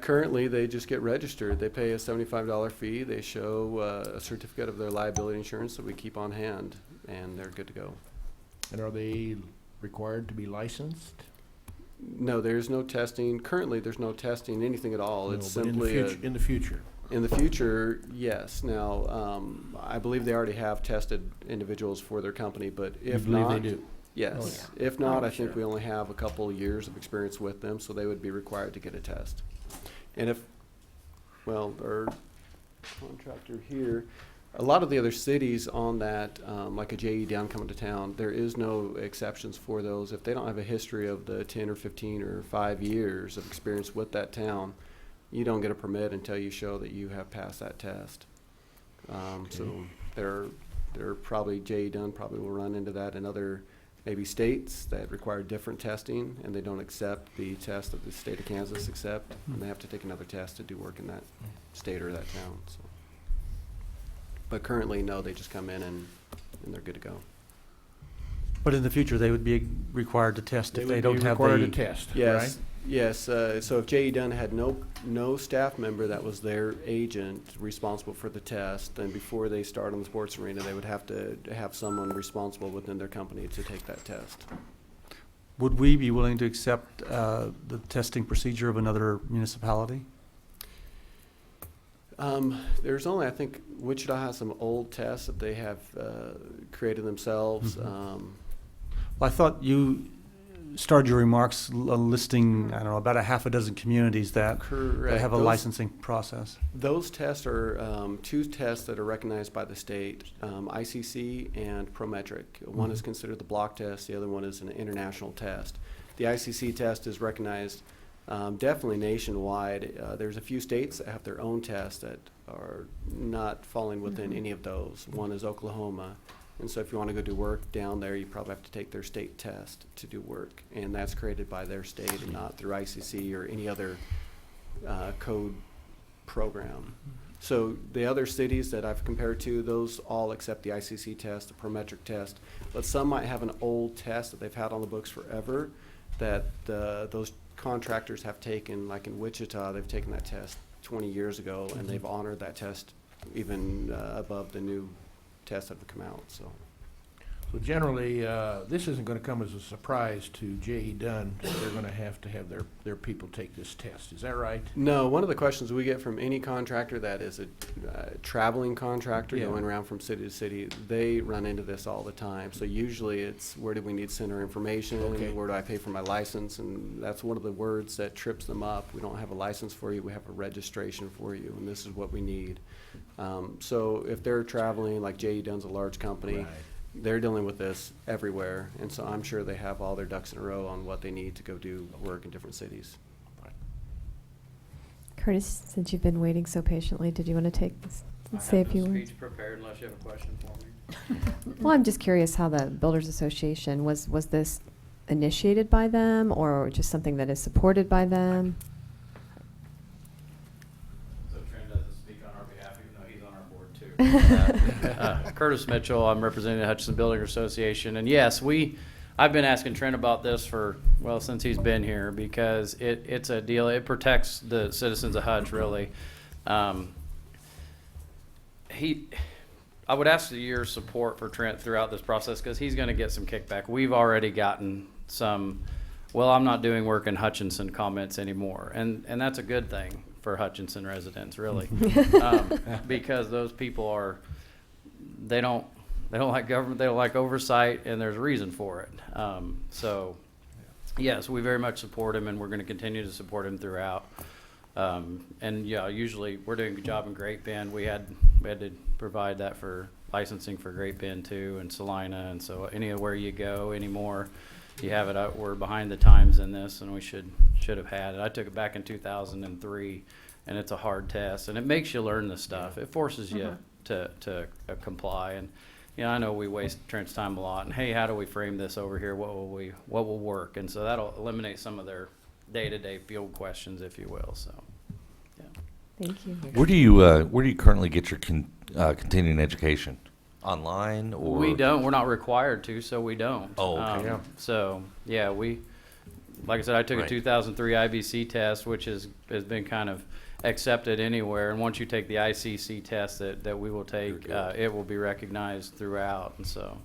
[SPEAKER 15] Currently, they just get registered. They pay a $75 fee. They show a certificate of their liability insurance that we keep on hand, and they're good to go.
[SPEAKER 10] And are they required to be licensed?
[SPEAKER 15] No, there's no testing. Currently, there's no testing, anything at all.
[SPEAKER 10] No,
[SPEAKER 15] It's
[SPEAKER 10] but
[SPEAKER 15] simply
[SPEAKER 10] in the future.
[SPEAKER 15] In the future, yes. Now, I believe they already have tested individuals for their company, but if
[SPEAKER 10] You believe
[SPEAKER 15] not,
[SPEAKER 10] they do?
[SPEAKER 15] yes.
[SPEAKER 10] Oh, yeah.
[SPEAKER 15] If not,
[SPEAKER 10] Oh,
[SPEAKER 15] I think
[SPEAKER 10] sure.
[SPEAKER 15] we only have a couple of years of experience with them, so they would be required to get a test. And if, well, our contractor here, a lot of the other cities on that, like a J.E. Down coming to town, there is no exceptions for those. If they don't have a history of the 10 or 15 or 5 years of experience with that town, you don't get a permit until you show that you have passed that test. So they're probably, J.E. Dunn probably will run into that in other maybe states that require different testing, and they don't accept the test that the state of Kansas accept, and they have to take another test to do work in that state or that town. So. But currently, no, they just come in and they're good to go.
[SPEAKER 4] But in the future, they would be required to test if they
[SPEAKER 10] would
[SPEAKER 4] don't
[SPEAKER 10] be
[SPEAKER 4] have
[SPEAKER 10] required
[SPEAKER 4] the.
[SPEAKER 10] to test,
[SPEAKER 15] Yes,
[SPEAKER 10] right?
[SPEAKER 15] yes. So if J.E. Dunn had no staff member that was their agent responsible for the test, then before they start on the sports arena, they would have to have someone responsible within their company to take that test.
[SPEAKER 4] Would we be willing to accept the testing procedure of another municipality?
[SPEAKER 15] There's only, I think, Wichita has some old tests that they have created themselves.
[SPEAKER 4] Well, I thought you started your remarks listing, I don't know, about a half a dozen communities that
[SPEAKER 15] Correct.
[SPEAKER 4] have a
[SPEAKER 15] Those-
[SPEAKER 4] licensing process.
[SPEAKER 15] Those tests are two tests that are recognized by the state, ICC and Prometric. One is considered the block test, the other one is an international test. The ICC test is recognized definitely nationwide. There's a few states that have their own tests that are not falling within any of those. One is Oklahoma. And so if you want to go do work down there, you probably have to take their state test to do work. And that's created by their state and not through ICC or any other code program. So the other cities that I've compared to, those all accept the ICC test, the Prometric test. But some might have an old test that they've had on the books forever that those contractors have taken. Like in Wichita, they've taken that test 20 years ago, and they've honored that test even above the new tests that have come out. So
[SPEAKER 10] generally, this isn't going to come as a surprise to J.E. Dunn. They're going to have their people take this test. Is that right?
[SPEAKER 15] no, one of the questions we get from any contractor that is a traveling contractor
[SPEAKER 10] Yeah.
[SPEAKER 15] going around from city to city, they run into this all the time. So usually it's, where do we need to send our information?
[SPEAKER 10] Okay.
[SPEAKER 15] Where do I pay for my license? And that's one of the words that trips them up. We don't have a license for you, we have a registration for you, and this is what we need. So if they're traveling, like J.E. Dunn's a large company,
[SPEAKER 10] Right.
[SPEAKER 15] they're dealing with this everywhere, and so I'm sure they have all their ducks in a row on what they need to go do work in different cities.
[SPEAKER 1] Curtis, since you've been waiting so patiently, did you want to take this and say a few words?
[SPEAKER 16] Speech prepared unless you have a question for me.
[SPEAKER 1] Well, I'm just curious how the Builders Association, was this initiated by them or just something that is supported by them?
[SPEAKER 16] So Trent doesn't speak on our behalf, even though he's on our board too. Curtis Mitchell, I'm representing the Hutchinson Building Association, and yes, I've been asking Trent about this since he's been here, because it's a deal, it protects the citizens of Hutch, really. I would ask your support for Trent throughout this process, because he's gonna get some kickback. We've already gotten some, well, I'm not doing work in Hutchinson comments anymore, and that's a good thing for Hutchinson residents, really. Because those people they don't like government, they don't like oversight, and there's a reason for it. So, yes, we very much support him, and we're going to continue to support him throughout. And yeah, usually we're doing a good job in Great Bend. We had to provide that for licensing for Great Bend too, and Salina, and so anywhere you go anymore, you have it out. We're behind the times in this, and we should have had it. I took it back in 2003, and it's a hard test, and it makes you learn the stuff. It forces you to comply, and I know we waste Trent's time a lot. And hey, how do we frame this over here? What will work? And so that'll eliminate some of their day-to-day field questions, if you will. So, yeah.
[SPEAKER 1] Thank you.
[SPEAKER 7] Where do you currently get your continuing education? Online or?
[SPEAKER 16] We don't. We're not required to, so we don't.
[SPEAKER 7] Oh, okay.
[SPEAKER 16] So yeah, like I said, I took
[SPEAKER 7] Right.
[SPEAKER 16] a 2003 IBC test, which has been kind of accepted anywhere. And once you take the ICC test that we will take, it will be recognized throughout. And so.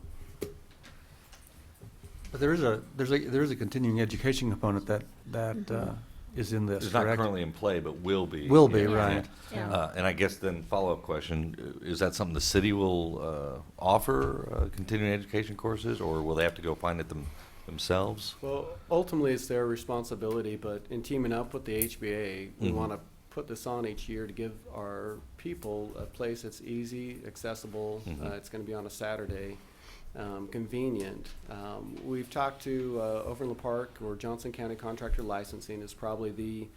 [SPEAKER 4] But there is a continuing education component that is in this,
[SPEAKER 7] It's
[SPEAKER 4] correct?
[SPEAKER 7] not currently in play, but will be.
[SPEAKER 4] Will be,
[SPEAKER 7] Yeah.
[SPEAKER 4] right.
[SPEAKER 6] Yeah.
[SPEAKER 7] And I guess then follow-up question, is that something the city will offer, continuing education courses, or will they have to go find it themselves?
[SPEAKER 15] Well, ultimately, it's their responsibility, but in teaming up with the HBA, we
[SPEAKER 7] Mhm.
[SPEAKER 15] want to put this on each year to give our people a place that's easy, accessible.
[SPEAKER 7] Mhm.
[SPEAKER 15] It's going to be on a Saturday, convenient. We've talked to Overland Park, or Johnson County Contractor Licensing is probably the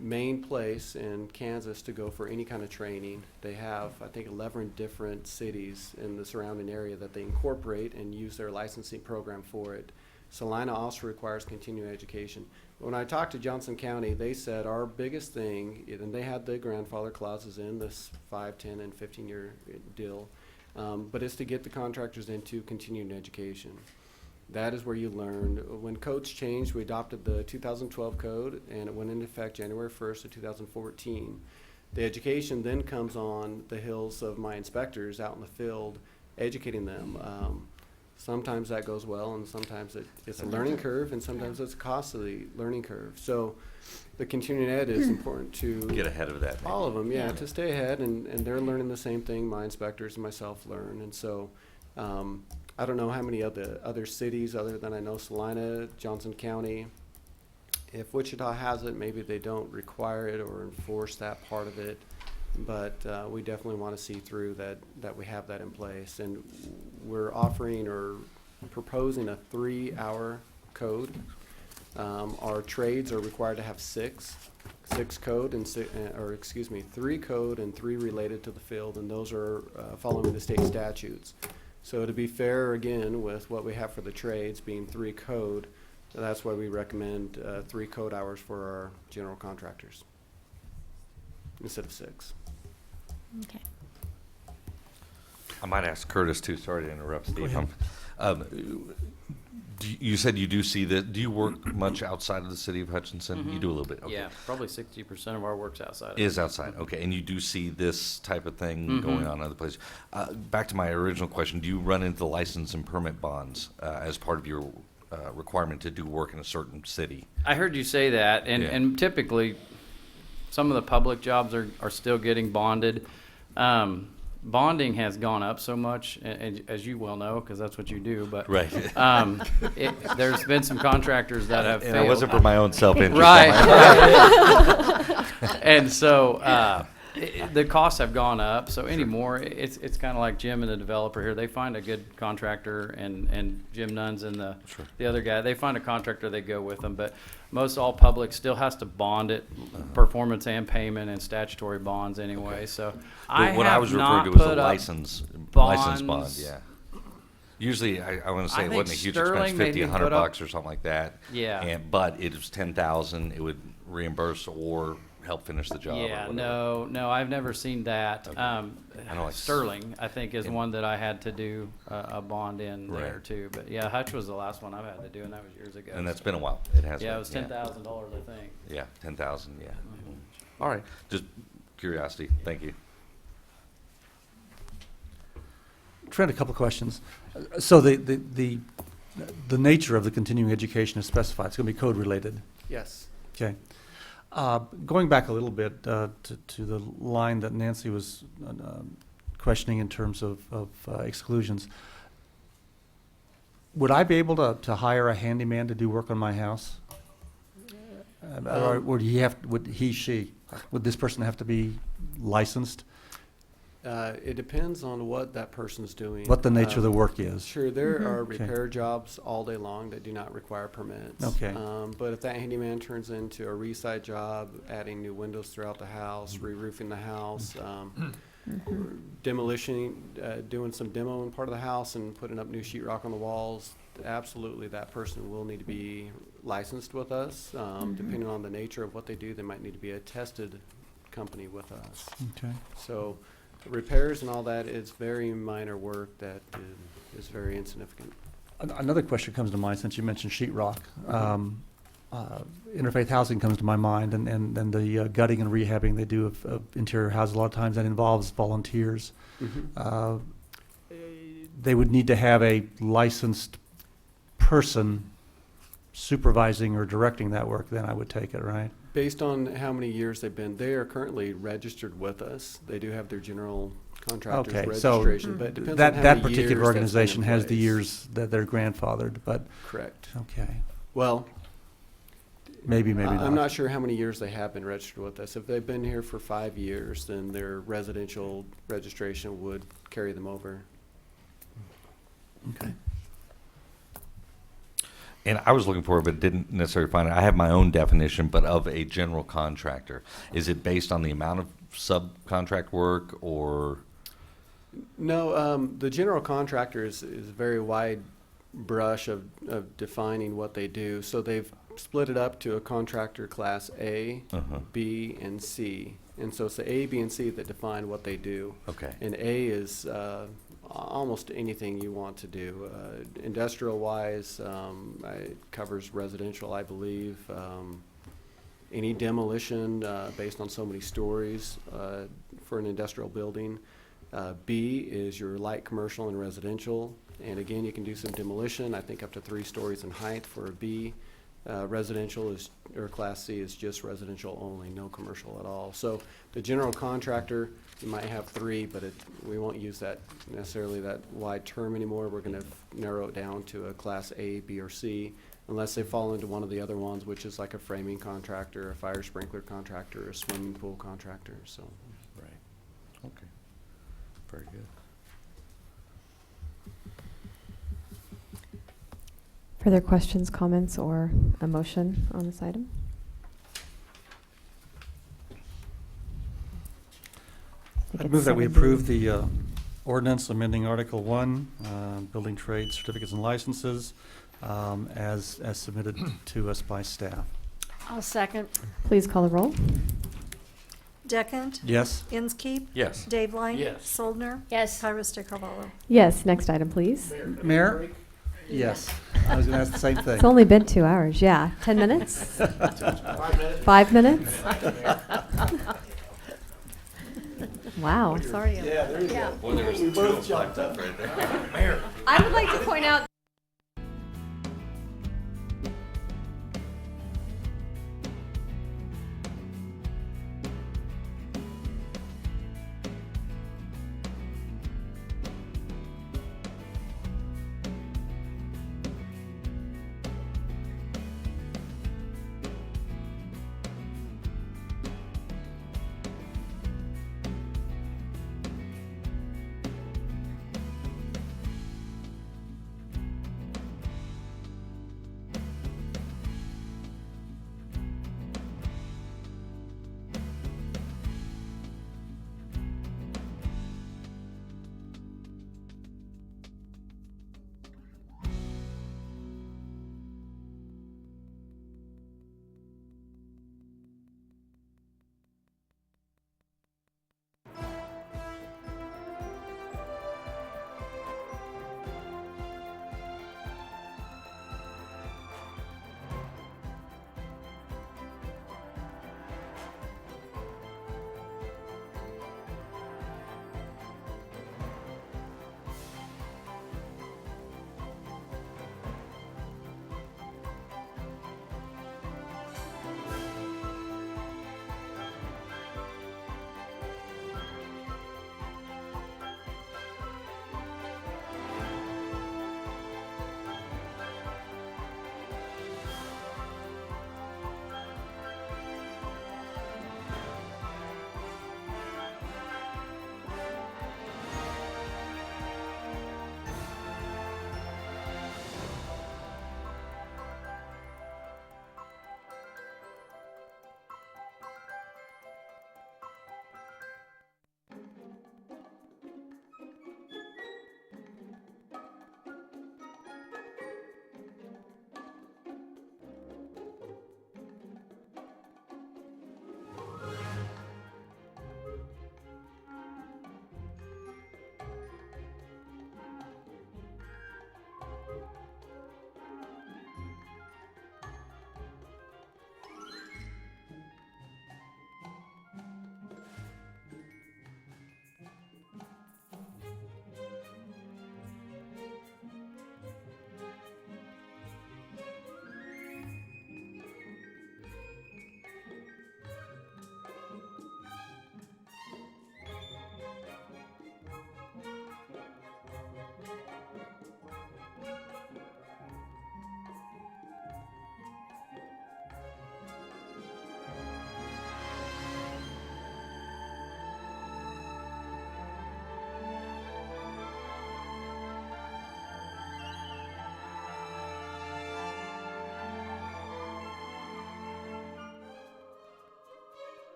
[SPEAKER 15] main place in Kansas to go for any kind of training. They have, I think, 11 different cities in the surrounding area that they incorporate and use their licensing program for it. Salina also requires continuing education. When I talked to Johnson County, they said our biggest thing, and they had the grandfather clauses in this 5, 10, and 15-year deal, but it's to get the contractors into continuing education. That is where you learn. When codes changed, we adopted the 2012 code, and it went into effect January 1st of 2014. The education then comes on the heels of my inspectors out in the field, educating them. Sometimes that goes well, and sometimes it's a learning curve, and sometimes it's a costly learning curve. So the continuing ed is important to
[SPEAKER 7] Get ahead of that. maybe.
[SPEAKER 15] all of them, to stay ahead, and they're learning the same thing my inspectors and myself learn. And so I don't know how many of the other cities, other than I know Salina, Johnson County. If Wichita has it, maybe they don't require it or enforce that part of it. But we definitely want to see through that we have that in place. And we're offering or proposing a 3-hour code. Our trades are required to have 6 code and 3 code and 3 related to the field, and those are following the state statutes. So to be fair, again, with what we have for the trades being 3 code, that's why we recommend 3 code hours for our general contractors instead of 6.
[SPEAKER 6] Okay.
[SPEAKER 7] I might ask Curtis too, sorry to interrupt, Steve.
[SPEAKER 4] ahead.
[SPEAKER 7] You said you do see that, do you work much outside of the city of Hutchinson? You do a little bit, okay.
[SPEAKER 16] Yeah, probably 60% of our work's outside of
[SPEAKER 7] Is outside, okay, and you do see this type of thing going on in other places. Back to my original question, do you run into the license and permit bonds as part of your requirement to do work in a certain city?
[SPEAKER 16] I heard you say that, and typically, some of the public jobs are still getting bonded. Bonding has gone up so much, and as you well know, because that's what you do. But
[SPEAKER 7] Right.
[SPEAKER 16] There's been some contractors that have
[SPEAKER 7] And
[SPEAKER 16] failed.
[SPEAKER 7] it wasn't for my own self-interest.
[SPEAKER 16] Right. And so the costs have gone up. So anymore, it's kind of like Jim and the developer here. They find a good contractor, and Jim Nunn's and the other guy. They find a contractor, they go with them. But most all public still has to bond it, performance and payment and statutory bonds anyway. So
[SPEAKER 7] What I was referring
[SPEAKER 16] not
[SPEAKER 7] to was the
[SPEAKER 16] put up
[SPEAKER 7] license bond,
[SPEAKER 16] bonds.
[SPEAKER 7] yeah. Usually, I want to say
[SPEAKER 16] I
[SPEAKER 7] it
[SPEAKER 16] think
[SPEAKER 7] wasn't a huge
[SPEAKER 16] Sterling
[SPEAKER 7] expense,
[SPEAKER 16] made me
[SPEAKER 7] $50,
[SPEAKER 16] put up-
[SPEAKER 7] $100 or something like that.
[SPEAKER 16] Yeah.
[SPEAKER 7] But it was 10,000, it would reimburse or help finish the job or
[SPEAKER 16] Yeah,
[SPEAKER 7] whatever.
[SPEAKER 16] no, I've never seen that.
[SPEAKER 7] Okay. I know, like
[SPEAKER 16] Sterling, I think, is
[SPEAKER 7] in-
[SPEAKER 16] one that I had to do a bond in there
[SPEAKER 7] Right.
[SPEAKER 16] too. But yeah, Hutch was the last one I've had to do, and that was years ago.
[SPEAKER 7] And that's
[SPEAKER 16] so.
[SPEAKER 7] been a while, it has been.
[SPEAKER 16] Yeah, it was $10,000, I think.
[SPEAKER 7] Yeah, 10,000, yeah. All right, just curiosity, thank you.
[SPEAKER 4] Trent, a couple of questions. So the nature of the continuing education is specified. It's going to be code related.
[SPEAKER 15] Yes.
[SPEAKER 4] Okay. Going back a little bit to the line that Nancy was questioning in terms of exclusions, would I be able to hire a handyman to do work on my house? Or would he have, would this person have to be licensed?
[SPEAKER 15] It depends on what that person's doing.
[SPEAKER 4] What the nature of the work is?
[SPEAKER 15] Sure, there are
[SPEAKER 4] Okay.
[SPEAKER 15] repair jobs all day long that do not require permits.
[SPEAKER 4] Okay.
[SPEAKER 15] But if that handyman turns into a re-side job, adding new windows throughout the house, re-roofing the house, demolition, doing some demo in part of the house and putting up new sheetrock on the walls, absolutely that person will need to be licensed with us. Depending on the nature of what they do, they might need to be a tested company with us.
[SPEAKER 4] Okay.
[SPEAKER 15] So repairs and all that is very minor work that is very insignificant.
[SPEAKER 4] Another question comes to mind since you mentioned sheetrock. Interfaith housing comes to my mind, and the gutting and rehabbing they do of interior houses. A lot of times that involves volunteers. They would need to have a licensed person supervising or directing that work, then I would take it, right?
[SPEAKER 15] Based on how many years they've been, they are currently registered with us. They do have their general contractor's
[SPEAKER 4] Okay, so
[SPEAKER 15] registration, but it depends on
[SPEAKER 4] that
[SPEAKER 15] how
[SPEAKER 4] that
[SPEAKER 15] many
[SPEAKER 4] particular
[SPEAKER 15] years that's been
[SPEAKER 4] organization
[SPEAKER 15] in
[SPEAKER 4] has the
[SPEAKER 15] place.
[SPEAKER 4] years that they're grandfathered, but
[SPEAKER 15] Correct.
[SPEAKER 4] okay,
[SPEAKER 15] Well,
[SPEAKER 4] maybe not.
[SPEAKER 15] I'm not sure how many years they have been registered with us. If they've been here for 5 years, then their residential registration would carry them over.
[SPEAKER 4] Okay.
[SPEAKER 7] And I was looking for it, but didn't necessarily find it. I have my own definition, but of a general contractor. Is it based on the amount of subcontract work, or?
[SPEAKER 15] No, the general contractor is a very wide brush of defining what they do. So they've split it up to a contractor class A, B, and C. And so it's the A, B, and C that define what they do.
[SPEAKER 7] Okay.
[SPEAKER 15] And A is almost anything you want to do. Industrial-wise, it covers residential, I believe. Any demolition based on so many stories for an industrial building. B is your light commercial and residential. And again, you can do some demolition, I think up to 3 stories in height for a B. Residential is, or Class C is just residential only, no commercial at all. So the general contractor, you might have 3, but we won't use that necessarily that wide term anymore. We're going to narrow it down to a Class A, B, or C, unless they fall into one of the other ones, which is like a framing contractor, a fire sprinkler contractor, a swimming pool contractor. So.
[SPEAKER 7] Right. Okay. Very good.
[SPEAKER 1] Further questions, comments, or a motion on this item? I think
[SPEAKER 4] I
[SPEAKER 1] it's
[SPEAKER 4] move that we
[SPEAKER 1] 7B.
[SPEAKER 4] approve the ordinance amending Article 1, building trade certificates and licenses, as submitted to us by staff.
[SPEAKER 6] I'll second.
[SPEAKER 1] Please call the roll.
[SPEAKER 2] Deckent?
[SPEAKER 4] Yes?
[SPEAKER 2] Inskeep?
[SPEAKER 7] Yes.
[SPEAKER 2] Dave Line?
[SPEAKER 8] Yes.
[SPEAKER 2] Soldner?
[SPEAKER 6] Yes.
[SPEAKER 2] Pyrus de Carvalho?
[SPEAKER 1] Yes, next item, please.
[SPEAKER 4] Mayor? Yes. I was going to ask the same thing.
[SPEAKER 1] It's only been 2 hours, yeah. 10 minutes? 5 minutes? Wow.
[SPEAKER 6] Sorry.
[SPEAKER 15] Yeah, there you go.
[SPEAKER 7] Boy, there was
[SPEAKER 15] We
[SPEAKER 7] two
[SPEAKER 15] both
[SPEAKER 7] of them
[SPEAKER 15] jumped
[SPEAKER 7] locked up
[SPEAKER 15] up.
[SPEAKER 7] right there.
[SPEAKER 1] I would like to point out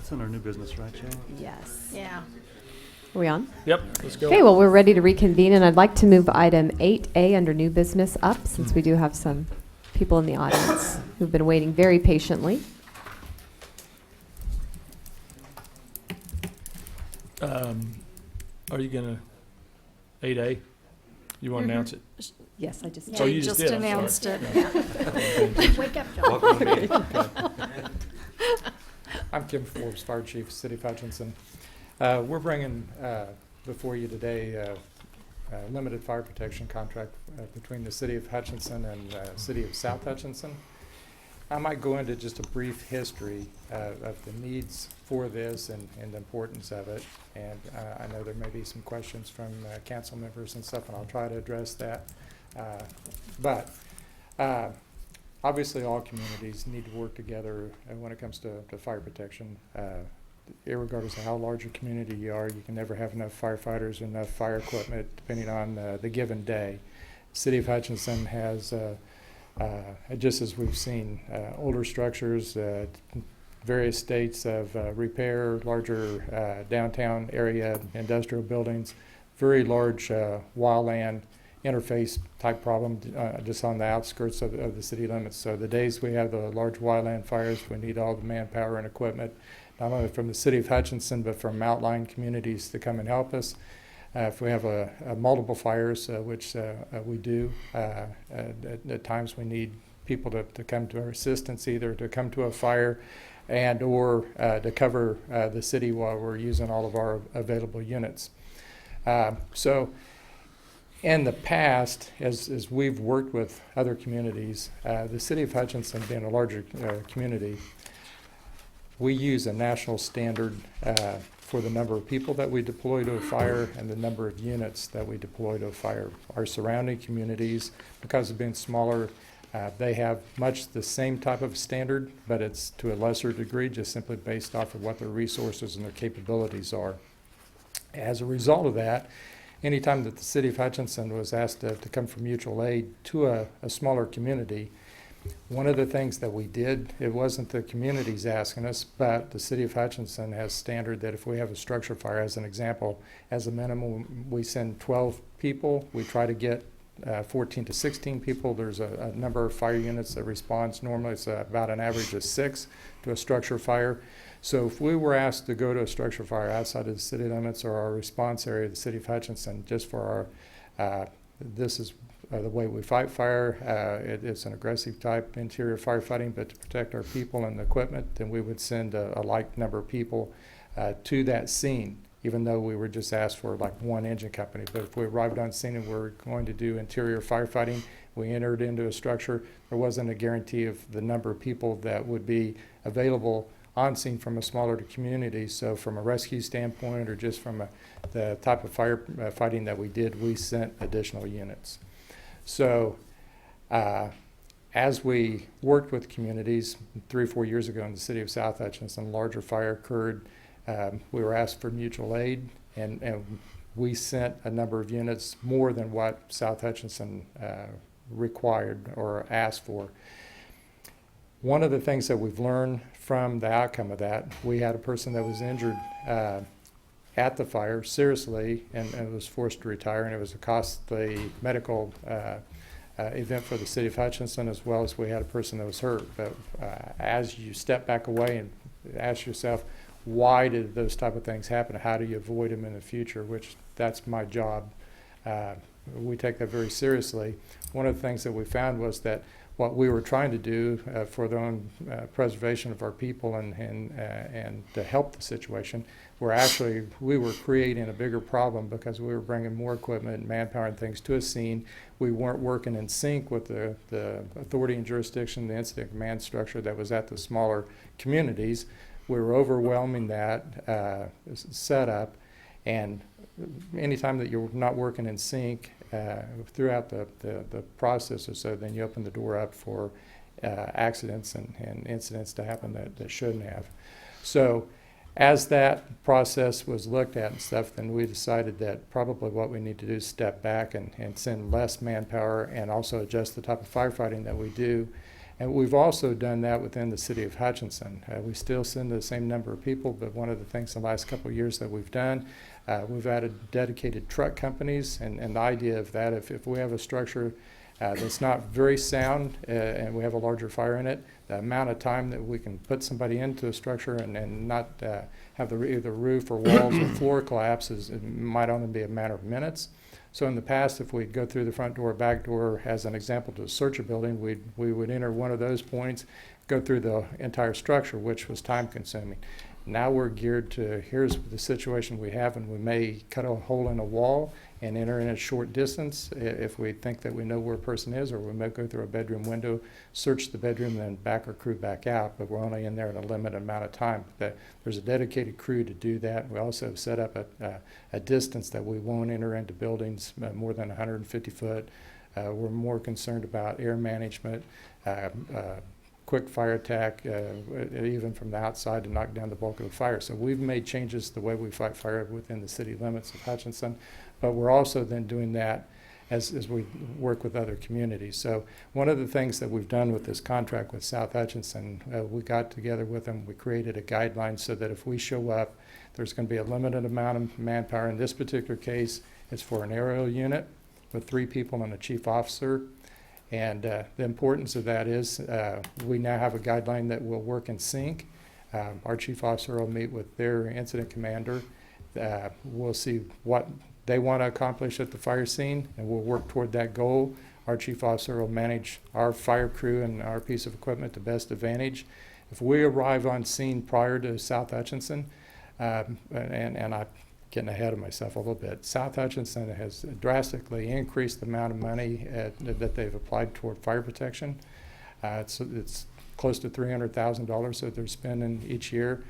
[SPEAKER 4] It's under new business, right, Jay?
[SPEAKER 1] Yes.
[SPEAKER 6] Yeah.
[SPEAKER 1] Are we on?
[SPEAKER 8] Yep, let's go.
[SPEAKER 1] Okay, well, we're ready to reconvene, and I'd like to move item 8A under new business up, since we do have some people in the audience who've been waiting very patiently.
[SPEAKER 8] Are you gonna, 8A? You want to announce it?
[SPEAKER 1] Yes, I just.
[SPEAKER 8] Oh, you
[SPEAKER 2] Just
[SPEAKER 8] did, I'm sorry.
[SPEAKER 2] announced it.
[SPEAKER 6] Wake up, John.
[SPEAKER 17] I'm Kim Forbes, Fire Chief, City of Hutchinson. We're bringing before you today a limited fire protection contract between the City of Hutchinson and City of South Hutchinson. I might go into just a brief history of the needs for this and the importance of it. And I know there may be some questions from council members and stuff, and I'll try to address that. But obviously all communities need to work together when it comes to fire protection. Irregardless of how large a community you are, you can never have enough firefighters or enough fire equipment depending on the given day. City of Hutchinson has just as we've seen, older structures, various states of repair, larger downtown area industrial buildings, very large wildland interface type problem just on the outskirts of the city limits. So the days we have the large wildland fires, we need all the manpower and equipment, not only from the City of Hutchinson, but from outlying communities to come and help us. If we have multiple fires, which we do, at times we need people to come to our assistance, either to come to a fire and or to cover the city while we're using all of our available units. So in the past, as we've worked with other communities, the City of Hutchinson being a larger community, we use a national standard for the number of people that we deploy to a fire and the number of units that we deploy to a fire. Our surrounding communities, because of being smaller, they have much the same type of standard, but it's to a lesser degree, just simply based off of what their resources and their capabilities are. As a result of that, anytime that the City of Hutchinson was asked to come for mutual aid to a smaller community, one of the things that we did, it wasn't the communities asking us, but the City of Hutchinson has standard that if we have a structure fire, as an example, as a minimum, we send 12 people. We try to get 14 to 16 people. There's a number of fire units that responds. Normally it's about an average of 6 to a structure fire. So if we were asked to go to a structure fire outside of the city limits or our response area, the City of Hutchinson, just for our, this is the way we fight fire. It's an aggressive type interior firefighting, but to protect our people and the equipment, then we would send a like number of people to that scene, even though we were just asked for like one engine company. But if we arrived on scene and we're going to do interior firefighting, we entered into a structure, there wasn't a guarantee of the number of people that would be available on scene from a smaller community. So from a rescue standpoint or just from the type of firefighting that we did, we sent additional units. So as we worked with communities 3 or 4 years ago in the City of South Hutchinson, a larger fire occurred. We were asked for mutual aid, and we sent a number of units more than what South Hutchinson required or asked for. One of the things that we've learned from the outcome of that, we had a person that was injured at the fire seriously and was forced to retire, and it was a costly medical event for the City of Hutchinson, as well as we had a person that was hurt. But as you step back away and ask yourself, why did those type of things happen? How do you avoid them in the future? Which that's my job. We take that very seriously. One of the things that we found was that what we were trying to do for the own preservation of our people and to help the situation, we were creating a bigger problem because we were bringing more equipment and manpower and things to a scene. We weren't working in sync with the authority and jurisdiction, the incident command structure that was at the smaller communities. We were overwhelming that setup, and anytime that you're not working in sync throughout the process or so, then you open the door up for accidents and incidents to happen that shouldn't have. So as that process was looked at and stuff, then we decided that probably what we need to do is step back and send less manpower and also adjust the type of firefighting that we do And we've also done that within the city of Hutchinson. We still send the same number of people, but one of the things the last couple of years that we've done, we've added dedicated truck companies, and the idea of that, if we have a structure that's not very sound and we have a larger fire in it, the amount of time that we can put somebody into a structure and not have either roof or walls or floor collapses, it might only be a matter of minutes. So in the past, if we'd go through the front door, back door, as an example, to search a building, we would enter one of those points, go through the entire structure, which was time consuming. Now we're geared to, here's the situation we have, and we may cut a hole in a wall and enter in a short distance if we think that we know where a person is, or we may go through a bedroom window, search the bedroom, and then back our crew back out, but we're only in there in a limited amount of time. There's a dedicated crew to do that. We also have set up a distance that we won't enter into buildings more than 150 foot. We're more concerned about air management, quick fire attack, even from the outside, to knock down the bulk of the fire. So we've made changes the way we fight fire within the city limits of Hutchinson, but we're also then doing that as we work with other communities. So one of the things that we've done with this contract with South Hutchinson, we got together with them, we created a guideline so that if we show up, there's going to be a limited amount of manpower. In this particular case, it's for an aerial unit with 3 people and a chief officer. And the importance of that is we now have a guideline that will work in sync. Our chief officer will meet with their incident commander. We'll see what they want to accomplish at the fire scene, and we'll work toward that goal. Our chief officer will manage our fire crew and our piece of equipment to best advantage. If we arrive on scene prior to South Hutchinson, and I'm getting ahead of myself a little bit, South Hutchinson has drastically increased the amount of money that they've applied toward fire protection. It's close to $300,000 that they're spending each year.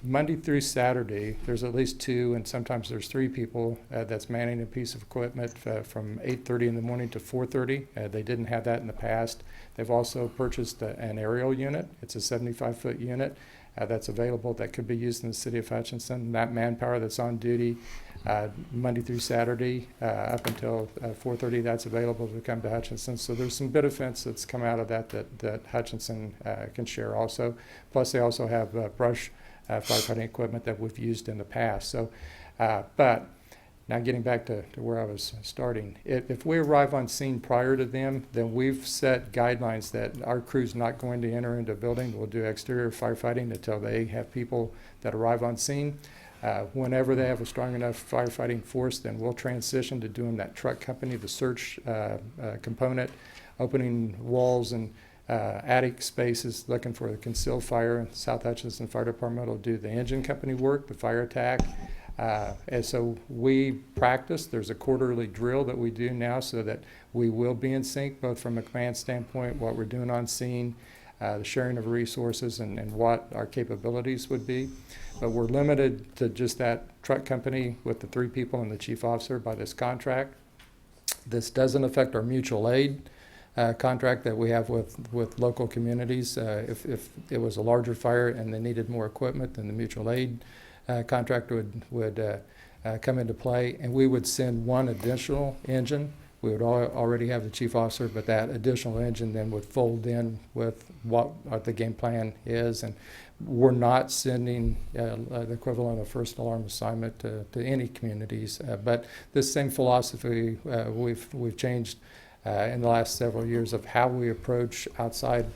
[SPEAKER 17] Monday through Saturday, there's at least 2 and sometimes there's 3 people that's manning a piece of equipment from 8:30 in the morning to 4:30. They didn't have that in the past. They've also purchased an aerial unit. It's a 75-foot unit that's available that could be used in the city of Hutchinson. That manpower that's on duty Monday through Saturday up until 4:30, that's available to come to Hutchinson. So there's some benefits that's come out of that Hutchinson can share also. Plus they also have brush firefighting equipment that we've used in the past. So, but now getting back to where I was starting, if we arrive on scene prior to them, then we've set guidelines that our crew's not going to enter into a building. We'll do exterior firefighting until they have people that arrive on scene. Whenever they have a strong enough firefighting force, then we'll transition to doing that truck company, the search component, opening walls and attic spaces, looking for the concealed fire. South Hutchinson Fire Department will do the engine company work, the fire attack. And so we practice. There's a quarterly drill that we do now so that we will be in sync, both from a command standpoint, what we're doing on scene, the sharing of resources, and what our capabilities would be. But we're limited to just that truck company with the 3 people and the chief officer by this contract. This doesn't affect our mutual aid contract that we have with local communities. If it was a larger fire and they needed more equipment, then the mutual aid contract would come into play, and we would send 1 additional engine. We would already have the chief officer, but that additional engine then would fold in with what the game plan is. And we're not sending the equivalent of first alarm assignment to any communities. But this same philosophy we've changed in the last several years of how we approach outside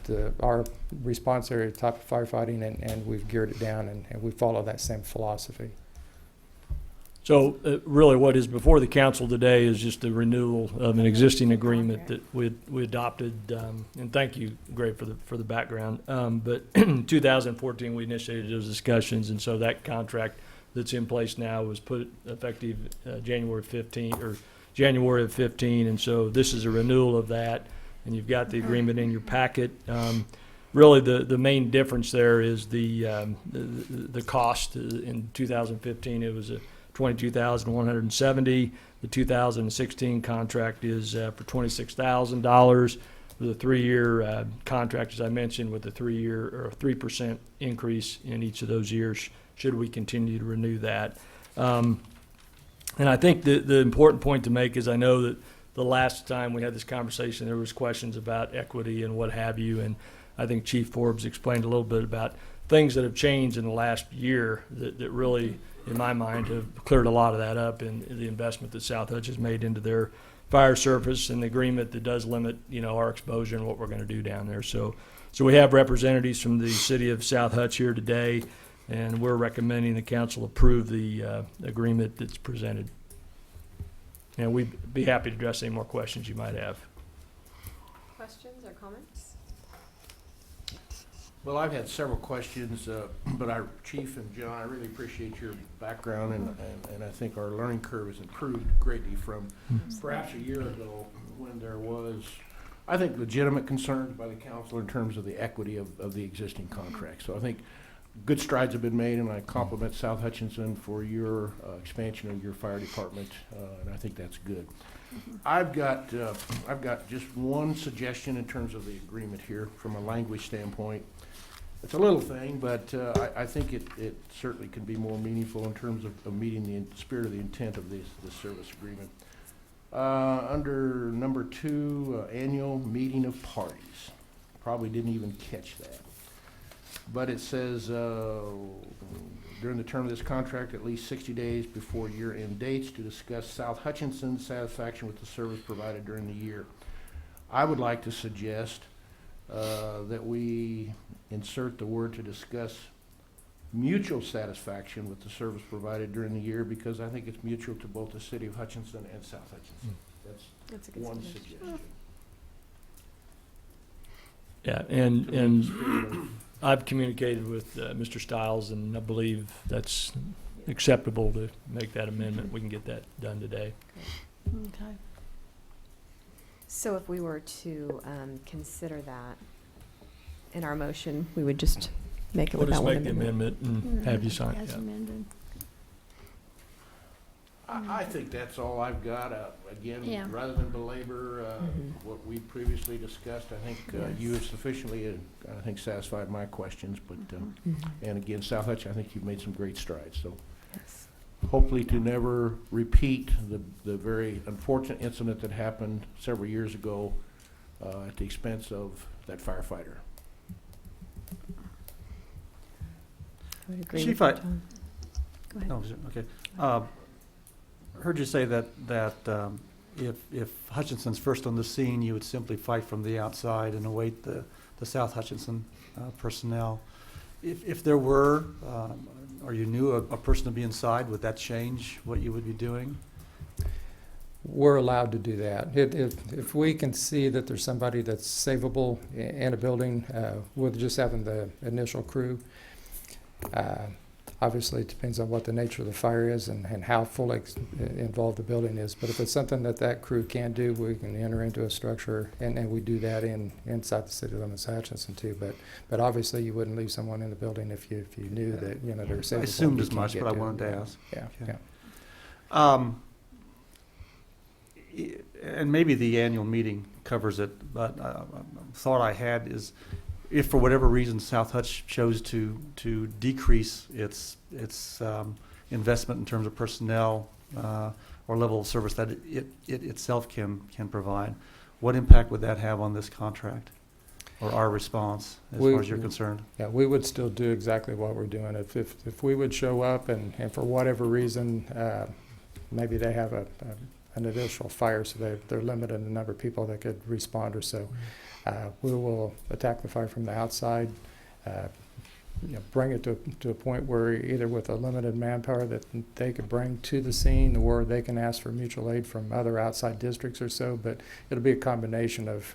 [SPEAKER 17] our response area type of firefighting, and we've geared it down, and we follow that same philosophy.
[SPEAKER 8] So really what is before the council today is just a renewal of an existing agreement that we adopted, and thank you, Greg, for the background. But in 2014, we initiated those discussions, and so that contract that's in place now was put effective January of 15, and so this is a renewal of that, and you've got the agreement in your packet. Really, the main difference there is the cost. In 2015, it was $22,170. The 2016 contract is for $26,000 for the 3-year contract, as I mentioned, with a 3-year or 3% increase in each of those years should we continue to renew that. And I think the important point to make is I know that the last time we had this conversation, there was questions about equity and what have you, and I think Chief Forbes explained a little bit about things that have changed in the last year that really, in my mind, have cleared a lot of that up in the investment that South Hutch has made into their fire service and the agreement that does limit, our exposure and what we're going to do down there. So we have representatives from the city of South Hutch here today, and we're recommending the council approve the agreement that's presented. And we'd be happy to address any more questions you might have.
[SPEAKER 1] Questions or comments?
[SPEAKER 10] Well, I've had several questions, but Chief and John, I really appreciate your background, and I think our learning curve has improved greatly from perhaps a year ago when there was, I think, legitimate concerns by the council in terms of the equity of the existing contract. So I think good strides have been made, and I compliment South Hutchinson for your expansion of your fire department, and I think that's good. I've got just one suggestion in terms of the agreement here from a language standpoint. It's a little thing, but I think it certainly can be more meaningful in terms of meeting the spirit of the intent of this service agreement. Under number 2, annual meeting of parties. Probably didn't even catch that. But it says, during the term of this contract, at least 60 days before year-end dates to discuss South Hutchinson's satisfaction with the service provided during the year. I would like to suggest that we insert the word to discuss mutual satisfaction with the service provided during the year, because I think it's mutual to both the city of Hutchinson and South Hutchinson. That's
[SPEAKER 1] a good
[SPEAKER 10] one
[SPEAKER 1] suggestion.
[SPEAKER 8] Yeah, and I've communicated with Mr. Stiles, and I believe that's acceptable to make that amendment. We can get that done today.
[SPEAKER 6] Okay.
[SPEAKER 1] So if we were to consider that in our motion, we would just make it
[SPEAKER 8] We'll
[SPEAKER 1] with that
[SPEAKER 8] just
[SPEAKER 1] one
[SPEAKER 8] make the
[SPEAKER 1] amendment.
[SPEAKER 8] amendment and have you sign
[SPEAKER 6] As
[SPEAKER 8] it.
[SPEAKER 6] amended.
[SPEAKER 10] I think that's all I've got. Again,
[SPEAKER 6] Yeah.
[SPEAKER 10] rather than belabor what we previously discussed, I think you have sufficiently, I think, satisfied my questions. But and again, South Hutch, I think you've made some great strides. So
[SPEAKER 1] Yes.
[SPEAKER 10] hopefully to never repeat the very unfortunate incident that happened several years ago at the expense of that firefighter.
[SPEAKER 1] I would agree
[SPEAKER 4] Chief,
[SPEAKER 1] with that, John. Go ahead.
[SPEAKER 4] No, okay. Heard you say that if Hutchinson's first on the scene, you would simply fight from the outside and await the South Hutchinson personnel. If there were, or you knew a person to be inside, would that change what you would be doing?
[SPEAKER 17] We're allowed to do that. If we can see that there's somebody that's savable in a building, with just having the initial crew, obviously it depends on what the nature of the fire is and how fully involved the building is. But if it's something that crew can do, we can enter into a structure, and we do that inside the city limits of Hutchinson too. But obviously you wouldn't leave someone in the building if you knew that they're savable.
[SPEAKER 4] I assumed
[SPEAKER 17] you
[SPEAKER 4] as
[SPEAKER 17] can't
[SPEAKER 4] much,
[SPEAKER 17] get
[SPEAKER 4] but I
[SPEAKER 17] to
[SPEAKER 4] wanted to
[SPEAKER 17] them.
[SPEAKER 4] ask.
[SPEAKER 17] Yeah,
[SPEAKER 4] Okay.
[SPEAKER 17] yeah.
[SPEAKER 4] And maybe the annual meeting covers it, but a thought I had is, if for whatever reason South Hutch chose to decrease its investment in terms of personnel or level of service that it itself can provide, what impact would that have on this contract or our response as far as you're concerned?
[SPEAKER 17] Yeah, we would still do exactly what we're doing. If we would show up and for whatever reason, maybe they have an additional fire, so they're limited in the number of people that could respond or so. We will attack the fire from the outside, bring it to a point where either with a limited manpower that they could bring to the scene, or they can ask for mutual aid from other outside districts or so. But it'll be a combination of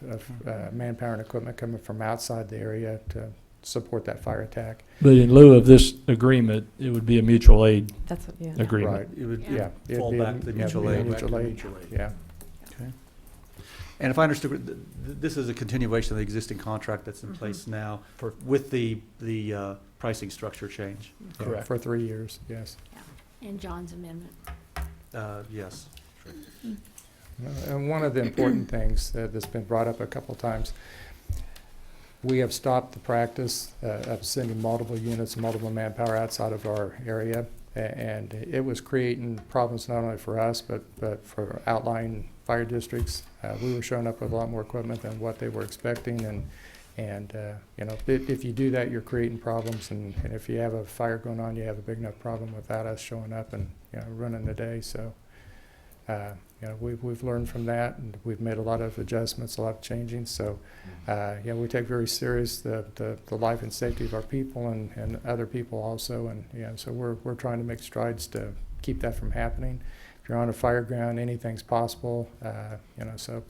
[SPEAKER 17] manpower and equipment coming from outside the area to support that fire attack.
[SPEAKER 8] But in lieu of this agreement, it would be a mutual aid
[SPEAKER 1] That's what, yeah.
[SPEAKER 8] agreement.
[SPEAKER 17] Right.
[SPEAKER 4] It would
[SPEAKER 17] It'd
[SPEAKER 4] fall
[SPEAKER 17] be
[SPEAKER 4] back to mutual aid.
[SPEAKER 17] Mutual aid. Yeah.
[SPEAKER 4] Okay. And if I understood, this is a continuation of the existing contract that's in place now with the pricing structure change.
[SPEAKER 8] Correct.
[SPEAKER 17] For 3 years, yes.
[SPEAKER 6] And John's amendment.
[SPEAKER 4] Yes.
[SPEAKER 17] And one of the important things that's been brought up a couple of times, we have stopped the practice of sending multiple units, multiple manpower outside of our area, and it was creating problems not only for us, but for outlying fire districts. We were showing up with a lot more equipment than what they were expecting, and you know, if you do that, you're creating problems, and if you have a fire going on, you have a big enough problem without us showing up and, you know, running the day. So, you know, we've learned from that, and we've made a lot of adjustments, a lot of changing. So, yeah, we take very serious the life and safety of our people and other people also, and yeah, so we're trying to make strides to keep that from happening. If you're on a fire ground, anything's possible, you know, so.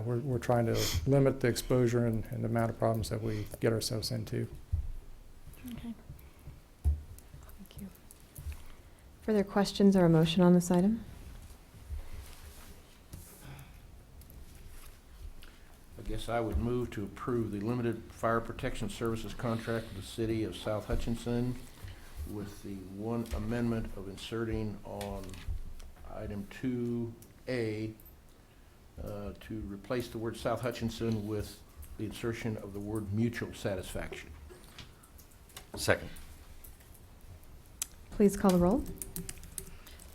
[SPEAKER 17] We're trying to limit the exposure and the amount of problems that we get ourselves into.
[SPEAKER 6] Okay.
[SPEAKER 1] Thank you. Further questions or a motion on this item?
[SPEAKER 10] I guess I would move to approve the limited fire protection services contract with the city of South Hutchinson with the one amendment of inserting on item 2A to replace the word South Hutchinson with the insertion of the word mutual satisfaction.
[SPEAKER 7] Second.
[SPEAKER 1] Please call the roll.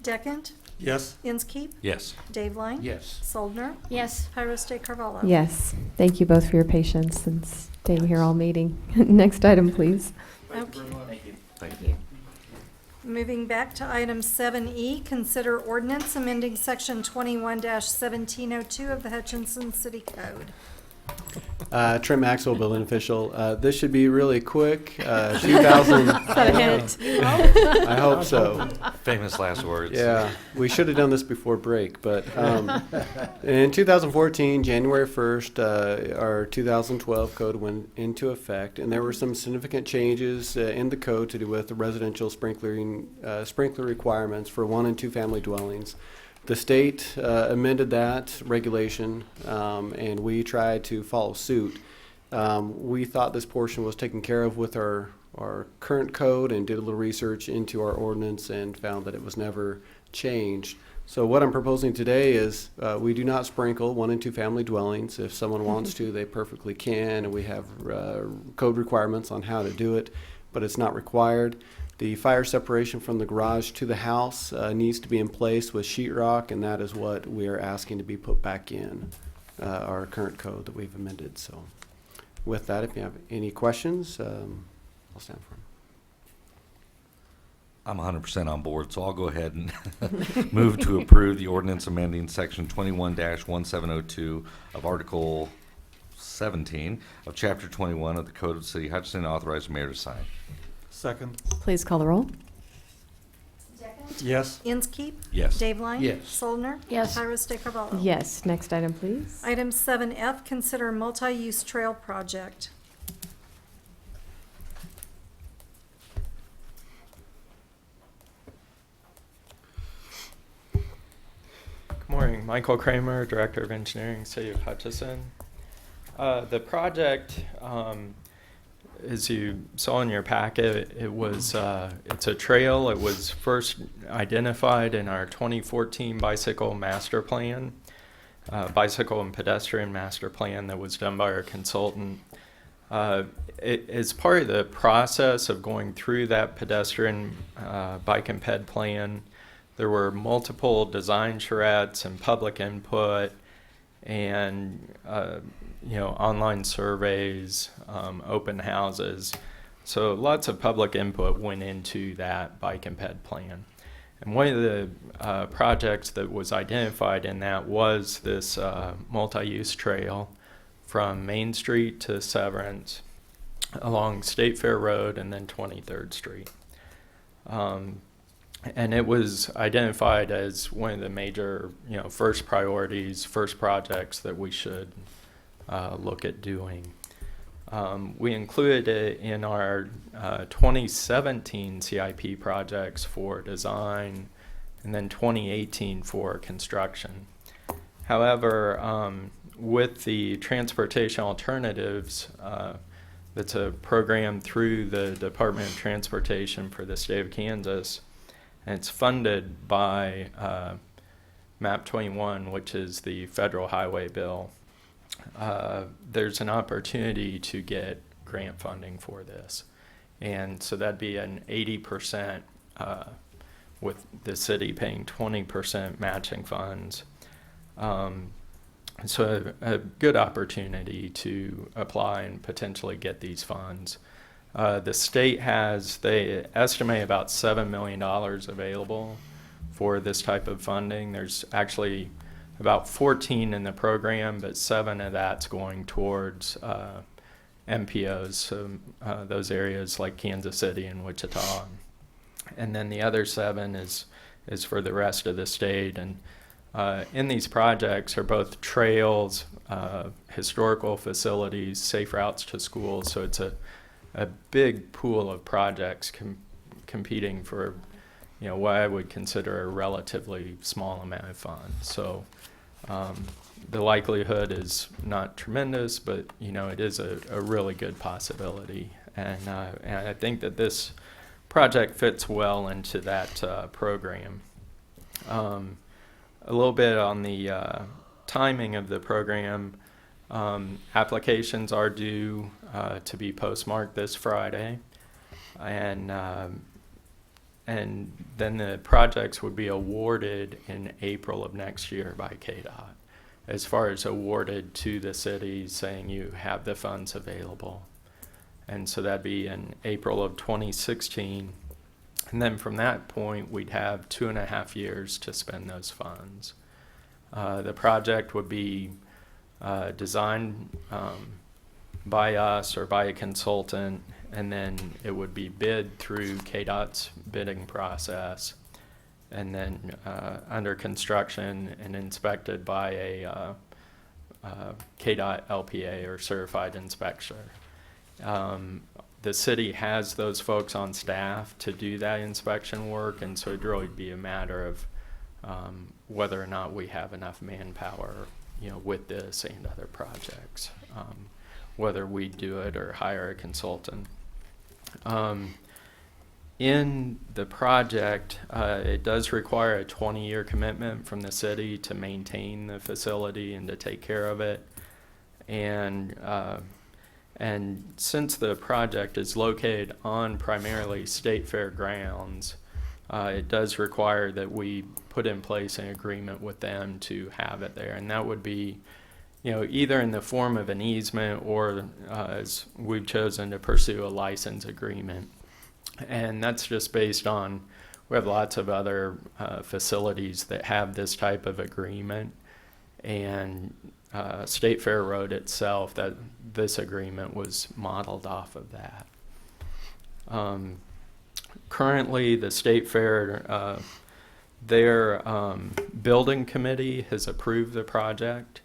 [SPEAKER 2] Deckent?
[SPEAKER 4] Yes.
[SPEAKER 2] Inskeep?
[SPEAKER 7] Yes.
[SPEAKER 2] Dave Line?
[SPEAKER 10] Yes.
[SPEAKER 2] Soldner?
[SPEAKER 6] Yes.
[SPEAKER 2] Pyrus de Carvalho?
[SPEAKER 1] Yes. Thank you both for your patience and staying here all meeting. Next item, please.
[SPEAKER 2] Okay.
[SPEAKER 7] Thank you.
[SPEAKER 2] Moving back to item 7E, consider ordinance amending section 21-1702 of the Hutchinson City Code.
[SPEAKER 15] Trent Maxwell, building official. This should be really quick. 2000.
[SPEAKER 6] Is that a hint?
[SPEAKER 15] I hope so.
[SPEAKER 7] Famous last words.
[SPEAKER 15] Yeah, we should have done this before break, but in 2014, January 1st, our 2012 code went into effect, and there were some significant changes in the code to do with the residential sprinkler requirements for 1 and 2 family dwellings. The state amended that regulation, and we tried to follow suit. We thought this portion was taken care of with our current code and did a little research into our ordinance and found that it was never changed. So what I'm proposing today is we do not sprinkle 1 and 2 family dwellings. If someone wants to, they perfectly can, and we have code requirements on how to do it, but it's not required. The fire separation from the garage to the house needs to be in place with sheetrock, and that is what we are asking to be put back in our current code that we've amended. So with that, if you have any questions, I'll stand for them.
[SPEAKER 7] I'm 100% on board, so I'll go ahead and move to approve the ordinance amending section 21-1702 of Article 17 of Chapter 21 of the Code of the City of Hutchinson, and authorize the mayor to sign.
[SPEAKER 4] Second.
[SPEAKER 1] Please call the roll.
[SPEAKER 2] Deckent?
[SPEAKER 4] Yes.
[SPEAKER 2] Inskeep?
[SPEAKER 7] Yes.
[SPEAKER 2] Dave Line?
[SPEAKER 10] Yes.
[SPEAKER 2] Soldner?
[SPEAKER 6] Yes.
[SPEAKER 2] Pyrus de Carvalho?
[SPEAKER 1] Yes. Next item, please.
[SPEAKER 2] Item 7F, consider multi-use trail project.
[SPEAKER 9] Good morning, Michael Kramer, Director of Engineering, City of Hutchinson. The project, as you saw in your packet, it's a trail. It was first identified in our 2014 bicycle master plan, bicycle and pedestrian master plan that was done by our consultant. As part of the process of going through that pedestrian bike and ped plan, there were multiple design charrettes and public input and online surveys, open houses. So lots of public input went into that bike and ped plan. And one of the projects that was identified in that was this multi-use trail from Main Street to Severance along State Fair Road and then 23rd Street. And it was identified as one of the major, first priorities, first projects that we should look at doing. We included it in our 2017 CIP projects for design and then 2018 for construction. However, with the transportation alternatives, that's a program through the Department of Transportation for the state of Kansas, and it's funded by MAP 21, which is the federal highway bill. There's an opportunity to get grant funding for this. And so that'd be an 80% with the city paying 20% matching funds.
[SPEAKER 18] So a good opportunity to apply and potentially get these funds. The state they estimate about $7 million available for this type of funding. There's actually about 14 in the program, but 7 of that's going towards MPOs, so those areas like Kansas City and Wichita. And then the other 7 is for the rest of the state. And in these projects are both trails, historical facilities, safe routes to schools. So it's a big pool of projects competing for, what I would consider a relatively small amount of funds. So the likelihood is not tremendous, but it is a really good possibility. And I think that this project fits well into that program. A little bit on the timing of the program. Applications are due to be postmarked this Friday, and then the projects would be awarded in April of next year by KDOT. As far as awarded to the city, saying you have the funds available, and so that'd be in April of 2016. And then from that point, we'd have 2.5 years to spend those funds. The project would be designed by us or by a consultant, and then it would be bid through KDOT's bidding process, and then under construction and inspected by a KDOT LPA or certified inspector. The city has those folks on staff to do that inspection work, and so it'd really be a matter of whether or not we have enough manpower, with this and other projects, whether we do it or hire a consultant. In the project, it does require a 20-year commitment from the city to maintain the facility and to take care of it. And since the project is located on primarily state fair grounds, it does require that we put in place an agreement with them to have it there. And that would be, either in the form of an easement or as we've chosen to pursue a license agreement. And that's just based on, we have lots of other facilities that have this type of agreement. And State Fair Road itself, that this agreement was modeled off of that. Currently, the State Fair, their building committee has approved the project,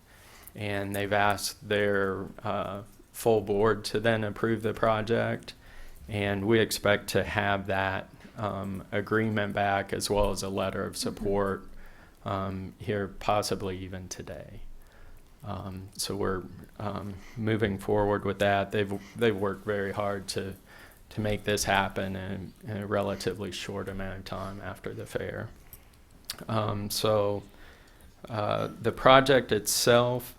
[SPEAKER 18] and they've asked their full board to then approve the project, and we expect to have that agreement back as well as a letter of support here possibly even today. So we're moving forward with that. They've worked very hard to make this happen in a relatively short amount of time after the fair. So the project itself,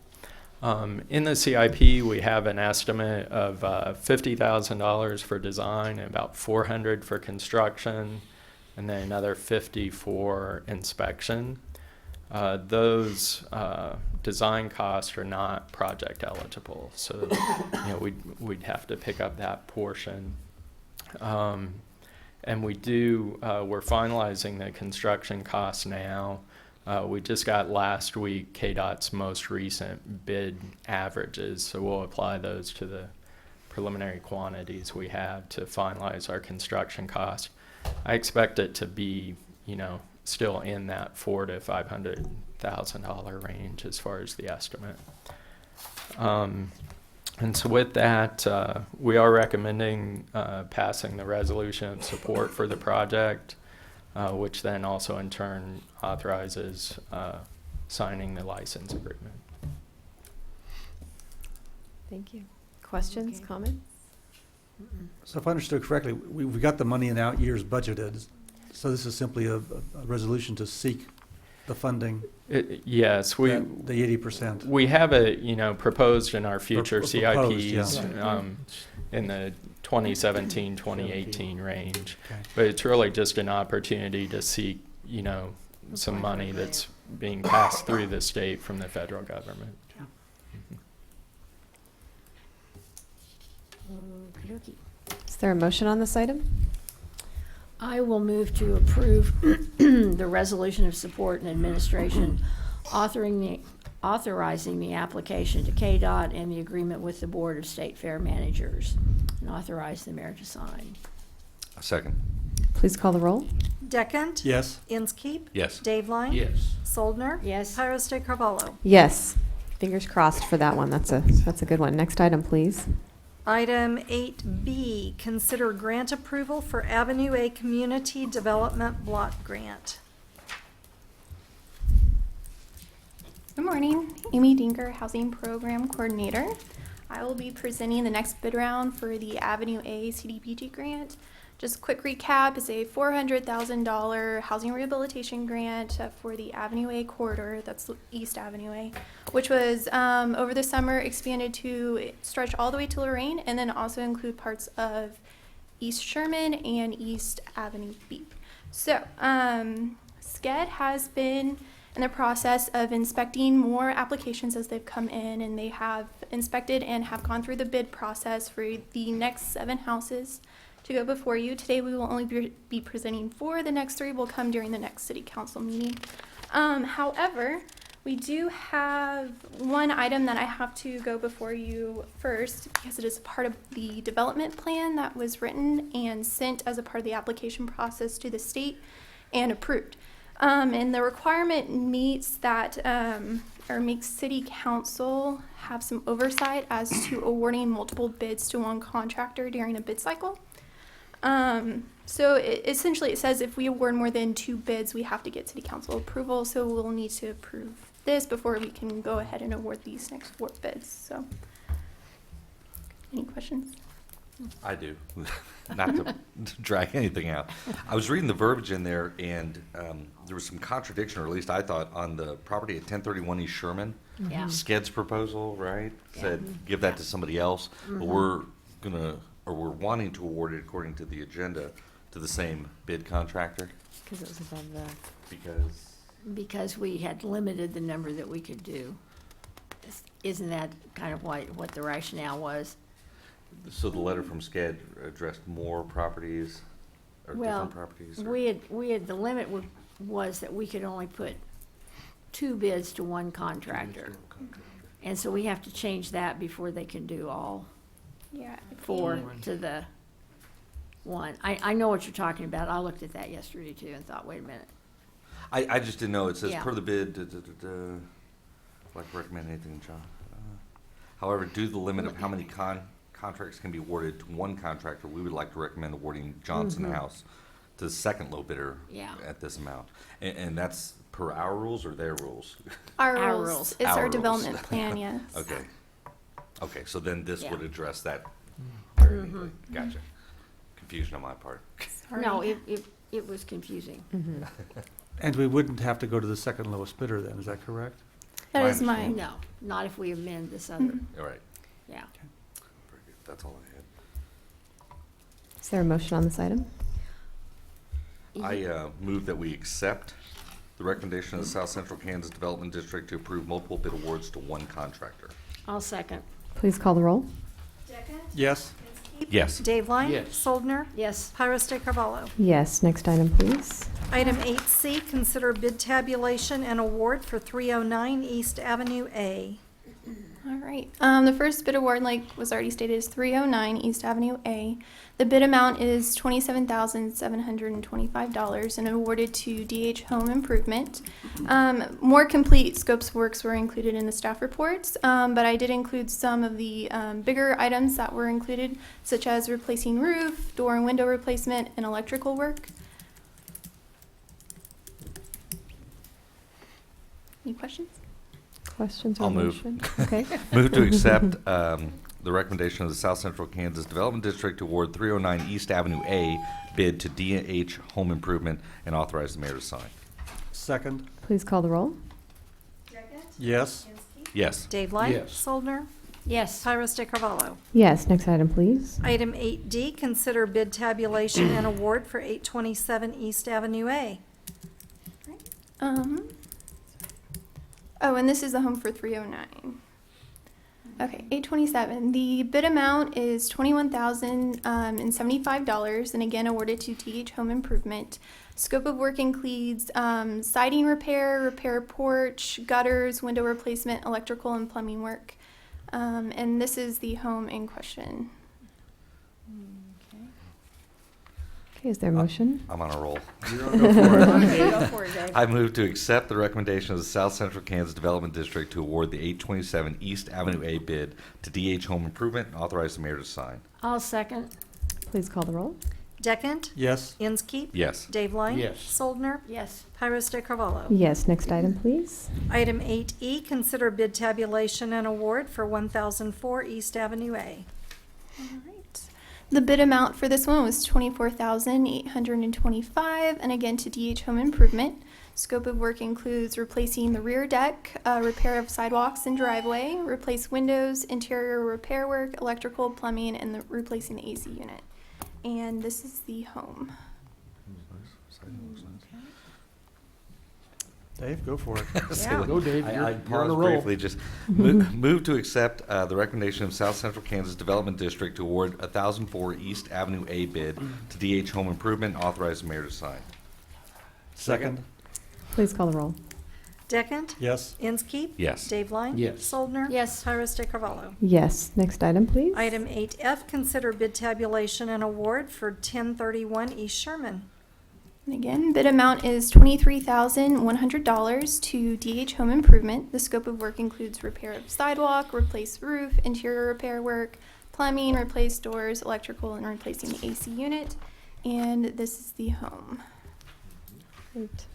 [SPEAKER 18] in the CIP, we have an estimate of $50,000 for design and about $400 for construction, and then another $50 for inspection. Those design costs are not project eligible, so we'd have to pick up that portion. And we're finalizing the construction costs now. We just got last week KDOT's most recent bid averages, so we'll apply those to the preliminary quantities we have to finalize our construction cost. I expect it to be, still in that $400,000 to $500,000 range as far as the estimate. And so with that, we are recommending passing the resolution of support for the project, which then also in turn authorizes signing the license agreement.
[SPEAKER 1] Thank you. Questions, comments?
[SPEAKER 4] So if I understood correctly, we got the money in out years budgeted, so this is simply a resolution to seek the funding.
[SPEAKER 18] Yes,
[SPEAKER 4] the 80%.
[SPEAKER 18] We have it, proposed in our future CIPs
[SPEAKER 4] yeah.
[SPEAKER 18] In the 2017-2018 range,
[SPEAKER 4] Okay.
[SPEAKER 18] but it's really just an opportunity to seek, some money that's being passed through the state from the federal government.
[SPEAKER 6] Okey-dokey.
[SPEAKER 1] Is there a motion on this item?
[SPEAKER 6] I will move to approve the resolution of support and administration authorizing the application to KDOT and the agreement with the Board of State Fair Managers, and authorize the mayor to sign.
[SPEAKER 7] A second.
[SPEAKER 1] Please call the roll.
[SPEAKER 2] Deckent?
[SPEAKER 4] Yes.
[SPEAKER 2] Inskeep?
[SPEAKER 7] Yes.
[SPEAKER 2] Daveline?
[SPEAKER 10] Yes.
[SPEAKER 2] Soldner?
[SPEAKER 6] Yes.
[SPEAKER 2] Pyrus de Carvalho?
[SPEAKER 1] Yes. Fingers crossed for that one. That's a good one. Next item, please.
[SPEAKER 2] Item 8B, consider grant approval for Avenue A Community Development Block Grant.
[SPEAKER 19] Good morning, Amy Dinker, Housing Program Coordinator. I will be presenting the next bid round for the Avenue A CDBG grant. Just a quick recap, it's a $400,000 housing rehabilitation grant for the Avenue A corridor, that's East Avenue A, which was over the summer expanded to stretch all the way to Lorraine and then also include parts of East Sherman and East Avenue B. So, SCED has been in the process of inspecting more applications as they've come in, and they have inspected and have gone through the bid process for the next 7 houses to go before you. Today we will only be presenting 4. The next 3 will come during the next city council meeting. However, we do have one item that I have to go before you first because it is part of the development plan that was written and sent as a part of the application process to the state and approved. And the requirement meets that, or makes city council have some oversight as to awarding multiple bids to one contractor during a bid cycle. So essentially it says if we award more than 2 bids, we have to get city council approval. So we'll need to approve this before we can go ahead and award these next 4 bids. So any questions?
[SPEAKER 7] I do. Not to drag anything out. I was reading the verbiage in there, and there was some contradiction, or at least I thought, on the property at 1031 East Sherman.
[SPEAKER 6] Yeah.
[SPEAKER 7] SCED's proposal, right?
[SPEAKER 6] Yeah.
[SPEAKER 7] Said give that to somebody else, but we're wanting to award it according to the agenda to the same bid contractor
[SPEAKER 1] Because it was above the.
[SPEAKER 6] Because we had limited the number that we could do. Isn't that kind of what the rationale was?
[SPEAKER 7] So the letter from SCED addressed more properties or different properties? Or?
[SPEAKER 6] We had, the limit was that we could only put 2 bids to one contractor. And so we have to change that before they can do all
[SPEAKER 19] Yeah.
[SPEAKER 6] 4 to the 1. I know what you're talking about. I looked at that yesterday too and thought, wait a minute.
[SPEAKER 7] I just didn't know. It says
[SPEAKER 6] Yeah.
[SPEAKER 7] per the bid, like recommend anything, John. However, due to the limit of how many contracts can be awarded to one contractor, we would like to recommend awarding Johnson House to the second low bidder at this amount. And that's per our rules or their rules?
[SPEAKER 19] Our
[SPEAKER 6] Our
[SPEAKER 19] rules.
[SPEAKER 6] rules.
[SPEAKER 19] It's
[SPEAKER 7] Our
[SPEAKER 19] our
[SPEAKER 7] rules.
[SPEAKER 19] development plan, yes.
[SPEAKER 7] Okay. Okay, so then this
[SPEAKER 6] Yeah.
[SPEAKER 7] would address that very neatly. Gotcha. Confusion on my part.
[SPEAKER 19] Sorry.
[SPEAKER 6] No, it was confusing.
[SPEAKER 4] And we wouldn't have to go to the second lowest bidder then, is that correct?
[SPEAKER 19] That
[SPEAKER 7] My
[SPEAKER 19] is my.
[SPEAKER 7] understanding.
[SPEAKER 6] No, not if we amend this other.
[SPEAKER 7] All right.
[SPEAKER 6] Yeah.
[SPEAKER 7] Very good. That's all I had.
[SPEAKER 1] Is there a motion on this item?
[SPEAKER 7] I move that we accept the recommendation of the South Central Kansas Development District to approve multiple bid awards to one contractor.
[SPEAKER 6] I'll second.
[SPEAKER 1] Please call the roll.
[SPEAKER 2] Deckent?
[SPEAKER 4] Yes.
[SPEAKER 7] Yes.
[SPEAKER 2] Daveline?
[SPEAKER 10] Yes.
[SPEAKER 2] Soldner?
[SPEAKER 6] Yes.
[SPEAKER 2] Pyrus de Carvalho?
[SPEAKER 1] Yes. Next item, please.
[SPEAKER 2] Item 8C, consider bid tabulation and award for 309 East Avenue A.
[SPEAKER 19] All right. The first bid award, like was already stated, is 309 East Avenue A. The bid amount is $27,725 and awarded to DH Home Improvement. More complete scopes of works were included in the staff reports, but I did include some of the bigger items that were included, such as replacing roof, door and window replacement, and electrical work. Any questions?
[SPEAKER 1] Questions or
[SPEAKER 7] I'll move.
[SPEAKER 1] motion? Okay.
[SPEAKER 7] Move to accept the recommendation of the South Central Kansas Development District to award 309 East Avenue A bid to DH Home Improvement and authorize the mayor to sign.
[SPEAKER 4] Second?
[SPEAKER 1] Please call the roll.
[SPEAKER 4] Yes.
[SPEAKER 7] Yes.
[SPEAKER 2] Daveline?
[SPEAKER 10] Yes.
[SPEAKER 2] Soldner?
[SPEAKER 6] Yes.
[SPEAKER 2] Pyrus de Carvalho?
[SPEAKER 1] Yes. Next item, please.
[SPEAKER 2] Item 8D, consider bid tabulation and award for 827 East Avenue A.
[SPEAKER 19] Oh, and this is the home for 309. Okay, 827. The bid amount is $21,075, and again awarded to TH Home Improvement. Scope of work includes siding repair porch, gutters, window replacement, electrical and plumbing work. And this is the home in question.
[SPEAKER 1] Okay, is there a motion?
[SPEAKER 7] I'm on a roll.
[SPEAKER 10] You're on, go for it.
[SPEAKER 6] Okay, go for it, Dave.
[SPEAKER 7] I move to accept the recommendation of the South Central Kansas Development District to award the 827 East Avenue A bid to DH Home Improvement and authorize the mayor to sign.
[SPEAKER 6] I'll second.
[SPEAKER 1] Please call the roll.
[SPEAKER 2] Deckent?
[SPEAKER 4] Yes.
[SPEAKER 2] Inskeep?
[SPEAKER 7] Yes.
[SPEAKER 2] Dave Line?
[SPEAKER 10] Yes.
[SPEAKER 2] Soldner?
[SPEAKER 6] Yes.
[SPEAKER 2] Pyrus de Carvalho?
[SPEAKER 1] Yes, next item, please.
[SPEAKER 2] Item 8E, consider bid tabulation and award for 1004 East Avenue A.
[SPEAKER 19] All right. The bid amount for this one was $24,825, and again to DH Home Improvement. Scope of work includes replacing the rear deck, repair of sidewalks and driveway, replace windows, interior repair work, electrical, plumbing, and replacing the AC unit. And this is the home.
[SPEAKER 4] Dave, go for it.
[SPEAKER 6] Yeah.
[SPEAKER 10] Go, Dave.
[SPEAKER 7] I
[SPEAKER 10] You're on a
[SPEAKER 7] pause
[SPEAKER 10] roll.
[SPEAKER 7] briefly. Just move to accept the recommendation of South Central Kansas Development District to award 1004 East Avenue A bid to DH Home Improvement and authorize the mayor to sign.
[SPEAKER 4] Second.
[SPEAKER 1] Please call the roll.
[SPEAKER 2] Deckent?
[SPEAKER 4] Yes.
[SPEAKER 2] Inskeep?
[SPEAKER 7] Yes.
[SPEAKER 2] Dave Line?
[SPEAKER 10] Yes.
[SPEAKER 2] Soldner?
[SPEAKER 6] Yes.
[SPEAKER 2] Pyrus de Carvalho?
[SPEAKER 1] Yes, next item, please.
[SPEAKER 2] Item 8F, consider bid tabulation and award for 1031 East Sherman.
[SPEAKER 19] And again, bid amount is $23,100 to DH Home Improvement. The scope of work includes repair of sidewalk, replace roof, interior repair work, plumbing, replace doors, electrical, and replacing the AC unit. And this is the home.
[SPEAKER 1] Great.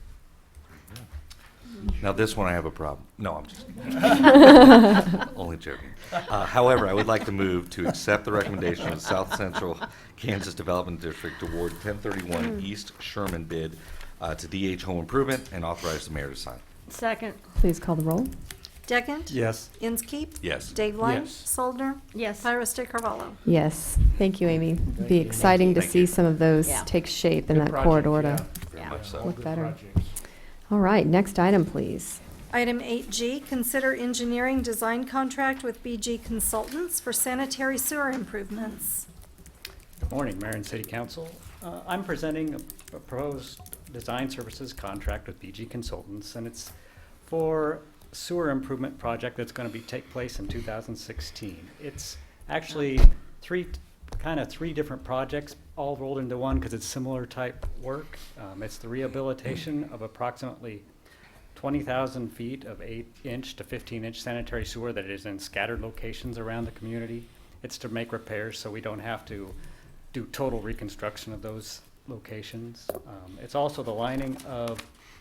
[SPEAKER 7] Now, this one I have a problem. No, I'm just only joking. However, I would like to move to accept the recommendation of South Central Kansas Development District to award 1031 East Sherman bid to DH Home Improvement and authorize the mayor to sign.
[SPEAKER 6] Second.
[SPEAKER 1] Please call the roll.
[SPEAKER 2] Deckent?
[SPEAKER 4] Yes.
[SPEAKER 2] Inskeep?
[SPEAKER 7] Yes.
[SPEAKER 2] Dave Line?
[SPEAKER 10] Yes.
[SPEAKER 2] Soldner?
[SPEAKER 6] Yes.
[SPEAKER 2] Pyrus de Carvalho?
[SPEAKER 1] Yes, thank you, Amy. It'd be exciting to see some of those take shape in that corridor to
[SPEAKER 7] Very much so.
[SPEAKER 1] look better. All right, next item, please.
[SPEAKER 2] Item 8G, consider engineering design contract with BG Consultants for sanitary sewer improvements.
[SPEAKER 20] Good morning, Mayor and City Council. I'm presenting a proposed design services contract with BG Consultants, and it's for sewer improvement project that's going to take place in 2016. It's actually three different projects all rolled into one because it's similar type work. It's the rehabilitation of approximately 20,000 feet of 8-inch to 15-inch sanitary sewer that is in scattered locations around the community. It's to make repairs so we don't have to do total reconstruction of those locations. It's also the lining of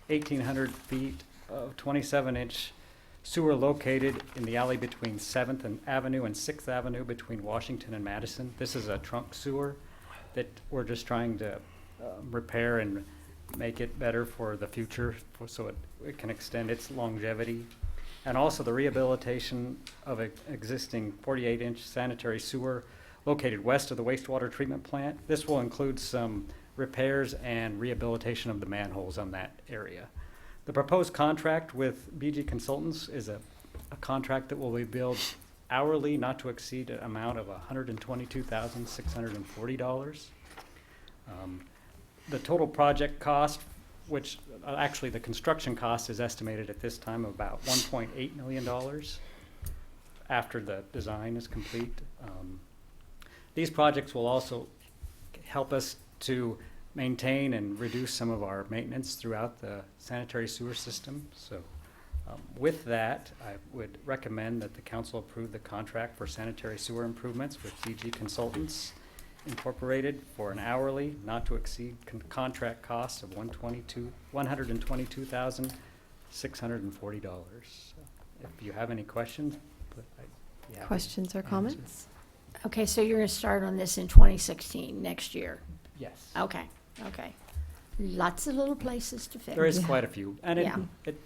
[SPEAKER 20] 1,800 feet of 27-inch sewer located in the alley between 7th Avenue and 6th Avenue between Washington and Madison. This is a trunk sewer that we're just trying to repair and make it better for the future so it can extend its longevity. And also the rehabilitation of an existing 48-inch sanitary sewer located west of the wastewater treatment plant. This will include some repairs and rehabilitation of the manholes on that area. The proposed contract with BG Consultants is a contract that will be billed hourly, not to exceed an amount of $122,640. The total project cost, which actually the construction cost is estimated at this time of about $1.8 million after the design is complete. These projects will also help us to maintain and reduce some of our maintenance throughout the sanitary sewer system. So with that, I would recommend that the council approve the contract for sanitary sewer improvements with BG Consultants Incorporated for an hourly, not to exceed contract cost of $122,640. If you have any questions,
[SPEAKER 1] Questions or comments?
[SPEAKER 6] Okay, so you're going to start on this in 2016, next year?
[SPEAKER 20] Yes.
[SPEAKER 6] Okay, okay. Lots of little places to fix.
[SPEAKER 20] There is quite a few, and
[SPEAKER 6] Yeah.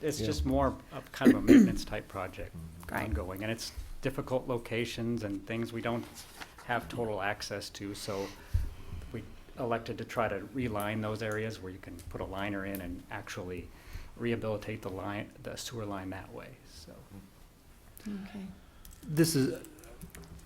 [SPEAKER 20] it's just more of kind of a maintenance type project
[SPEAKER 6] Right.
[SPEAKER 20] ongoing, and it's difficult locations and things we don't have total access to, so we elected to try to reline those areas where you can put a liner in and actually rehabilitate the sewer line that way, so.
[SPEAKER 6] Okay.
[SPEAKER 4] This is, I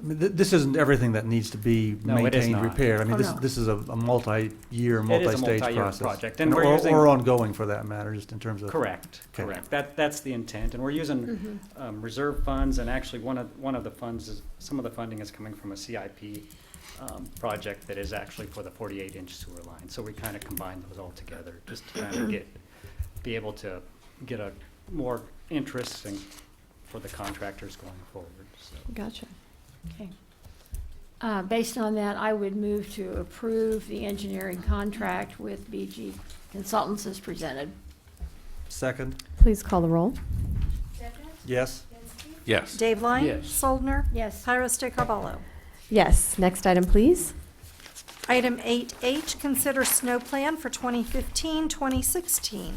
[SPEAKER 4] mean, this isn't everything that needs to be
[SPEAKER 20] No, it is
[SPEAKER 4] maintained,
[SPEAKER 20] not.
[SPEAKER 4] repaired. I mean,
[SPEAKER 6] Oh,
[SPEAKER 4] this,
[SPEAKER 6] no.
[SPEAKER 4] this is a multi-year,
[SPEAKER 20] It is a
[SPEAKER 4] multi-stage
[SPEAKER 20] multi-year
[SPEAKER 4] process.
[SPEAKER 20] project, and we're using-
[SPEAKER 4] or ongoing for that matter, just in terms of.
[SPEAKER 20] Correct,
[SPEAKER 4] Okay.
[SPEAKER 20] correct. That's the intent, and we're using reserve funds, and actually one of the funds is, some of the funding is coming from a CIP project that is actually for the 48-inch sewer line. So we kind of combine those all together, just to kind of be able to get a more interest for the contractors going forward, so.
[SPEAKER 6] Gotcha. Okay. Based on that, I would move to approve the engineering contract with BG Consultants as presented.
[SPEAKER 4] Second?
[SPEAKER 1] Please call the roll.
[SPEAKER 4] Yes?
[SPEAKER 7] Yes.
[SPEAKER 2] Dave Line?
[SPEAKER 8] Yes.
[SPEAKER 2] Soldner?
[SPEAKER 6] Yes.
[SPEAKER 2] Pyros de Carvalho?
[SPEAKER 1] Yes. Next item, please.
[SPEAKER 2] Item 8H, consider snow plan for 2015-2016.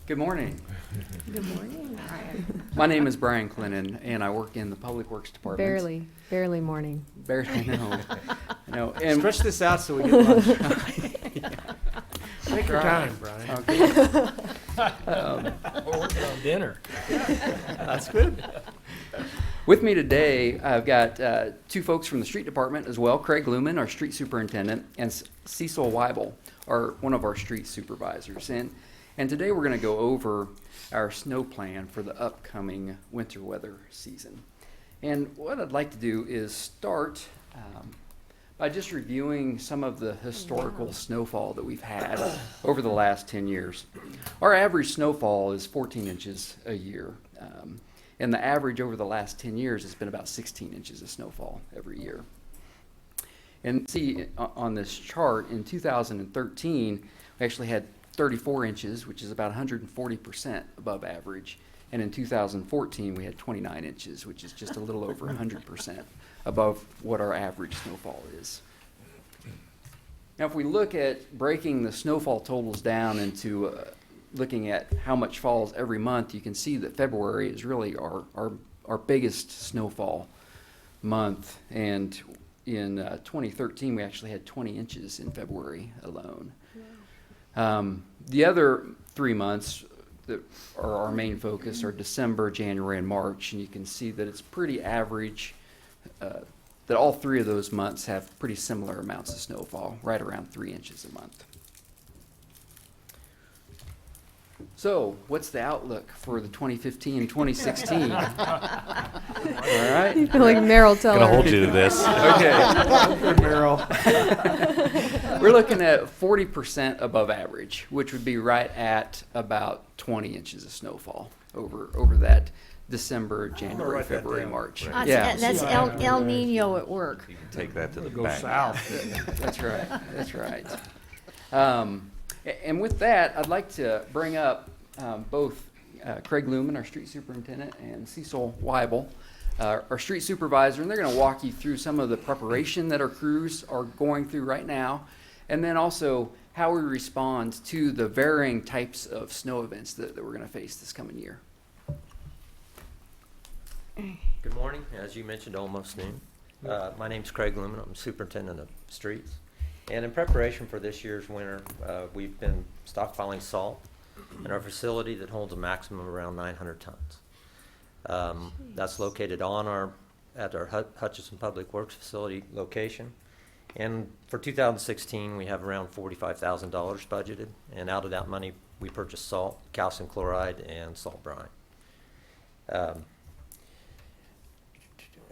[SPEAKER 21] Good morning.
[SPEAKER 6] Good morning, Ryan.
[SPEAKER 21] My name is Brian Clinton, and I work in the Public Works Department.
[SPEAKER 1] Barely morning.
[SPEAKER 21] Barely, I know. I know. And
[SPEAKER 15] Stretch this out so we get lunch.
[SPEAKER 13] Take your time, Brian.
[SPEAKER 21] Okay.
[SPEAKER 8] We're working on dinner.
[SPEAKER 21] That's good. With me today, I've got two folks from the street department as well, Craig Lumen, our street superintendent, and Cecil Weibel, one of our street supervisors. And today we're going to go over our snow plan for the upcoming winter weather season. And what I'd like to do is start by just reviewing some of the historical snowfall that we've had over the last 10 years. Our average snowfall is 14 inches a year. And the average over the last 10 years has been about 16 inches of snowfall every year. And see on this chart, in 2013, we actually had 34 inches, which is about 140% above average. And in 2014, we had 29 inches, which is just a little over 100% above what our average snowfall is. Now, if we look at breaking the snowfall totals down into looking at how much falls every month, you can see that February is really our biggest snowfall month. And in 2013, we actually had 20 inches in February alone. The other 3 months that are our main focus are December, January, and March. And you can see that it's pretty average, that all three of those months have pretty similar amounts of snowfall, right around 3 inches a month. So, what's the outlook for the 2015 and 2016? All right.
[SPEAKER 1] You feel like Meryl Teller.
[SPEAKER 7] Gonna hold you to this.
[SPEAKER 21] Okay.
[SPEAKER 13] Good, Meryl.
[SPEAKER 21] We're looking at 40% above average, which would be right at about 20 inches of snowfall over that December, January,
[SPEAKER 13] write that
[SPEAKER 21] February,
[SPEAKER 13] down.
[SPEAKER 21] March.
[SPEAKER 13] Right.
[SPEAKER 21] Yeah.
[SPEAKER 6] That's El Nino at work.
[SPEAKER 7] You can take that to the
[SPEAKER 13] Go
[SPEAKER 7] bank.
[SPEAKER 13] south.
[SPEAKER 21] That's right. That's right. And with that, I'd like to bring up both Craig Lumen, our street superintendent, and Cecil Weibel, our street supervisor, and they're going to walk you through some of the preparation that our crews are going through right now, and then also how we respond to the varying types of snow events that we're going to face this coming year.
[SPEAKER 22] Good morning. As you mentioned, almost noon. My name's Craig Lumen. I'm superintendent of streets. And in preparation for this year's winter, we've been stockpiling salt in our facility that holds a maximum of around 900 tons. That's located at our Hutchinson Public Works facility location. And for 2016, we have around $45,000 budgeted. And out of that money, we purchased salt, calcium chloride, and salt brine.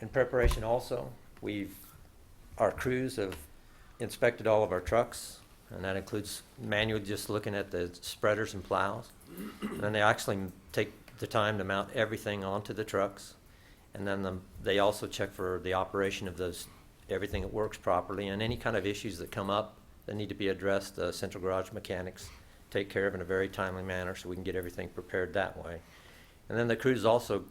[SPEAKER 22] In preparation also, our crews have inspected all of our trucks, and that includes manually just looking at the spreaders and plows. And then they actually take the time to mount everything onto the trucks. And then they also check for the operation of everything that works properly, and any kind of issues that come up that need to be addressed, the central garage mechanics take care of in a very timely manner so we can get everything prepared that way. And then the crews also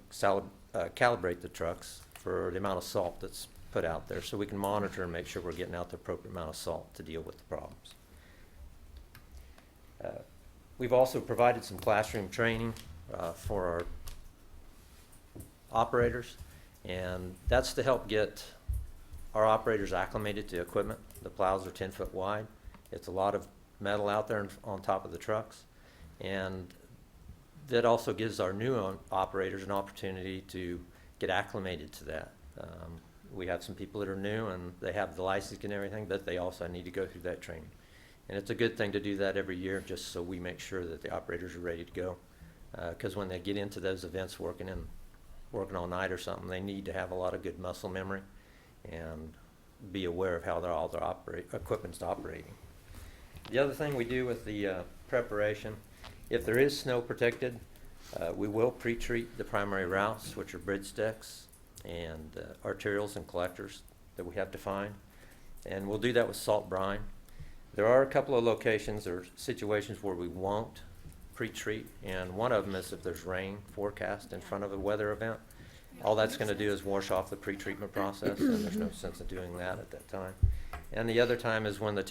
[SPEAKER 22] calibrate the trucks for the amount of salt that's put out there so we can monitor and make sure we're getting out the appropriate amount of salt to deal with the problems. We've also provided some classroom training for our operators, and that's to help get our operators acclimated to equipment. The plows are 10 foot wide. It's a lot of metal out there on top of the trucks. And that also gives our new operators an opportunity to get acclimated to that. We have some people that are new and they have the license and everything, but they also need to go through that training. And it's a good thing to do that every year, just so we make sure that the operators are ready to go. Because when they get into those events working all night or something, they need to have a lot of good muscle memory and be aware of how all their equipment's operating. The other thing we do with the preparation, if there is snow protected, we will pre-treat the primary routes, which are bridge decks and arterials and collectors that we have defined. And we'll do that with salt brine. There are a couple of locations or situations where we won't pre-treat, and one of them is if there's rain forecast in front of a weather event. All that's going to do is wash off the pre-treatment process, and there's no sense of doing that at that time. And the other time is when the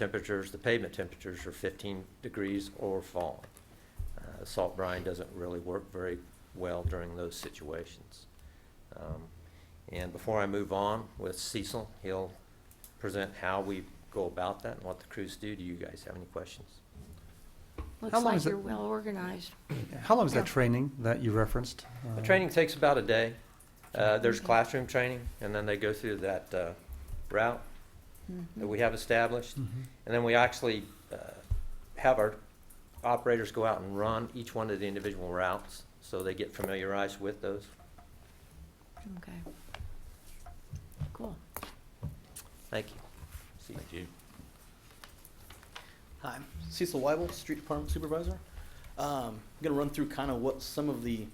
[SPEAKER 22] pavement temperatures are 15 degrees or falling. Salt brine doesn't really work very well during those situations. And before I move on with Cecil, he'll present how we go about that and what the crews do. Do you guys have any questions?
[SPEAKER 6] Looks
[SPEAKER 4] How long
[SPEAKER 6] like
[SPEAKER 4] is it-
[SPEAKER 6] you're well organized.
[SPEAKER 4] How long is that training that you referenced?
[SPEAKER 22] The training takes about a day. There's classroom training, and then they go through that route that we have established. And then we actually have our operators go out and run each one of the individual routes so they get familiarized with those.
[SPEAKER 6] Okay. Cool.
[SPEAKER 22] Thank you.
[SPEAKER 7] Thank you.
[SPEAKER 3] Hi, Cecil Weibel, Street Department Supervisor. I'm going to run through kind of what some of we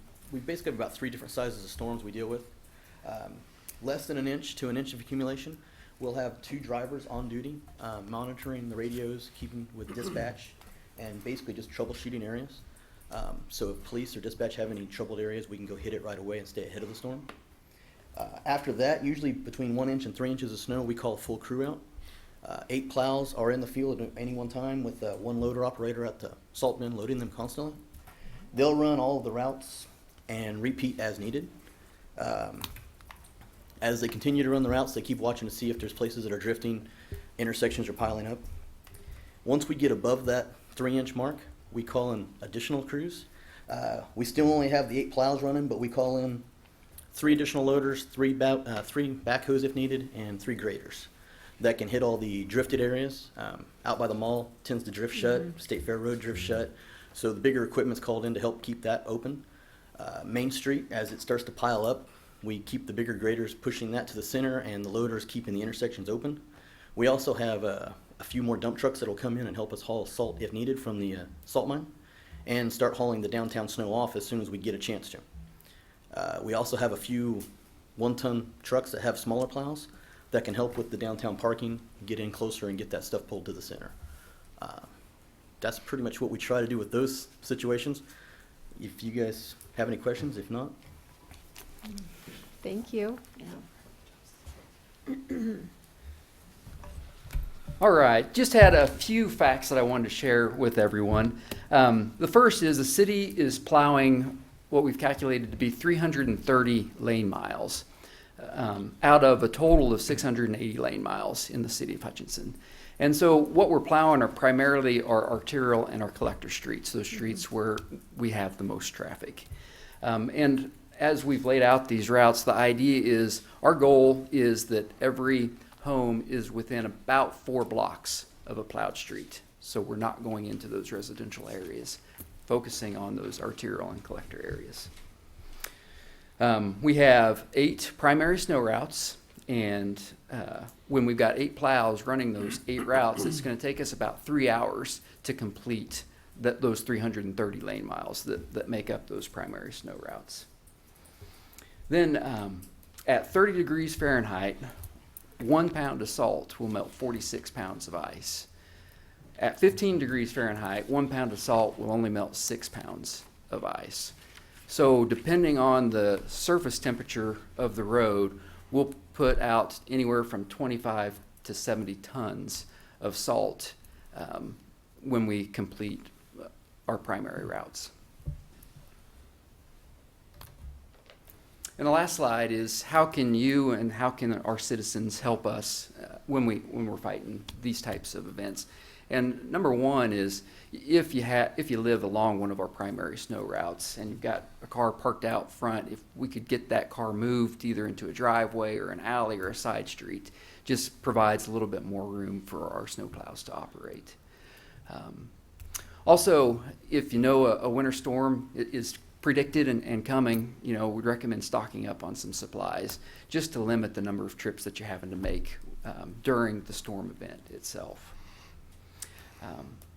[SPEAKER 3] basically have about 3 different sizes of storms we deal with. Less than an inch to an inch of accumulation. We'll have 2 drivers on duty, monitoring the radios, keeping with dispatch, and basically just troubleshooting areas. So if police or dispatch have any troubled areas, we can go hit it right away and stay ahead of the storm. After that, usually between 1 inch and 3 inches of snow, we call a full crew out. 8 plows are in the field at any one time with 1 loader operator at the salt bin loading them constantly. They'll run all of the routes and repeat as needed. As they continue to run the routes, they keep watching to see if there's places that are drifting, intersections are piling up. Once we get above that 3-inch mark, we call in additional crews. We still only have the 8 plows running, but we call in 3 additional loaders, 3 backhoes if needed, and 3 graders that can hit all the drifted areas. Out by the mall tends to drift shut, State Fair Road drifts shut, so the bigger equipment's called in to help keep that open. Main Street, as it starts to pile up, we keep the bigger graders pushing that to the center and the loaders keeping the intersections open. We also have a few more dump trucks that will come in and help us haul salt if needed from the salt mine and start hauling the downtown snow off as soon as we get a chance to. We also have a few 1-ton trucks that have smaller plows that can help with the downtown parking, get in closer and get that stuff pulled to the center. That's pretty much what we try to do with those situations. If you guys have any questions, if not.
[SPEAKER 1] Thank you.
[SPEAKER 21] All right, just had a few facts that I wanted to share with everyone. The first is the city is plowing what we've calculated to be 330 lane miles out of a total of 680 lane miles in the city of Hutchinson. And so what we're plowing are primarily our arterial and our collector streets, those streets where we have the most traffic. And as we've laid out these routes, the idea is, our goal is that every home is within about 4 blocks of a plowed street. So we're not going into those residential areas, focusing on those arterial and collector areas. We have 8 primary snow routes, and when we've got 8 plows running those 8 routes, it's going to take us about 3 hours to complete those 330 lane miles that make up those primary snow routes. Then at 30 degrees Fahrenheit, 1 pound of salt will melt 46 pounds of ice. At 15 degrees Fahrenheit, 1 pound of salt will only melt 6 pounds of ice. So depending on the surface temperature of the road, we'll put out anywhere from 25 to 70 tons of salt when we complete our primary routes. And the last slide is, how can you and how can our citizens help us when we're fighting these types of events? And number one is if you live along one of our primary snow routes and you've got a car parked out front, if we could get that car moved either into a driveway or an alley or a side street, just provides a little bit more room for our snowplows to operate. Also, if you know a winter storm is predicted and coming, we'd recommend stocking up on some supplies just to limit the number of trips that you're having to make during the storm event itself.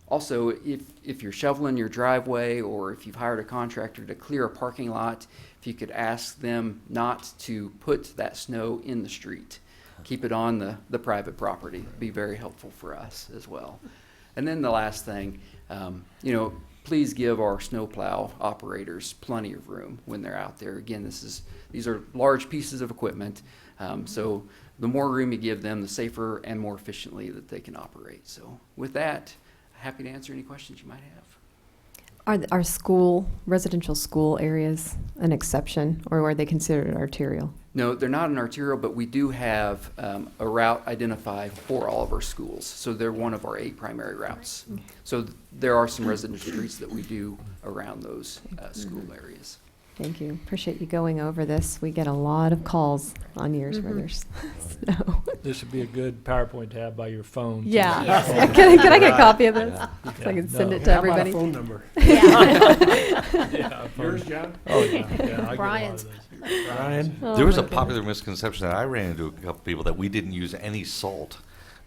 [SPEAKER 21] Also, if you're shoveling your driveway or if you've hired a contractor to clear a parking lot, if you could ask them not to put that snow in the street, keep it on the private property, it'd be very helpful for us as well. And then the last thing, please give our snowplow operators plenty of room when they're out there. Again, these are large pieces of equipment, so the more room you give them, the safer and more efficiently that they can operate. So with that, happy to answer any questions you might have.
[SPEAKER 1] Are residential school areas an exception, or are they considered arterial?
[SPEAKER 21] No, they're not an arterial, but we do have a route identified for all of our schools. So they're one of our 8 primary routes. So there are some residential streets that we do around those school areas.
[SPEAKER 1] Thank you. Appreciate you going over this. We get a lot of calls on years where there's snow.
[SPEAKER 8] This would be a good PowerPoint to have by your phone. too.
[SPEAKER 1] Yeah. Can I get a copy of this? So I can send it to everybody.
[SPEAKER 10] How about a phone number?
[SPEAKER 8] Yeah.
[SPEAKER 10] Yours, John?
[SPEAKER 8] Oh, yeah. I get a lot of
[SPEAKER 6] Brian's.
[SPEAKER 8] those.
[SPEAKER 10] Brian?
[SPEAKER 1] Oh,
[SPEAKER 7] There was
[SPEAKER 1] my
[SPEAKER 7] a popular misconception that I ran into a couple people that we didn't use any salt,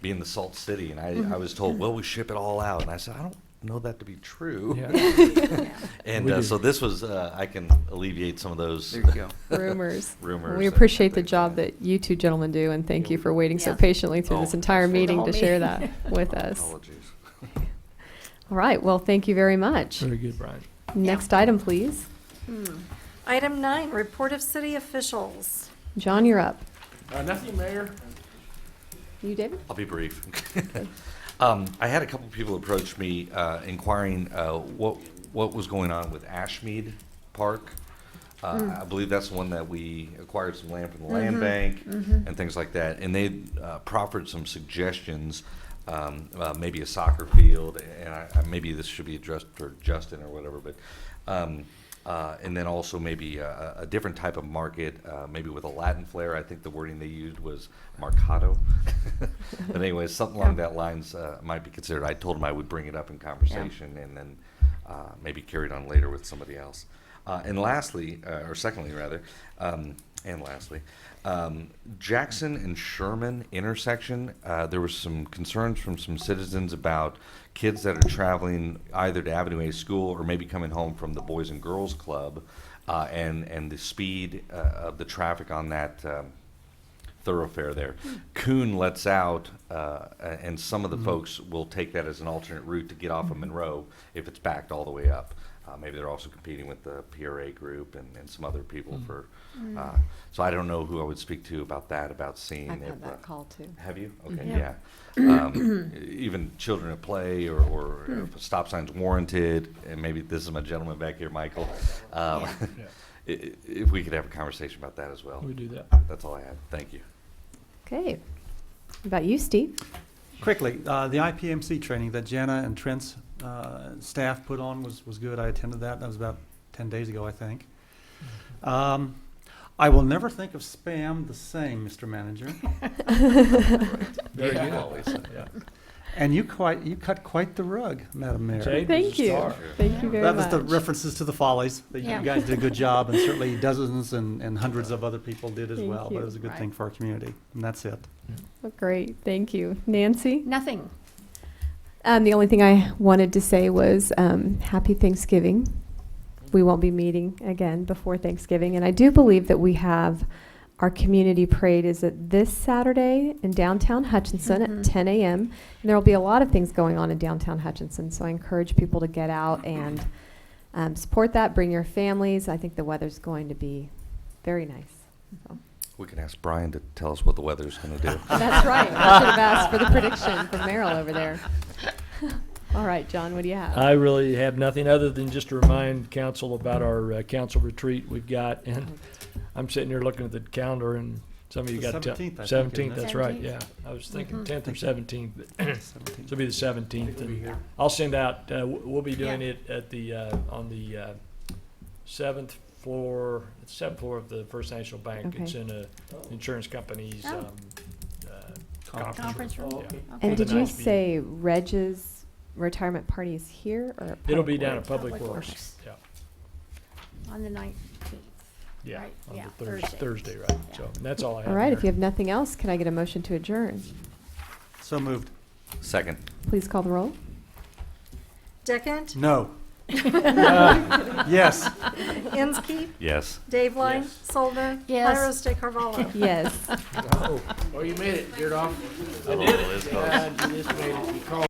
[SPEAKER 7] being the salt city, and I was told, well, we ship it all out, and I said, I don't know that to be true.
[SPEAKER 8] Yeah.
[SPEAKER 7] And so this was, I can alleviate some of those
[SPEAKER 21] There you go.
[SPEAKER 1] Rumors.
[SPEAKER 7] rumors.
[SPEAKER 1] We
[SPEAKER 7] and
[SPEAKER 1] appreciate the
[SPEAKER 7] things
[SPEAKER 1] job
[SPEAKER 7] like
[SPEAKER 1] that you two gentlemen do, and thank you for waiting so
[SPEAKER 6] Yeah.
[SPEAKER 1] patiently through this
[SPEAKER 7] Oh,
[SPEAKER 1] entire
[SPEAKER 7] that's
[SPEAKER 1] meeting
[SPEAKER 6] the
[SPEAKER 1] to
[SPEAKER 6] whole
[SPEAKER 1] share
[SPEAKER 6] meeting.
[SPEAKER 1] that with us.
[SPEAKER 7] Apologies.
[SPEAKER 1] All right. Well, thank you very much.
[SPEAKER 8] Very good, Brian.
[SPEAKER 1] Next item, please.
[SPEAKER 2] Item 9, report of city officials.
[SPEAKER 1] John, you're up.
[SPEAKER 10] Nothing, Mayor.
[SPEAKER 1] You, David?
[SPEAKER 7] I'll be brief. I had a couple people approach me inquiring what was going on with Ashmead Park. I believe that's the one that we acquired some land from the land bank and things like that. And they proffered some suggestions, maybe a soccer field, and maybe this should be addressed for Justin or whatever, but and then also maybe a different type of market, maybe with a Latin flair. I think the wording they used was mercado. But anyways, something along that lines might be considered. I told them I would bring it up in conversation and then maybe carry it on later with somebody else. And lastly, or secondly rather, and lastly, Jackson and Sherman intersection, there was some concerns from some citizens about kids that are traveling either to Avenue A school or maybe coming home from the Boys and Girls Club, and the speed of the traffic on that thoroughfare there. Coon lets out, and some of the folks will take that as an alternate route to get off of Monroe if it's backed all the way up. Maybe they're also competing with the PRA group and some other people for. So I don't know who I would speak to about that, about seeing
[SPEAKER 1] I've
[SPEAKER 7] if.
[SPEAKER 1] had that call too.
[SPEAKER 7] Have you? Okay,
[SPEAKER 1] Yeah.
[SPEAKER 7] Even children at play or if a stop sign's warranted, and maybe this is my gentleman back here, Michael. If we could have a conversation about that as well.
[SPEAKER 8] We do that.
[SPEAKER 7] That's all I had. Thank you.
[SPEAKER 1] Okay. What about you, Steve?
[SPEAKER 4] Quickly, the IPMC training that Jana and Trent's staff put on was good. I attended that. That was about 10 days ago, I think. I will never think of spam the same, Mr. Manager.
[SPEAKER 8] Very good.
[SPEAKER 7] Always.
[SPEAKER 8] Yeah.
[SPEAKER 4] And you cut quite the rug, Madam Mayor.
[SPEAKER 8] Jade
[SPEAKER 1] Thank
[SPEAKER 8] was a
[SPEAKER 1] you.
[SPEAKER 8] star.
[SPEAKER 1] Thank you very
[SPEAKER 4] That
[SPEAKER 1] much.
[SPEAKER 4] was the references to the Follies. That
[SPEAKER 6] Yeah.
[SPEAKER 4] You guys did a good job, and certainly dozens and hundreds of other people did as
[SPEAKER 1] Thank
[SPEAKER 4] well. But
[SPEAKER 1] you.
[SPEAKER 4] it was a good
[SPEAKER 6] Right.
[SPEAKER 4] thing for our community, and that's it.
[SPEAKER 1] Well, great. Thank you. Nancy?
[SPEAKER 6] Nothing.
[SPEAKER 1] The only thing I wanted to say was happy Thanksgiving. We won't be meeting again before Thanksgiving. And I do believe that we have our community parade is at this Saturday in downtown Hutchinson at 10 a.m. And there will be a lot of things going on in downtown Hutchinson. So I encourage people to get out and support that. Bring your families. I think the weather's going to be very nice. So.
[SPEAKER 7] We can ask Brian to tell us what the weather's going to do.
[SPEAKER 1] That's right. I should have asked for the prediction from Merrill over there. All right, John, what do you have?
[SPEAKER 8] I really have nothing other than just to remind council about our council retreat we've got. And I'm sitting here looking at the calendar, and Some of you
[SPEAKER 4] The
[SPEAKER 8] got
[SPEAKER 4] 17th, I think, isn't
[SPEAKER 8] seventeenth.
[SPEAKER 4] it?
[SPEAKER 8] That's right.
[SPEAKER 6] 17th.
[SPEAKER 8] Yeah, I was thinking
[SPEAKER 6] Mhm.
[SPEAKER 8] 10th or 17th. But So
[SPEAKER 4] 17th.
[SPEAKER 8] it'll be the 17th.
[SPEAKER 4] We'll be here.
[SPEAKER 8] I'll send out. We'll be doing
[SPEAKER 6] Yeah.
[SPEAKER 8] it at the on the seventh floor. It's 7th floor of the First National Bank.
[SPEAKER 1] Okay.
[SPEAKER 8] It's in a insurance company's
[SPEAKER 6] Oh. Conference room.
[SPEAKER 8] Yeah.
[SPEAKER 6] Okay.
[SPEAKER 1] And
[SPEAKER 8] With a
[SPEAKER 1] did you
[SPEAKER 8] nice view.
[SPEAKER 1] say Reg's retirement party is here or at
[SPEAKER 8] It'll
[SPEAKER 1] Public
[SPEAKER 8] be down
[SPEAKER 1] Works?
[SPEAKER 8] at Public
[SPEAKER 6] Public
[SPEAKER 8] Works.
[SPEAKER 6] Works.
[SPEAKER 8] Yeah.
[SPEAKER 6] On the 19th.
[SPEAKER 8] Yeah.
[SPEAKER 6] Right,
[SPEAKER 8] On
[SPEAKER 6] yeah,
[SPEAKER 8] the
[SPEAKER 6] Thursday.
[SPEAKER 8] Thursday, right?
[SPEAKER 6] Yeah.
[SPEAKER 8] So that's all I have.
[SPEAKER 1] All right, if you
[SPEAKER 8] Mayor.
[SPEAKER 1] have nothing else, can I get a motion to adjourn?
[SPEAKER 4] So moved.
[SPEAKER 7] Second.
[SPEAKER 1] Please call the roll.
[SPEAKER 2] Deckent,
[SPEAKER 4] No. Yes.
[SPEAKER 2] Inskeep,
[SPEAKER 7] Yes.
[SPEAKER 2] Dave Line,
[SPEAKER 4] Yes.
[SPEAKER 2] Soldner,
[SPEAKER 6] Yes.
[SPEAKER 2] Myros de Carvalho.
[SPEAKER 1] Yes.
[SPEAKER 10] Oh, you made it, Beardoff.
[SPEAKER 7] I did it.
[SPEAKER 10] You just made it. You called